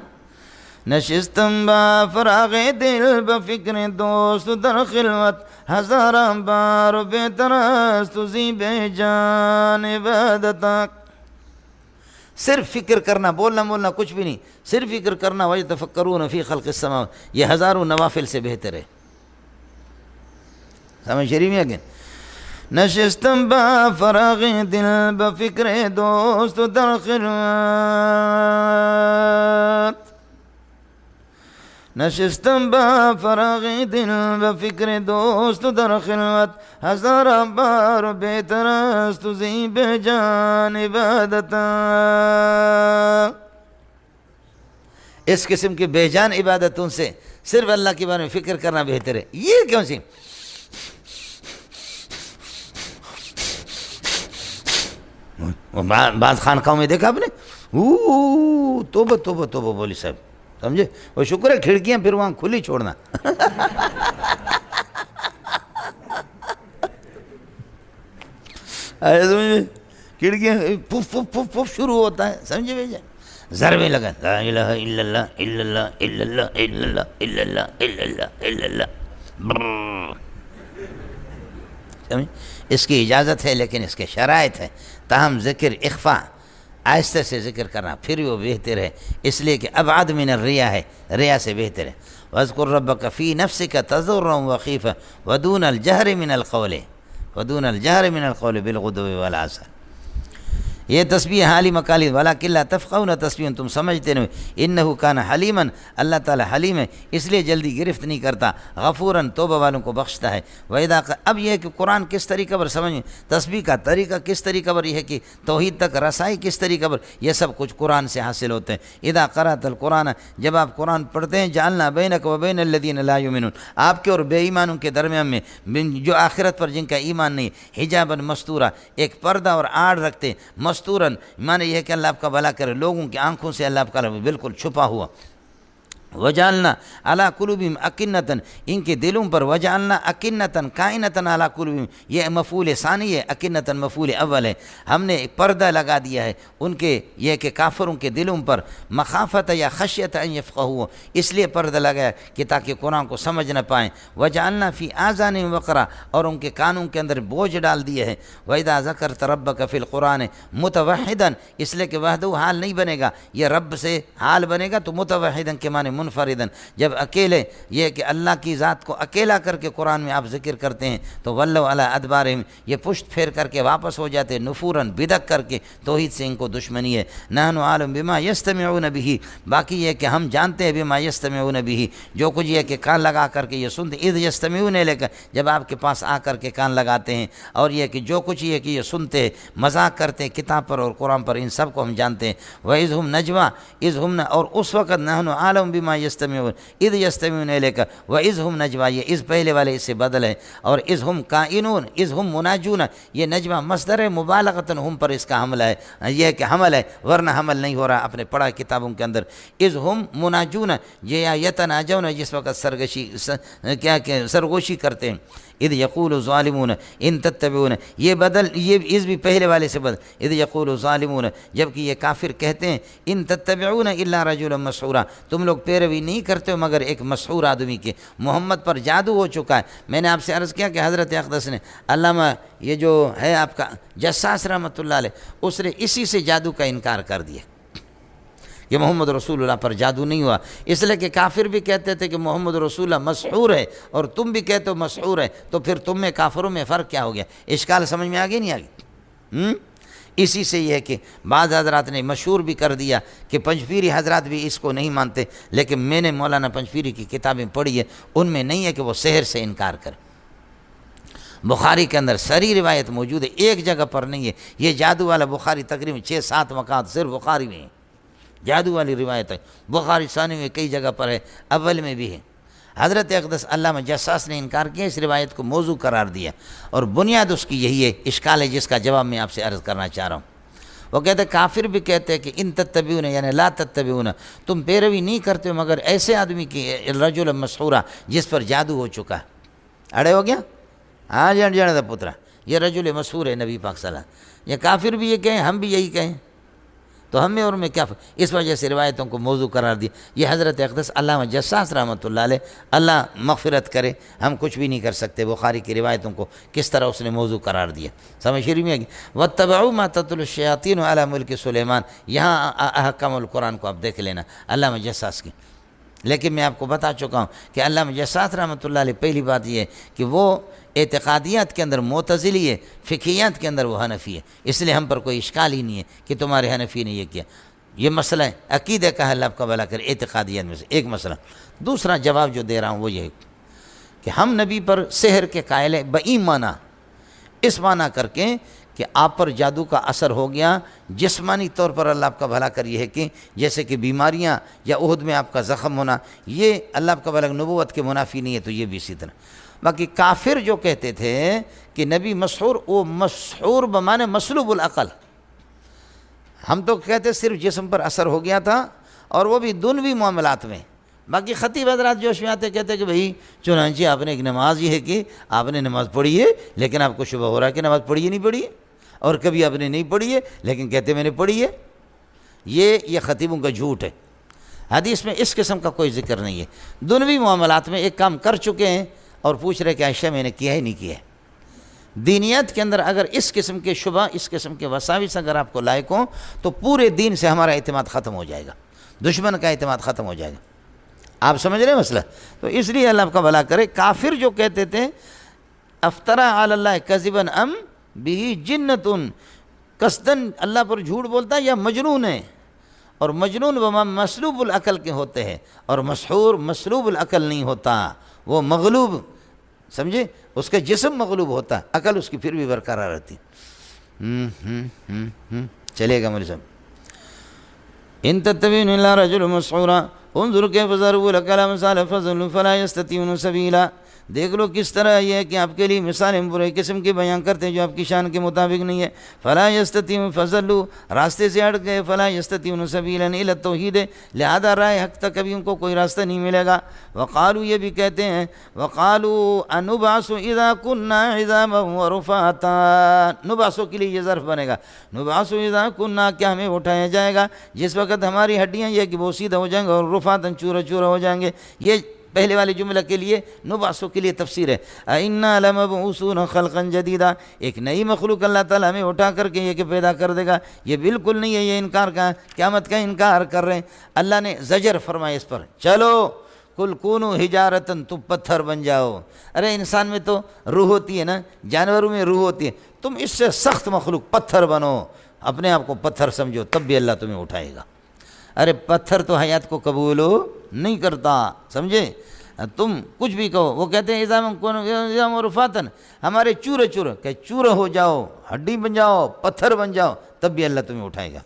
نشستم با فراغ دل بفکر دوست در خلوت، ہزاراں بار بہتر است زی بے جان عبادتک۔ صرف فکر کرنا، بولنا کچھ بھی نہیں، صرف فکر کرنا، وَيَتَفَكَّرُونَ فِي خَلْقِ السَّمَاوَاتِ، یہ ہزاروں نوافل سے بہتر ہے۔ سمجھ شریف میں کہ نشستم با فراغ دل بفکر دوست در خلوت، نشستم با فراغ دل بفکر دوست در خلوت، ہزارہ بار بہتر است زی بے جان عبادت۔ اس قسم کی بے جان عبادتوں سے صرف اللہ کے بارے میں فکر کرنا بہتر ہے۔ یہ کیوں سی؟ بعض خانقاہوں میں دیکھا آپ نے، توبہ توبہ توبہ بولی صاحب، سمجھے؟ وہ شکر ہے کھڑکیاں پھر وہاں کھلی چھوڑنا۔ کھڑکیاں پف پف پف پف شروع ہوتا ہے، سمجھے بھیجا؟ ضربے لگا، لا الہ الا اللہ الا اللہ الا اللہ الا اللہ الا اللہ الا اللہ الا اللہ۔ سمجھے؟ اس کی اجازت ہے لیکن اس کے شرائط ہے، تاہم ذکر اخفا، آہستہ سے ذکر کرنا پھر وہ بہتر ہے، اس لیے کہ ابعد من الریا ہے، ریا سے بہتر ہے۔ وَاذْكُرْ رَبَّكَ فِي نَفْسِكَ تَضَرُّعًا وَخِيفَةً وَدُونَ الْجَهْرِ مِنَ الْقَوْلِ بِالْغُدُوِّ وَالْآصَالِ۔ یہ تسبیح حالی مکالی وَلَٰكِن لَا تَفْقَهُونَ تسبیحًا، تم سمجھتے نہیں، اِنَّهُ كَانَ حَلِيمًا، اللہ تعالیٰ حلیم ہے، اس لیے جلدی گرفت نہیں کرتا، غفوراً توبہ والوں کو بخشتا ہے۔ وَإِذَا اب یہ ہے کہ قرآن کس طریقہ پر سمجھیں، تسبیح کا طریقہ کس طریقہ پر، یہ ہے کہ توحید تک رسائی کس طریقہ پر، یہ سب کچھ قرآن سے حاصل ہوتے ہیں۔ اِذَا قَرَأْتَ الْقُرْآنَ، جب آپ قرآن پڑھتے ہیں، جَعَلْنَا بَيْنَكَ وَبَيْنَ الَّذِينَ لَا يُؤْمِنُونَ، آپ کے اور بے ایمانوں کے درمیان میں جو آخرت پر جن کا ایمان نہیں، حجابًا مستورا، ایک پردہ اور آڑ رکھتے، مستوراً معنی یہ ہے کہ اللہ آپ کا بھلا کرے، لوگوں کی آنکھوں سے اللہ آپ کا بالکل چھپا ہوا۔ وجعلنا علی قلوبہم اکنۃ، ان کے دلوں پر، وجعلنا اکنۃ کائنۃ علی قلوبہم، یہ مفعول ثانی ہے، اکنۃ مفعول اول ہے، ہم نے ایک پردہ لگا دیا ہے ان کے، یہ کہ کافروں کے دلوں پر، مخافت یا خشیت ان یفقہوا، اس لیے پردہ لگایا کہ تاکہ قرآن کو سمجھ نہ پائیں۔ وجعلنا فی آذانہم وقرا، اور ان کے کانوں کے اندر بوجھ ڈال دیے ہیں۔ وَإِذَا ذَكَرْتَ رَبَّكَ فِي الْقُرْآنِ مُتَوَحِّدًا، اس لیے کہ وحدہ حال نہیں بنے گا، یہ رب سے حال بنے گا تو متوحدًا کے معنی منفردن، جب اکیلے، یہ کہ اللہ کی ذات کو اکیلا کر کے قرآن میں آپ ذکر کرتے ہیں تو ولوا علی ادبارہم، یہ پشت پھیر کر کے واپس ہو جاتے، نفوراً بدک کر کے، توحید سے ان کو دشمنی ہے۔ نحن عالم بما یستمعون بہ، باقی یہ کہ ہم جانتے ہیں بما یستمعون بہ، جو کچھ یہ کہ کان لگا کر کے یہ سنتے، اذ یستمعون الیک، جب آپ کے پاس آ کر کے کان لگاتے ہیں، اور یہ کہ جو کچھ یہ کہ یہ سنتے ہیں، مذاق کرتے ہیں کتاب پر اور قرآن پر، ان سب کو ہم جانتے ہیں۔ وَإِذْ هُمْ نَجْوَىٰ، اذ ہم، اور اس وقت نحن عالم بما یستمعون اذ یستمعون الیک، وَإِذْ هُمْ نَجْوَىٰ، یہ اذ پہلے والے اس سے بدل ہے، اور اذ ہم کائنون، اذ ہم مناجون، یہ نجوہ مصدر ہے، مبالغتاً ہم پر اس کا حمل ہے، یہ ہے کہ حمل ہے، ورنہ حمل نہیں ہو رہا اپنے پڑھا کتابوں کے اندر۔ اذ ہم مناجون، یہ یا یتناجون، جس وقت سرگوشی کرتے ہیں۔ اذ یقول الظالمون ان تتبعون، یہ بدل، یہ اذ بھی پہلے والے سے بدل، اذ یقول الظالمون، جبکہ یہ کافر کہتے ہیں ان تتبعون الا رجلا مسحورا، تم لوگ پیروی نہیں کرتے ہو مگر ایک مسحور آدمی کے، محمد پر جادو ہو چکا ہے۔ میں نے آپ سے عرض کیا کہ حضرت اقدس نے، علامہ یہ جو ہے آپ کا جساس رحمۃ اللہ علیہ، اس نے اسی سے جادو کا انکار کر دیا کہ محمد رسول اللہ پر جادو نہیں ہوا، اس لیے کہ کافر بھی کہتے تھے کہ محمد رسول اللہ مسحور ہے، اور تم بھی کہتے ہو مسحور ہے، تو پھر تم میں کافروں میں فرق کیا ہو گیا؟ اشکال سمجھ میں آگے نہیں آگے؟ اسی سے یہ ہے کہ بعض حضرات نے مشہور بھی کر دیا کہ پنجپیری حضرات بھی اس کو نہیں مانتے، لیکن میں نے مولانا پنجپیری کی کتابیں پڑھی ہے، ان میں نہیں ہے کہ وہ سحر سے انکار کرے۔ بخاری کے اندر سری روایت موجود ہے، ایک جگہ پر نہیں ہے، یہ جادو والا بخاری تقریباً 6-7 مقامات صرف بخاری میں ہے، جادو والی روایت ہے، بخاری ثانی میں کئی جگہ پر ہے، اول میں بھی ہے۔ حضرت اقدس علامہ جساس نے انکار کیا، اس روایت کو موضوع قرار دیا، اور بنیاد اس کی یہی ہے، اشکال ہے جس کا جواب میں آپ سے عرض کرنا چاہ رہا ہوں۔ وہ کہتے کافر بھی کہتے ہیں کہ ان تتبعون یعنی لا تتبعون، تم پیروی نہیں کرتے ہو مگر ایسے آدمی کی رجل مسحورا جس پر جادو ہو چکا ہے۔ اڑے ہو گیا ہاں جان جانا تھا پترا، یہ رجل مسحور ہے نبی پاک صلی اللہ علیہ وسلم۔ یہ کافر بھی یہ کہیں، ہم بھی یہی کہیں، تو ہمیں اور میں کیا اس وجہ سے روایتوں کو موضوع قرار دیا۔ یہ حضرت اقدس علامہ جساس رحمۃ اللہ علیہ، اللہ مغفرت کرے، ہم کچھ بھی نہیں کر سکتے بخاری کی روایتوں کو کس طرح اس نے موضوع قرار دیا۔ سمجھ شریف میں وَاتَّبَعُوا مَا تَتْلُو الشَّيَاطِينُ عَلَىٰ مُلْكِ سُلَيْمَانَ، یہاں احکام القرآن کو آپ دیکھ لینا علامہ جساس کی۔ لیکن میں آپ کو بتا چکا ہوں کہ علامہ جساس رحمۃ اللہ علیہ پہلی بات یہ ہے کہ وہ اعتقادیات کے اندر معتزلی ہے، فقہیات کے اندر وہ حنفی ہے، اس لیے ہم پر کوئی اشکال ہی نہیں ہے کہ تمہارے حنفی نے یہ کیا۔ یہ مسئلہ ہے عقیدہ کا، اللہ آپ کا بھلا کرے، اعتقادیات میں سے ایک مسئلہ۔ دوسرا جواب جو دے رہا ہوں وہ یہ ہے کہ ہم نبی پر سحر کے قائل ہیں بایمانہ، اس معنی کر کے کہ آپ پر جادو کا اثر ہو گیا، جسمانی طور پر اللہ آپ کا بھلا کر یہ ہے کہ جیسے کہ بیماریاں یا احد میں آپ کا زخم ہونا، یہ اللہ آپ کا بھلا نبوت کے منافی نہیں ہے، تو یہ بھی اسی طرح۔ باقی کافر جو کہتے تھے کہ نبی مسحور، وہ مسحور بمانے مسلوب العقل، ہم تو کہتے صرف جسم پر اثر ہو گیا تھا، اور وہ بھی دنوی معاملات میں۔ باقی خطیب حضرات جوش میں آتے کہتے کہ بھئی چنانچہ آپ نے ایک نماز یہ ہے کہ آپ نے نماز پڑھی ہے، لیکن آپ کو شبہ ہو رہا ہے کہ نماز پڑھی ہے نہیں پڑھی ہے، اور کبھی آپ نے نہیں پڑھی ہے لیکن کہتے میں نے پڑھی ہے۔ یہ خطیبوں کا جھوٹ ہے، حدیث میں اس قسم کا کوئی ذکر نہیں ہے۔ دنوی معاملات میں ایک کام کر چکے ہیں اور پوچھ رہے کہ عائشہ میں نے کیا ہے نہیں کیا ہے۔ دینیات کے اندر اگر اس قسم کے شبہ، اس قسم کے وساوس اگر آپ کو لائق ہوں تو پورے دین سے ہمارا اعتماد ختم ہو جائے گا، دشمن کا اعتماد ختم ہو جائے گا۔ آپ سمجھ رہے ہیں مسئلہ؟ تو اس لیے اللہ آپ کا بھلا کرے، کافر جو کہتے تھے افترا علی اللہ کذبا ام بہ جنۃ، قصدن اللہ پر جھوٹ بولتا ہے یا مجنون ہے، اور مجنون وما مسلوب العقل کے ہوتے ہیں، اور مسحور مسلوب العقل نہیں ہوتا، وہ مغلوب، سمجھے، اس کا جسم مغلوب ہوتا ہے، عقل اس کی پھر بھی برقرار رہتی۔ چلے گا مولوی صاحب۔ ان تتبعون الا رجل مسحورا انظر کیف ضربوا لك الامثال فلا يستطيعون سبيلا، دیکھ لو کس طرح یہ ہے کہ آپ کے لیے مثالیں برے قسم کی بیان کرتے ہیں جو آپ کی شان کے مطابق نہیں ہے۔ فلا يستطيعون فضلوا، راستے سے ہٹ گئے، فلا يستطيعون سبيلا الى التوحید، لہذا راہ حق تک کبھی ان کو کوئی راستہ نہیں ملے گا۔ وقالوا، یہ بھی کہتے ہیں، وقالوا انبعث اذا كنا عظاما ورفاتا، نبعث کے لیے یہ ظرف بنے گا، نبعث اذا كنا، کیا ہمیں اٹھایا جائے گا جس وقت ہماری ہڈیاں یہ کہ وہ سیدھا ہو جائیں گے، اور رفاتاً چورا چورا ہو جائیں گے۔ یہ پہلے والے جملہ کے لیے نبعث کے لیے تفسیر ہے، اِنَّا لَمَبْعُوثُونَ خَلْقًا جَدِيدًا، ایک نئی مخلوق اللہ تعالیٰ ہمیں اٹھا کر کے یہ کہ پیدا کر دے گا۔ یہ بالکل نہیں ہے، یہ انکار کا، قیامت کا انکار کر رہے ہیں۔ اللہ نے زجر فرمایا اس پر، چلو کل کونو حجارتن، تو پتھر بن جاؤ۔ ارے انسان میں تو روح ہوتی ہے نا، جانوروں میں روح ہوتی ہے، تم اس سے سخت مخلوق پتھر بنو، اپنے آپ کو پتھر سمجھو، تب بھی اللہ تمہیں اٹھائے گا۔ ارے پتھر تو حیات کو قبول نہیں کرتا، سمجھے، تم کچھ بھی کہو۔ وہ کہتے ہیں اذا رفاتن، ہمارے چورے چورے، کہ چورا ہو جاؤ، ہڈی بن جاؤ، پتھر بن جاؤ، تب بھی اللہ تمہیں اٹھائے گا۔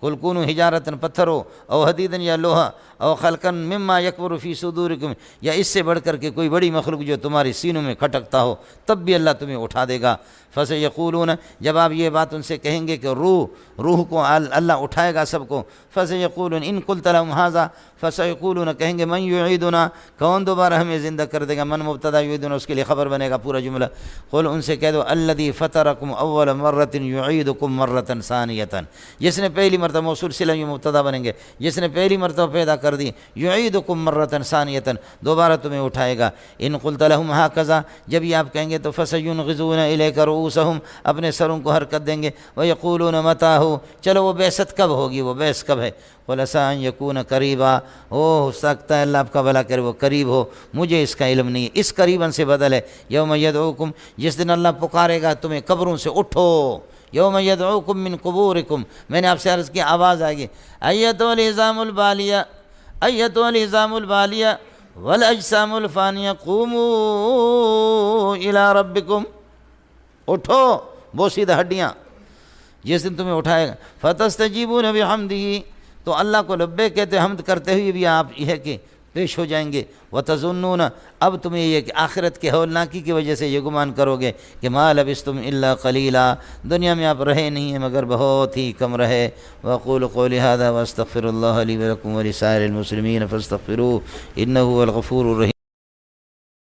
قل کونوا حجارۃ، پتھر ہو، او حدیدن، یا لوہا، او خلقا مما یکبر فی صدورکم، یا اس سے بڑھ کر کے کوئی بڑی مخلوق جو تمہارے سینوں میں کھٹکتا ہو، تب بھی اللہ تمہیں اٹھا دے گا۔ فسیقولون، جب آپ یہ بات ان سے کہیں گے کہ روح کو اللہ اٹھائے گا سب کو، فسیقولون ان قلت لهم ھذا، فسیقولون، کہیں گے من یعیدنا، کون دوبارہ ہمیں زندہ کر دے گا، من مبتدا یعیدنا اس کے لیے خبر بنے گا پورا جملہ۔ قل، ان سے کہہ دو، الذی فطرکم اول مرۃ یعیدکم مرۃ ثانیۃ، جس نے پہلی مرتبہ، موصول صلہ یہ مبتدا بنیں گے، جس نے پہلی مرتبہ پیدا کر دی، یعیدکم مرۃ ثانیۃ، دوبارہ تمہیں اٹھائے گا۔ ان قلت لهم ھذا، جب یہ آپ کہیں گے تو فسینغضون الیک رؤوسہم، اپنے سروں کو حرکت دیں گے، ویقولون متى ہو، چلو وہ بعثت کب ہوگی، وہ بعث کب ہے؟ قل عسیٰ ان یکون قریبا، ہو سکتا ہے اللہ آپ کا بھلا کرے وہ قریب ہو، مجھے اس کا علم نہیں ہے۔ اس قریباً سے بدل ہے یوم یدعوکم، جس دن اللہ پکارے گا تمہیں قبروں سے، اٹھو، یوم یدعوکم من قبورکم، میں نے آپ سے عرض کیا، آواز آئے گی، ایتھا العظام البالیہ، ایتھا العظام البالیہ والاجسام الفانیہ قوموا الی ربکم، اٹھو بوسیدہ ہڈیاں، جس دن تمہیں اٹھائے گا۔ فتستجیبون بحمدہ، تو اللہ کو لبے کہتے، حمد کرتے ہوئے بھی آپ یہ ہے کہ پیش ہو جائیں گے۔ وَتَظُنُّونَ، اب تمہیں یہ کہ آخرت کے ہولناکی کی وجہ سے یہ گمان کرو گے کہ مَا لَبِثْتُمْ إِلَّا قَلِيلًا، دنیا میں آپ رہے نہیں ہیں مگر بہت ہی کم رہے۔ وَأَقُولُ قَوْلِي هَذَا وَأَسْتَغْفِرُ اللَّهَ لِي وَلَكُمْ وَلِسَائِرِ الْمُسْلِمِينَ فَاسْتَغْفِرُوهُ إِنَّهُ هُوَ الْغَفُورُ الرَّحِيمُ۔